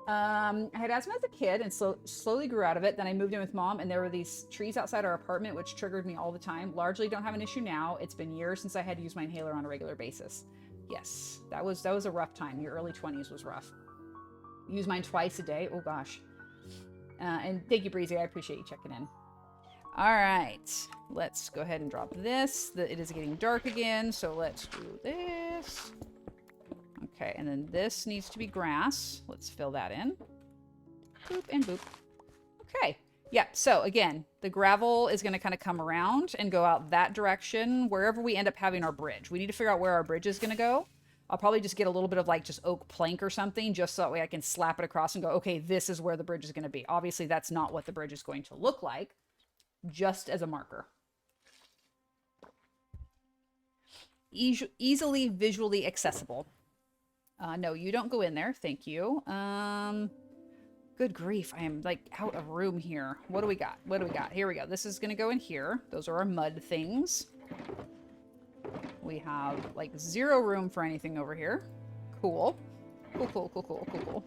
S1: I had asthma as a kid and slowly grew out of it. Then I moved in with mom, and there were these trees outside our apartment, which triggered me all the time. Largely don't have an issue now. It's been years since I had to use my inhaler on a regular basis. Yes, that was a rough time. Your early 20s was rough. Use mine twice a day. Oh, gosh. And thank you, Breezy. I appreciate you checking in. All right, let's go ahead and drop this. It is getting dark again, so let's do this. Okay, and then this needs to be grass. Let's fill that in. Boop and boop. Okay, yeah, so again, the gravel is going to kind of come around and go out that direction wherever we end up having our bridge. We need to figure out where our bridge is going to go. I'll probably just get a little bit of like just oak plank or something, just so that way I can slap it across and go, okay, this is where the bridge is going to be. Obviously, that's not what the bridge is going to look like, just as a marker. Easily visually accessible. No, you don't go in there. Thank you. Good grief. I am like out of room here. What do we got? What do we got? Here we go. This is going to go in here. Those are our mud things. We have like zero room for anything over here. Cool. Cool, cool, cool, cool, cool,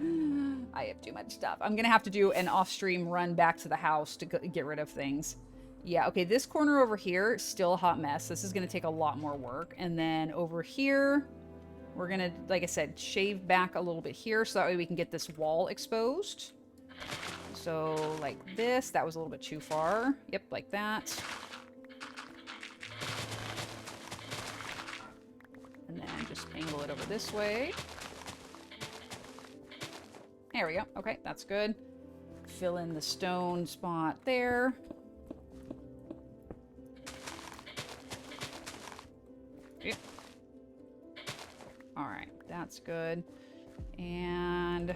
S1: cool. I have too much stuff. I'm going to have to do an off-stream run back to the house to get rid of things. Yeah, okay, this corner over here, still a hot mess. This is going to take a lot more work. And then over here, we're going to, like I said, shave back a little bit here so that way we can get this wall exposed. So like this, that was a little bit too far. Yep, like that. And then just angle it over this way. There we go. Okay, that's good. Fill in the stone spot there. Yep. All right, that's good. And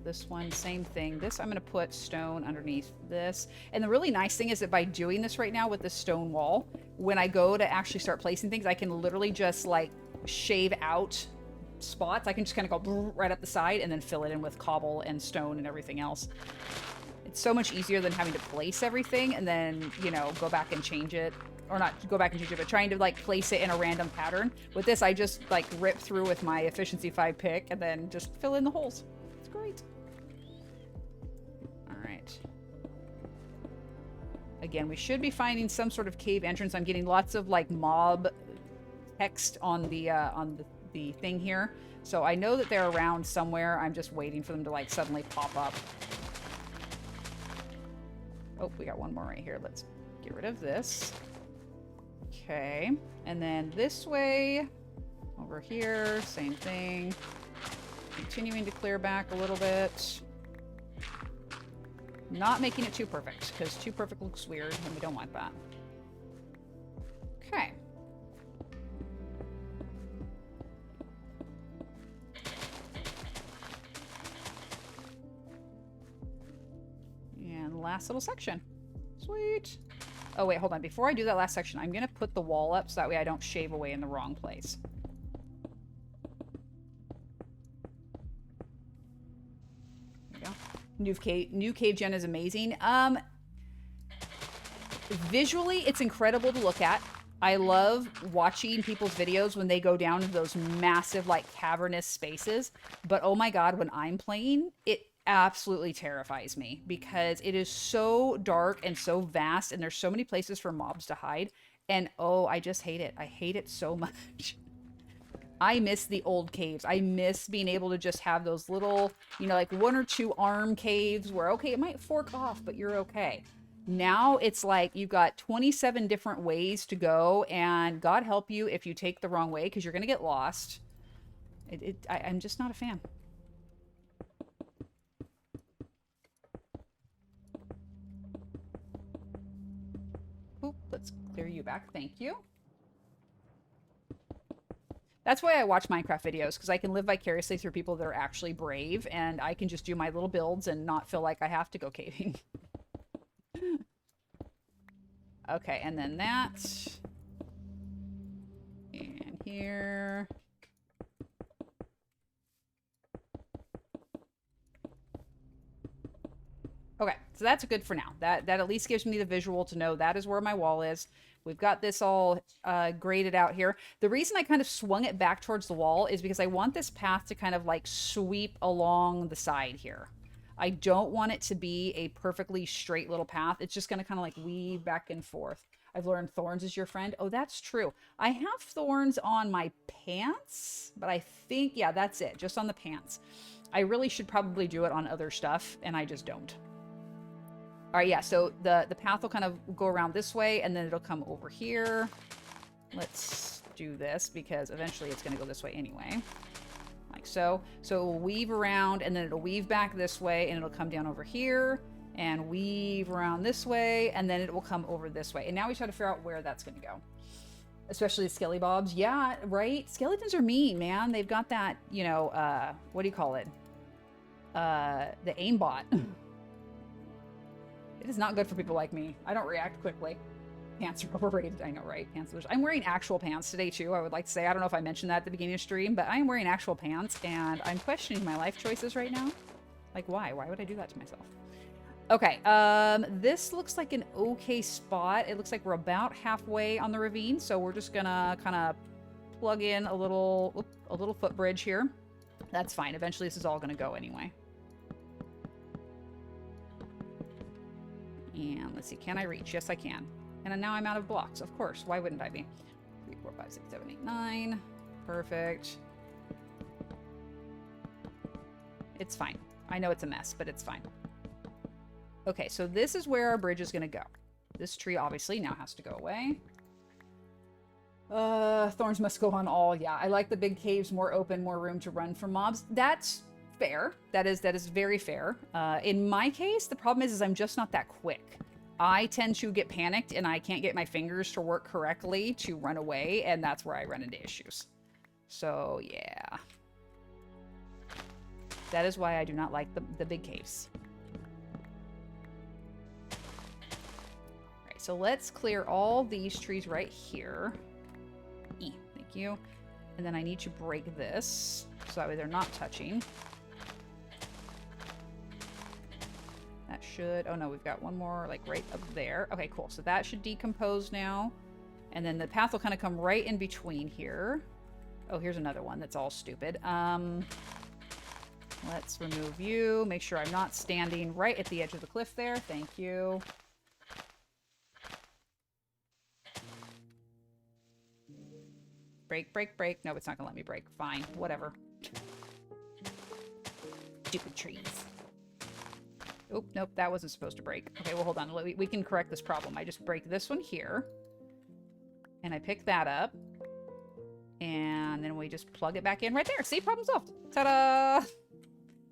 S1: this one, same thing. This, I'm going to put stone underneath this. And the really nice thing is that by doing this right now with this stone wall, when I go to actually start placing things, I can literally just like shave out spots. I can just kind of go right up the side and then fill it in with cobble and stone and everything else. It's so much easier than having to place everything and then, you know, go back and change it. Or not go back and change it, but trying to like place it in a random pattern. With this, I just like rip through with my efficiency 5 pick and then just fill in the holes. It's great. All right. Again, we should be finding some sort of cave entrance. I'm getting lots of like mob text on the thing here. So I know that they're around somewhere. I'm just waiting for them to like suddenly pop up. Oh, we got one more right here. Let's get rid of this. Okay. And then this way, over here, same thing. Continuing to clear back a little bit. Not making it too perfect, because too perfect looks weird, and we don't want that. Okay. And last little section. Sweet. Oh, wait, hold on. Before I do that last section, I'm going to put the wall up so that way I don't shave away in the wrong place. There you go. New cave gen is amazing. Visually, it's incredible to look at. I love watching people's videos when they go down into those massive, like, cavernous spaces. But, oh my god, when I'm playing, it absolutely terrifies me because it is so dark and so vast and there's so many places for mobs to hide. And, oh, I just hate it. I hate it so much. I miss the old caves. I miss being able to just have those little, you know, like 1 or 2 arm caves where, okay, it might fork off, but you're okay. Now it's like you've got 27 different ways to go, and God help you if you take the wrong way because you're going to get lost. I'm just not a fan. Oop, let's clear you back. Thank you. That's why I watch Minecraft videos, because I can live vicariously through people that are actually brave, and I can just do my little builds and not feel like I have to go caving. Okay, and then that. And here. Okay, so that's good for now. That at least gives me the visual to know that is where my wall is. We've got this all graded out here. The reason I kind of swung it back towards the wall is because I want this path to kind of like sweep along the side here. I don't want it to be a perfectly straight little path. It's just going to kind of like weave back and forth. I've learned thorns is your friend. Oh, that's true. I have thorns on my pants, but I think, yeah, that's it. Just on the pants. I really should probably do it on other stuff, and I just don't. All right, yeah, so the path will kind of go around this way, and then it'll come over here. Let's do this, because eventually it's going to go this way anyway. Like so. So it will weave around, and then it'll weave back this way, and it'll come down over here, and weave around this way, and then it will come over this way. And now we try to figure out where that's going to go. Especially the skelly bobs. Yeah, right? Skeletons are mean, man. They've got that, you know, what do you call it? The aimbot. It is not good for people like me. I don't react quickly. Pants are overrated. I know, right? Pants. I'm wearing actual pants today, too. I would like to say. I don't know if I mentioned that at the beginning of the stream, but I am wearing actual pants, and I'm questioning my life choices right now. Like, why? Why would I do that to myself? Okay, this looks like an okay spot. It looks like we're about halfway on the ravine, so we're just gonna kind of plug in a little footbridge here. That's fine. Eventually, this is all gonna go anyway. And let's see, can I reach? Yes, I can. And now I'm out of blocks, of course. Why wouldn't I be? 3, 4, 5, 6, 7, 8, 9. Perfect. It's fine. I know it's a mess, but it's fine. Okay, so this is where our bridge is going to go. This tree obviously now has to go away. Thorns must go on all. Yeah, I like the big caves, more open, more room to run from mobs. That's fair. That is very fair. In my case, the problem is I'm just not that quick. I tend to get panicked and I can't get my fingers to work correctly to run away, and that's where I run into issues. So, yeah. That is why I do not like the big caves. Alright, so let's clear all these trees right here. Thank you. And then I need to break this, so that way they're not touching. That should... Oh, no, we've got one more, like, right up there. Okay, cool. So that should decompose now. And then the path will kind of come right in between here. Oh, here's another one that's all stupid. Let's remove you. Make sure I'm not standing right at the edge of the cliff there. Thank you. Break, break, break. No, it's not going to let me break. Fine. Whatever. Stupid trees. Oh, nope. That wasn't supposed to break. Okay, well, hold on. We can correct this problem. I just break this one here. And I pick that up. And then we just plug it back in right there. See? Problem solved. Ta-da!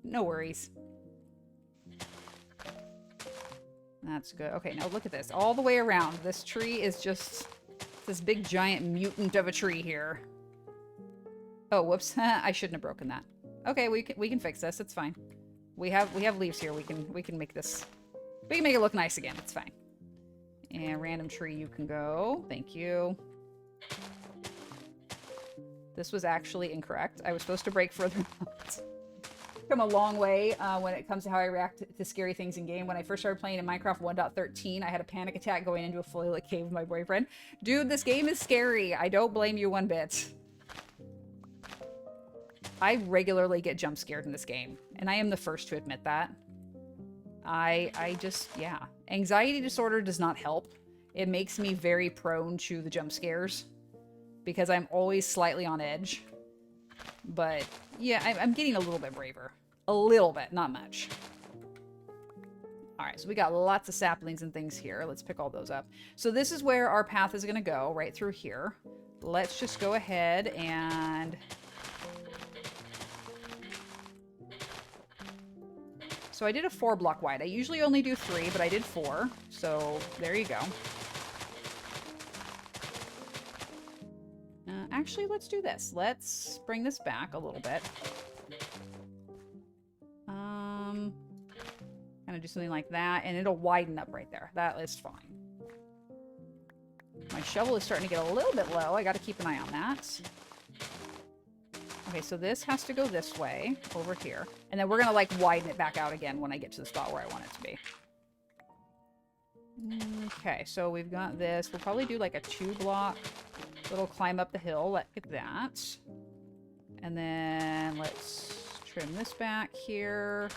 S1: No worries. That's good. Okay, now look at this. All the way around. This tree is just this big giant mutant of a tree here. Oh, whoops. I shouldn't have broken that. Okay, we can fix this. It's fine. We have leaves here. We can make this. We can make it look nice again. It's fine. And random tree, you can go. Thank you. This was actually incorrect. I was supposed to break further out. Come a long way when it comes to how I react to scary things in game. When I first started playing in Minecraft 1.13, I had a panic attack going into a fully lit cave with my boyfriend. Dude, this game is scary. I don't blame you one bit. I regularly get jump scared in this game, and I am the first to admit that. I just, yeah. Anxiety disorder does not help. It makes me very prone to the jump scares because I'm always slightly on edge. But yeah, I'm getting a little bit braver. A little bit, not much. Alright, so we got lots of saplings and things here. Let's pick all those up. So this is where our path is going to go, right through here. Let's just go ahead and... So I did a 4 block wide. I usually only do 3, but I did 4. So there you go. actually, let's do this. Let's bring this back a little bit. Kind of do something like that, and it'll widen up right there. That is fine. My shovel is starting to get a little bit low. I got to keep an eye on that. Okay, so this has to go this way, over here. And then we're going to, like, widen it back out again when I get to the spot where I want it to be. Okay, so we've got this. We'll probably do, like, a 2-block little climb up the hill. Look at that. And then let's trim this back here.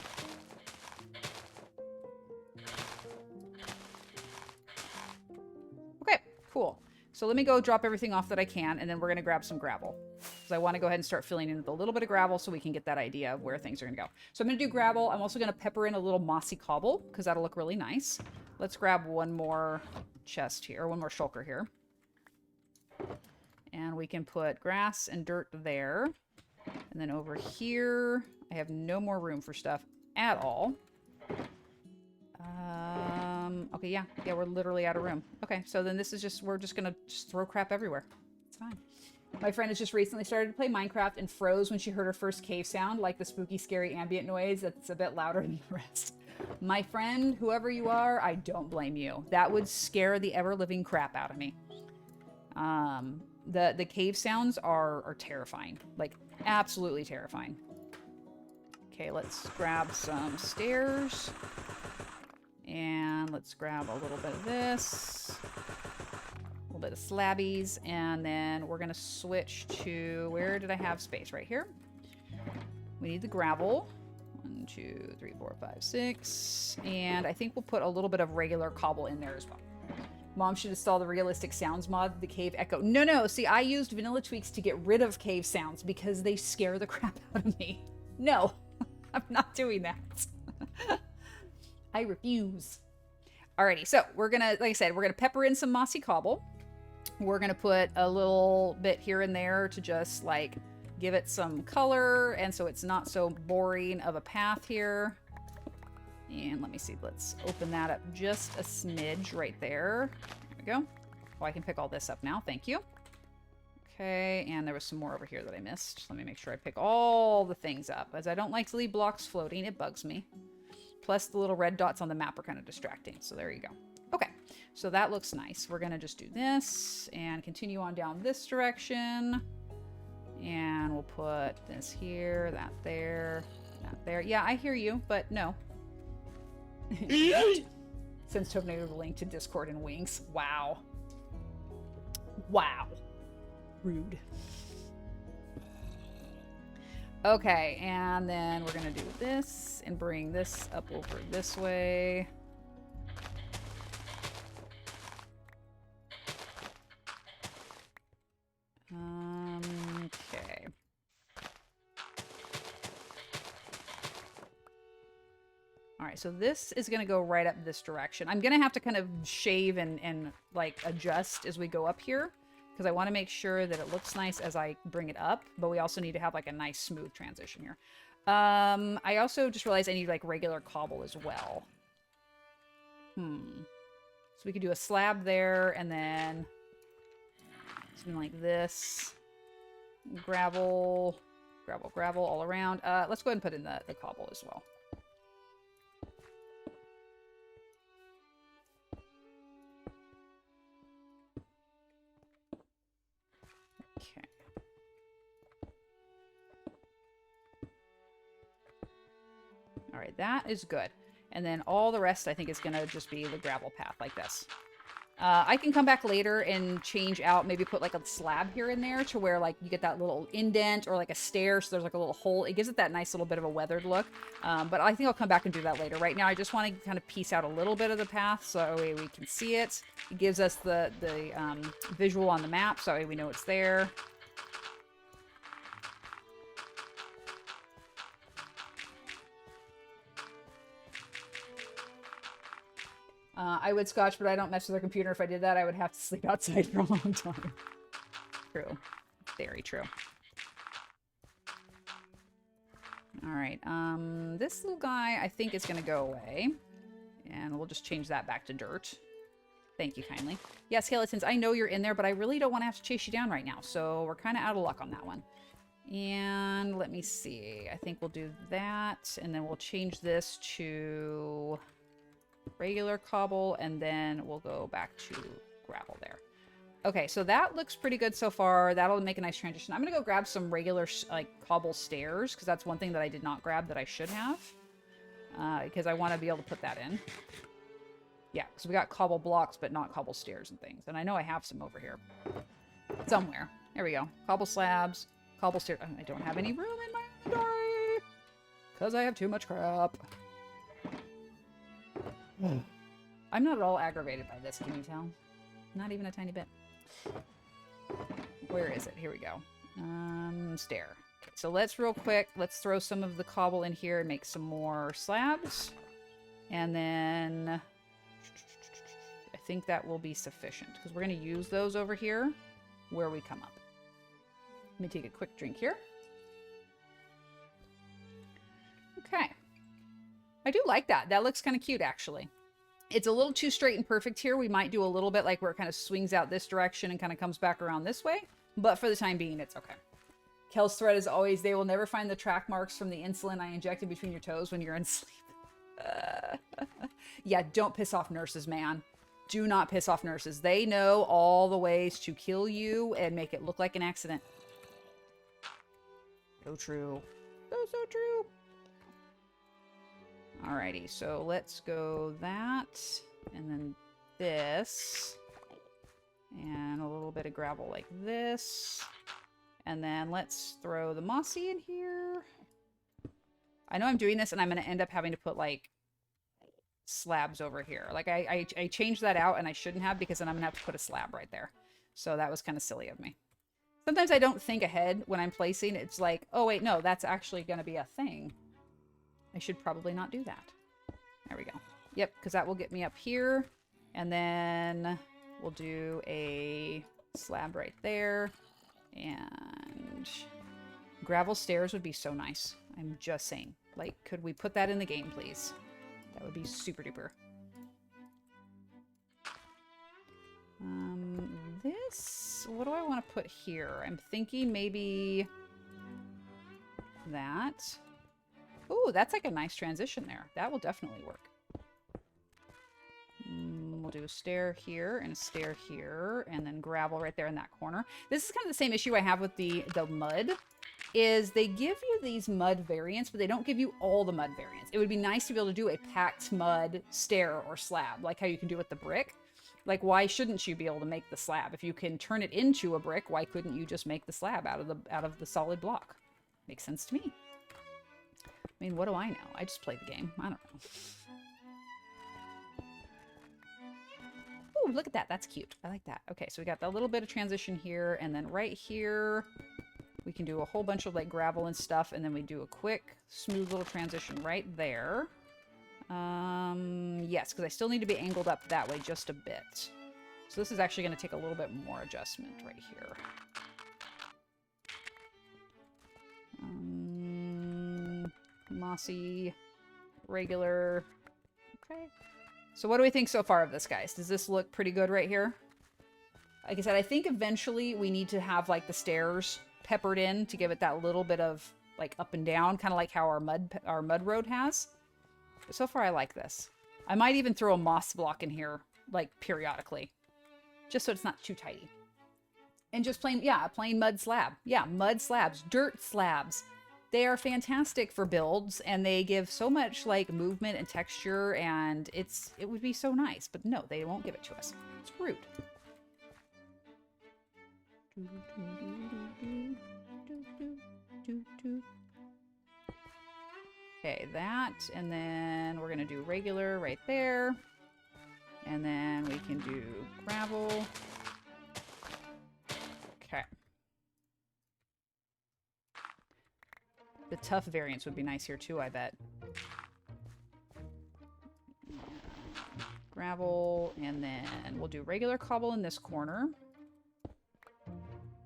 S1: Okay, cool. So let me go drop everything off that I can, and then we're going to grab some gravel. Because I want to go ahead and start filling in with a little bit of gravel so we can get that idea of where things are going to go. So I'm going to do gravel. I'm also going to pepper in a little mossy cobble, because that'll look really nice. Let's grab one more chest here, one more shulker here. And we can put grass and dirt there. And then over here, I have no more room for stuff at all. Okay, yeah, we're literally out of room. Okay, so then this is just, we're just gonna throw crap everywhere. It's fine. My friend has just recently started to play Minecraft and froze when she heard her first cave sound, like the spooky, scary ambient noise that's a bit louder than the rest. My friend, whoever you are, I don't blame you. That would scare the ever-living crap out of me. The cave sounds are terrifying. Like, absolutely terrifying. Okay, let's grab some stairs. And let's grab a little bit of this. A little bit of slabbies. And then we're going to switch to... Where did I have space? Right here. We need the gravel. 1, 2, 3, 4, 5, 6. And I think we'll put a little bit of regular cobble in there as well. Mom should install the realistic sounds mod, the cave echo. No. See, I used vanilla tweaks to get rid of cave sounds because they scare the crap out of me. No, I'm not doing that. I refuse. Alrighty, so we're gonna, like I said, we're gonna pepper in some mossy cobble. We're gonna put a little bit here and there to just like give it some color, and so it's not so boring of a path here. And let me see, let's open that up just a smidge right there. There we go. Oh, I can pick all this up now, thank you. Okay, and there was some more over here that I missed. Let me make sure I pick all the things up, as I don't like to leave blocks floating, it bugs me. Plus the little red dots on the map are kind of distracting, so there you go. Okay, so that looks nice. We're gonna just do this and continue on down this direction. And we'll put this here, that there, that there. Yeah, I hear you, but no. Sends Tobinator the link to Discord and Wings. Wow. Wow. Rude. Okay, and then we're gonna do this and bring this up over this way. Okay. All right, so this is gonna go right up this direction. I'm gonna have to kind of shave and like adjust as we go up here, because I want to make sure that it looks nice as I bring it up, but we also need to have like a nice smooth transition here. I also just realized I need like regular cobble as well. So we could do a slab there and then something like this. Gravel, gravel, gravel all around. Let's go ahead and put in the cobble as well. Okay. All right, that is good. And then all the rest, I think, is going to just be the gravel path like this. I can come back later and change out, maybe put like a slab here and there to where like you get that little indent or like a stair, so there's like a little hole. It gives it that nice little bit of a weathered look. But I think I'll come back and do that later. Right now, I just want to kind of piece out a little bit of the path so we can see it. It gives us the visual on the map, so we know it's there. I would scotch, but I don't mess with the computer. If I did that, I would have to sleep outside for a long time. True. Very true. All right. This little guy, I think, is going to go away. And we'll just change that back to dirt. Thank you kindly. Yeah, skeletons, I know you're in there, but I really don't want to have to chase you down right now. So we're kind of out of luck on that one. And let me see. I think we'll do that. And then we'll change this to regular cobble. And then we'll go back to gravel there. Okay, so that looks pretty good so far. That'll make a nice transition. I'm going to go grab some regular like cobble stairs because that's one thing that I did not grab that I should have. Because I want to be able to put that in. Yeah, because we got cobble blocks, but not cobble stairs and things. And I know I have some over here. Somewhere. There we go. Cobble slabs, cobble stairs. I don't have any room in my inventory. Because I have too much crap. I'm not at all aggravated by this, can you tell? Not even a tiny bit. Where is it? Here we go. Stair. Okay, so let's real quick, let's throw some of the cobble in here and make some more slabs. And then I think that will be sufficient because we're going to use those over here where we come up. Let me take a quick drink here. Okay. I do like that. That looks kind of cute, actually. It's a little too straight and perfect here. We might do a little bit like where it kind of swings out this direction and kind of comes back around this way. But for the time being, it's okay. Kel's thread is always, they will never find the track marks from the insulin I injected between your toes when you're in sleep. Yeah, don't piss off nurses, man. Do not piss off nurses. They know all the ways to kill you and make it look like an accident. So true. So true. Alrighty, so let's go that, and then this, and a little bit of gravel like this, and then let's throw the mossy in here. I know I'm doing this, and I'm going to end up having to put, like, slabs over here. Like, I changed that out, and I shouldn't have, because then I'm going to have to put a slab right there. So that was kind of silly of me. Sometimes I don't think ahead when I'm placing. It's like, oh, wait, no, that's actually going to be a thing. I should probably not do that. There we go. Yep, because that will get me up here. And then we'll do a slab right there. And gravel stairs would be so nice. I'm just saying. Like, could we put that in the game, please? That would be super duper. This, what do I want to put here? I'm thinking maybe that. Ooh, that's like a nice transition there. That will definitely work. We'll do a stair here and a stair here, and then gravel right there in that corner. This is kind of the same issue I have with the mud, is they give you these mud variants, but they don't give you all the mud variants. It would be nice to be able to do a packed mud stair or slab, like how you can do with the brick. Like, why shouldn't you be able to make the slab? If you can turn it into a brick, why couldn't you just make the slab out of the solid block? Makes sense to me. I mean, what do I know? I just play the game. I don't know. Oh, look at that. That's cute. I like that. Okay, so we got that little bit of transition here, and then right here, we can do a whole bunch of like gravel and stuff, and then we do a quick, smooth little transition right there. Yes, because I still need to be angled up that way just a bit. So this is actually going to take a little bit more adjustment right here. Mossy, regular. Okay. So what do we think so far of this, guys? Does this look pretty good right here? Like I said, I think eventually we need to have like the stairs peppered in to give it that little bit of like up and down, kind of like how our mud road has. But so far I like this. I might even throw a moss block in here like periodically, just so it's not too tidy. And just plain, yeah, plain mud slab. Yeah, mud slabs, dirt slabs. They are fantastic for builds, and they give so much like movement and texture, and it would be so nice. But no, they won't give it to us. It's rude. Okay, that, and then we're gonna do regular right there, and then we can do gravel. Okay. The tough variants would be nice here too, I bet. Gravel, and then we'll do regular cobble in this corner.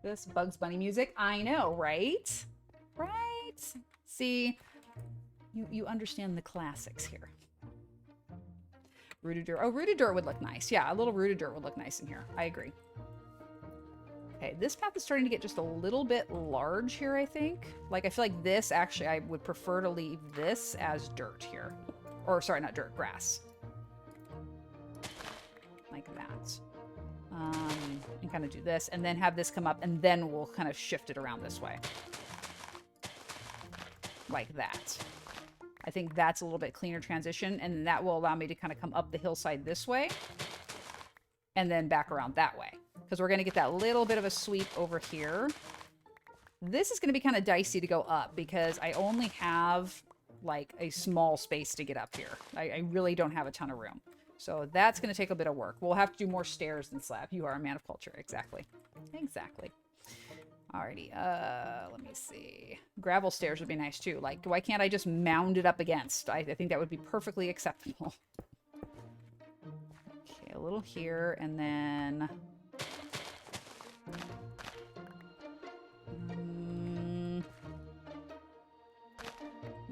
S1: This Bugs Bunny music. I know, right? Right? See, you understand the classics here. Rooted dirt. Oh, rooted dirt would look nice. Yeah, a little rooted dirt would look nice in here. I agree. Okay, this path is starting to get just a little bit large here, I think. Like, I feel like this, actually, I would prefer to leave this as dirt here. Or, sorry, not dirt, grass. Like that. And kind of do this, and then have this come up, and then we'll kind of shift it around this way. Like that. I think that's a little bit cleaner transition, and that will allow me to kind of come up the hillside this way, and then back around that way. Because we're going to get that little bit of a sweep over here. This is going to be kind of dicey to go up, because I only have, like, a small space to get up here. I really don't have a ton of room. So that's going to take a bit of work. We'll have to do more stairs than slab. You are a man of culture. Exactly. Exactly. Alrighty. Let me see. Gravel stairs would be nice too. Like, why can't I just mound it up against? I think that would be perfectly acceptable. Okay, a little here, and then...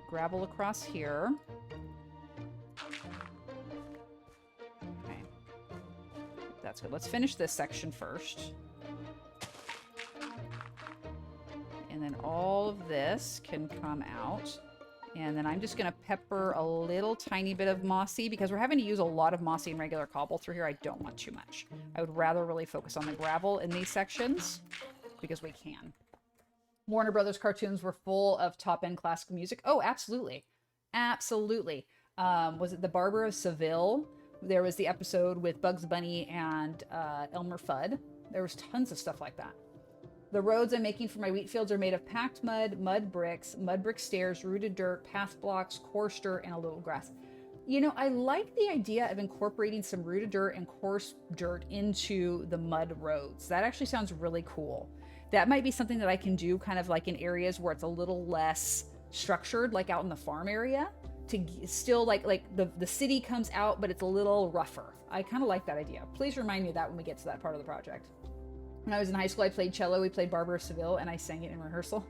S1: gravel across here. Okay. That's good. Let's finish this section first. And then all of this can come out. And then I'm just going to pepper a little tiny bit of mossy, because we're having to use a lot of mossy and regular cobble through here. I don't want too much. I would rather really focus on the gravel in these sections, because we can. Warner Brothers cartoons were full of top-end classical music. Oh, absolutely. Absolutely. Was it The Barber of Seville? There was the episode with Bugs Bunny and Elmer Fudd. There was tons of stuff like that. The roads I'm making for my wheat fields are made of packed mud, mud brick stairs, rooted dirt, path blocks, coarse dirt, and a little grass. You know, I like the idea of incorporating some rooted dirt and coarse dirt into the mud roads. That actually sounds really cool. That might be something that I can do kind of like in areas where it's a little less structured, like out in the farm area, to still like the city comes out, but it's a little rougher. I kind of like that idea. Please remind me of that when we get to that part of the project. When I was in high school, I played cello. We played Barber of Seville, and I sang it in rehearsal.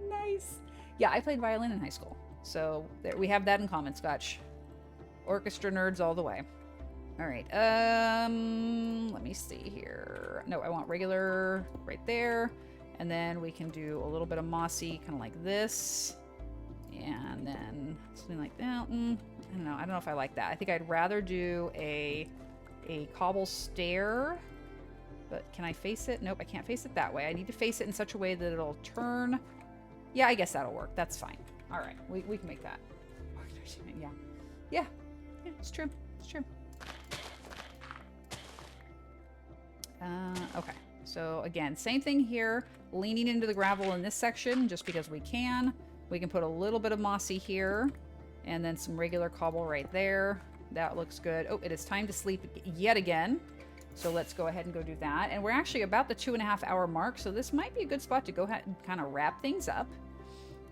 S1: Nice. Yeah, I played violin in high school. So there, we have that in common, Scotch. Orchestra nerds all the way. All right. Let me see here. No, I want regular right there. And then we can do a little bit of mossy, kind of like this. And then something like that. I don't know. I don't know if I like that. I think I'd rather do a cobble stair. But can I face it? Nope, I can't face it that way. I need to face it in such a way that it'll turn. Yeah, I guess that'll work. That's fine. All right, we can make that. Yeah, it's true. It's true. Okay, so again, same thing here. Leaning into the gravel in this section just because we can. We can put a little bit of mossy here and then some regular cobble right there. That looks good. Oh, it is time to sleep yet again. So let's go ahead and go do that. And we're actually about the 2.5 hour mark, so this might be a good spot to go ahead and kind of wrap things up.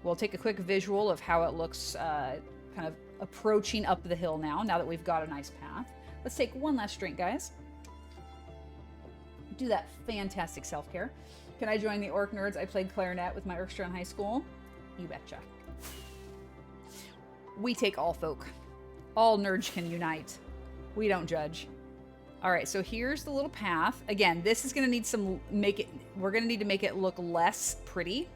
S1: We'll take a quick visual of how it looks kind of approaching up the hill now that we've got a nice path. Let's take one last drink, guys. Do that fantastic self-care. Can I join the Orc Nerds? I played clarinet with my orchestra in high school. You betcha. We take all folk. All nerds can unite. We don't judge. All right, so here's the little path. Again, this is going to need we're going to need to make it look less pretty,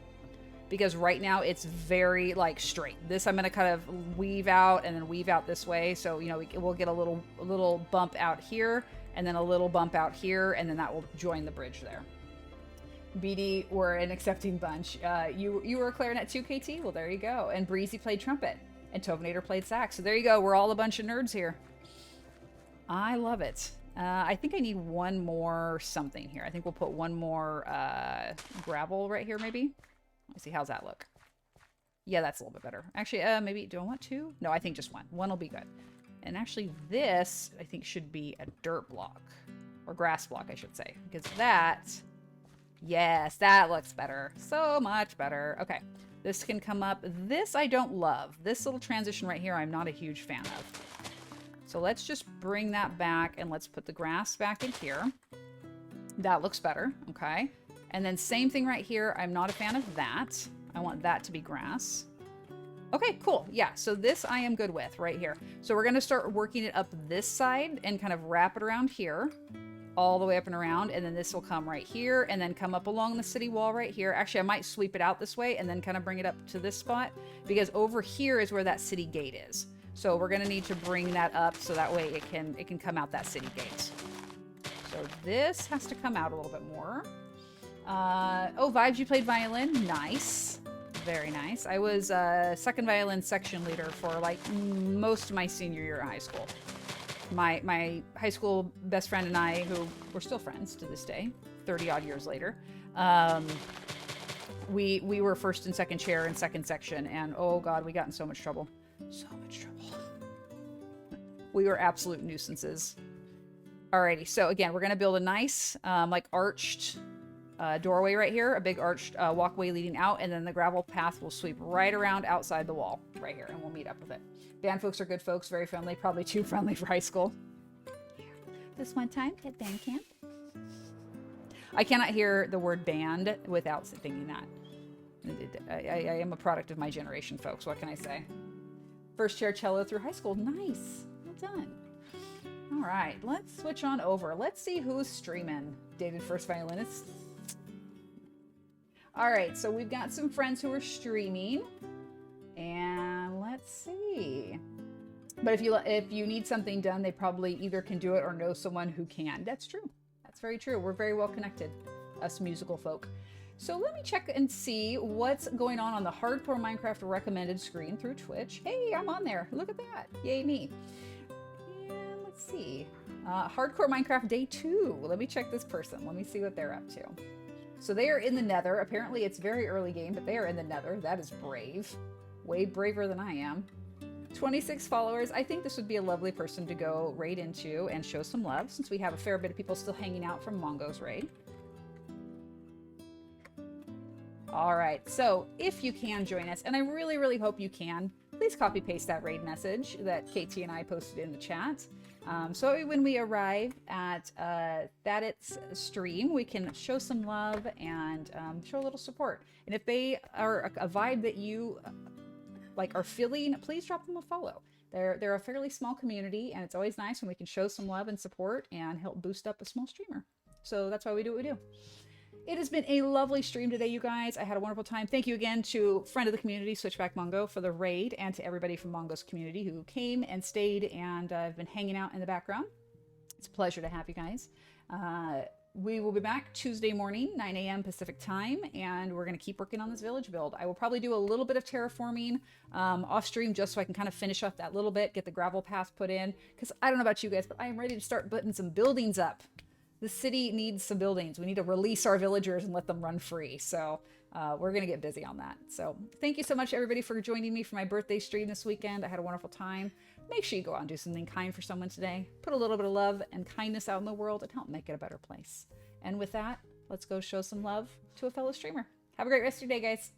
S1: because right now it's very like straight. This I'm going to kind of weave out and then weave out this way. So, you know, we'll get a little bump out here and then a little bump out here, and then that will join the bridge there. BD, we're an accepting bunch. You were a clarinet too, KT? Well, there you go. And Breezy played trumpet and Tovinator played sax. So there you go. We're all a bunch of nerds here. I love it. I think I need one more something here. I think we'll put one more gravel right here, maybe. Let's see, how's that look? Yeah, that's a little bit better. Actually, maybe, do I want two? No, I think just one. One will be good. And actually this, I think, should be a dirt block. Or grass block, I should say. Because that, yes, that looks better. So much better. Okay, this can come up. This I don't love. This little transition right here, I'm not a huge fan of. So let's just bring that back and let's put the grass back in here. That looks better, okay? And then same thing right here. I'm not a fan of that. I want that to be grass. Okay, cool. Yeah, so this I am good with right here. So we're going to start working it up this side and kind of wrap it around here, all the way up and around, and then this will come right here and then come up along the city wall right here. Actually, I might sweep it out this way and then kind of bring it up to this spot, because over here is where that city gate is. So we're going to need to bring that up so that way it can come out that city gate. So this has to come out a little bit more. Oh, Vibes, you played violin. Nice. Very nice. I was second violin section leader for like most of my senior year of high school. My high school best friend and I, who we're still friends to this day, 30 odd years later, we were first and second chair in second section, and oh god, we got in so much trouble. So much trouble. We were absolute nuisances. Alrighty, so again, we're gonna build a nice like arched doorway right here, a big arched walkway leading out, and then the gravel path will sweep right around outside the wall right here, and we'll meet up with it. Band folks are good folks, very friendly, probably too friendly for high school. This one time at band camp. I cannot hear the word band without thinking that. I am a product of my generation, folks. What can I say? First chair cello through high school. Nice. Well done. All right, let's switch on over. Let's see who's streaming. David, first violinist. All right, so we've got some friends who are streaming, and let's see. But if you need something done, they probably either can do it or know someone who can. That's true. That's very true. We're very well connected, us musical folk. So let me check and see what's going on the Hardcore Minecraft recommended screen through Twitch. Hey, I'm on there. Look at that. Yay me. And let's see. Hardcore Minecraft Day 2. Let me check this person. Let me see what they're up to. So they are in the nether. Apparently it's very early game, but they are in the nether. That is brave. Way braver than I am. 26 followers. I think this would be a lovely person to go raid into and show some love, since we have a fair bit of people still hanging out from Mongo's raid. All right, so if you can join us, and I really, really hope you can, please copy paste that raid message that KT and I posted in the chat. So when we arrive at Thatit's stream, we can show some love and show a little support. And if they are a vibe that you are feeling, please drop them a follow. They're a fairly small community, and it's always nice when we can show some love and support and help boost up a small streamer. So that's why we do what we do. It has been a lovely stream today, you guys. I had a wonderful time. Thank you again to friend of the community, Switchback Mongo, for the raid, and to everybody from Mongo's community who came and stayed and have been hanging out in the background. It's a pleasure to have you guys. We will be back Tuesday morning, 9 a.m. Pacific time, and we're going to keep working on this village build. I will probably do a little bit of terraforming off stream, just so I can kind of finish up that little bit, get the gravel path put in, because I don't know about you guys, but I am ready to start putting some buildings up. The city needs some buildings. We need to release our villagers and let them run free. So we're going to get busy on that. So thank you so much, everybody, for joining me for my birthday stream this weekend. I had a wonderful time. Make sure you go out and do something kind for someone today. Put a little bit of love and kindness out in the world and help make it a better place. And with that, let's go show some love to a fellow streamer. Have a great rest of your day, guys.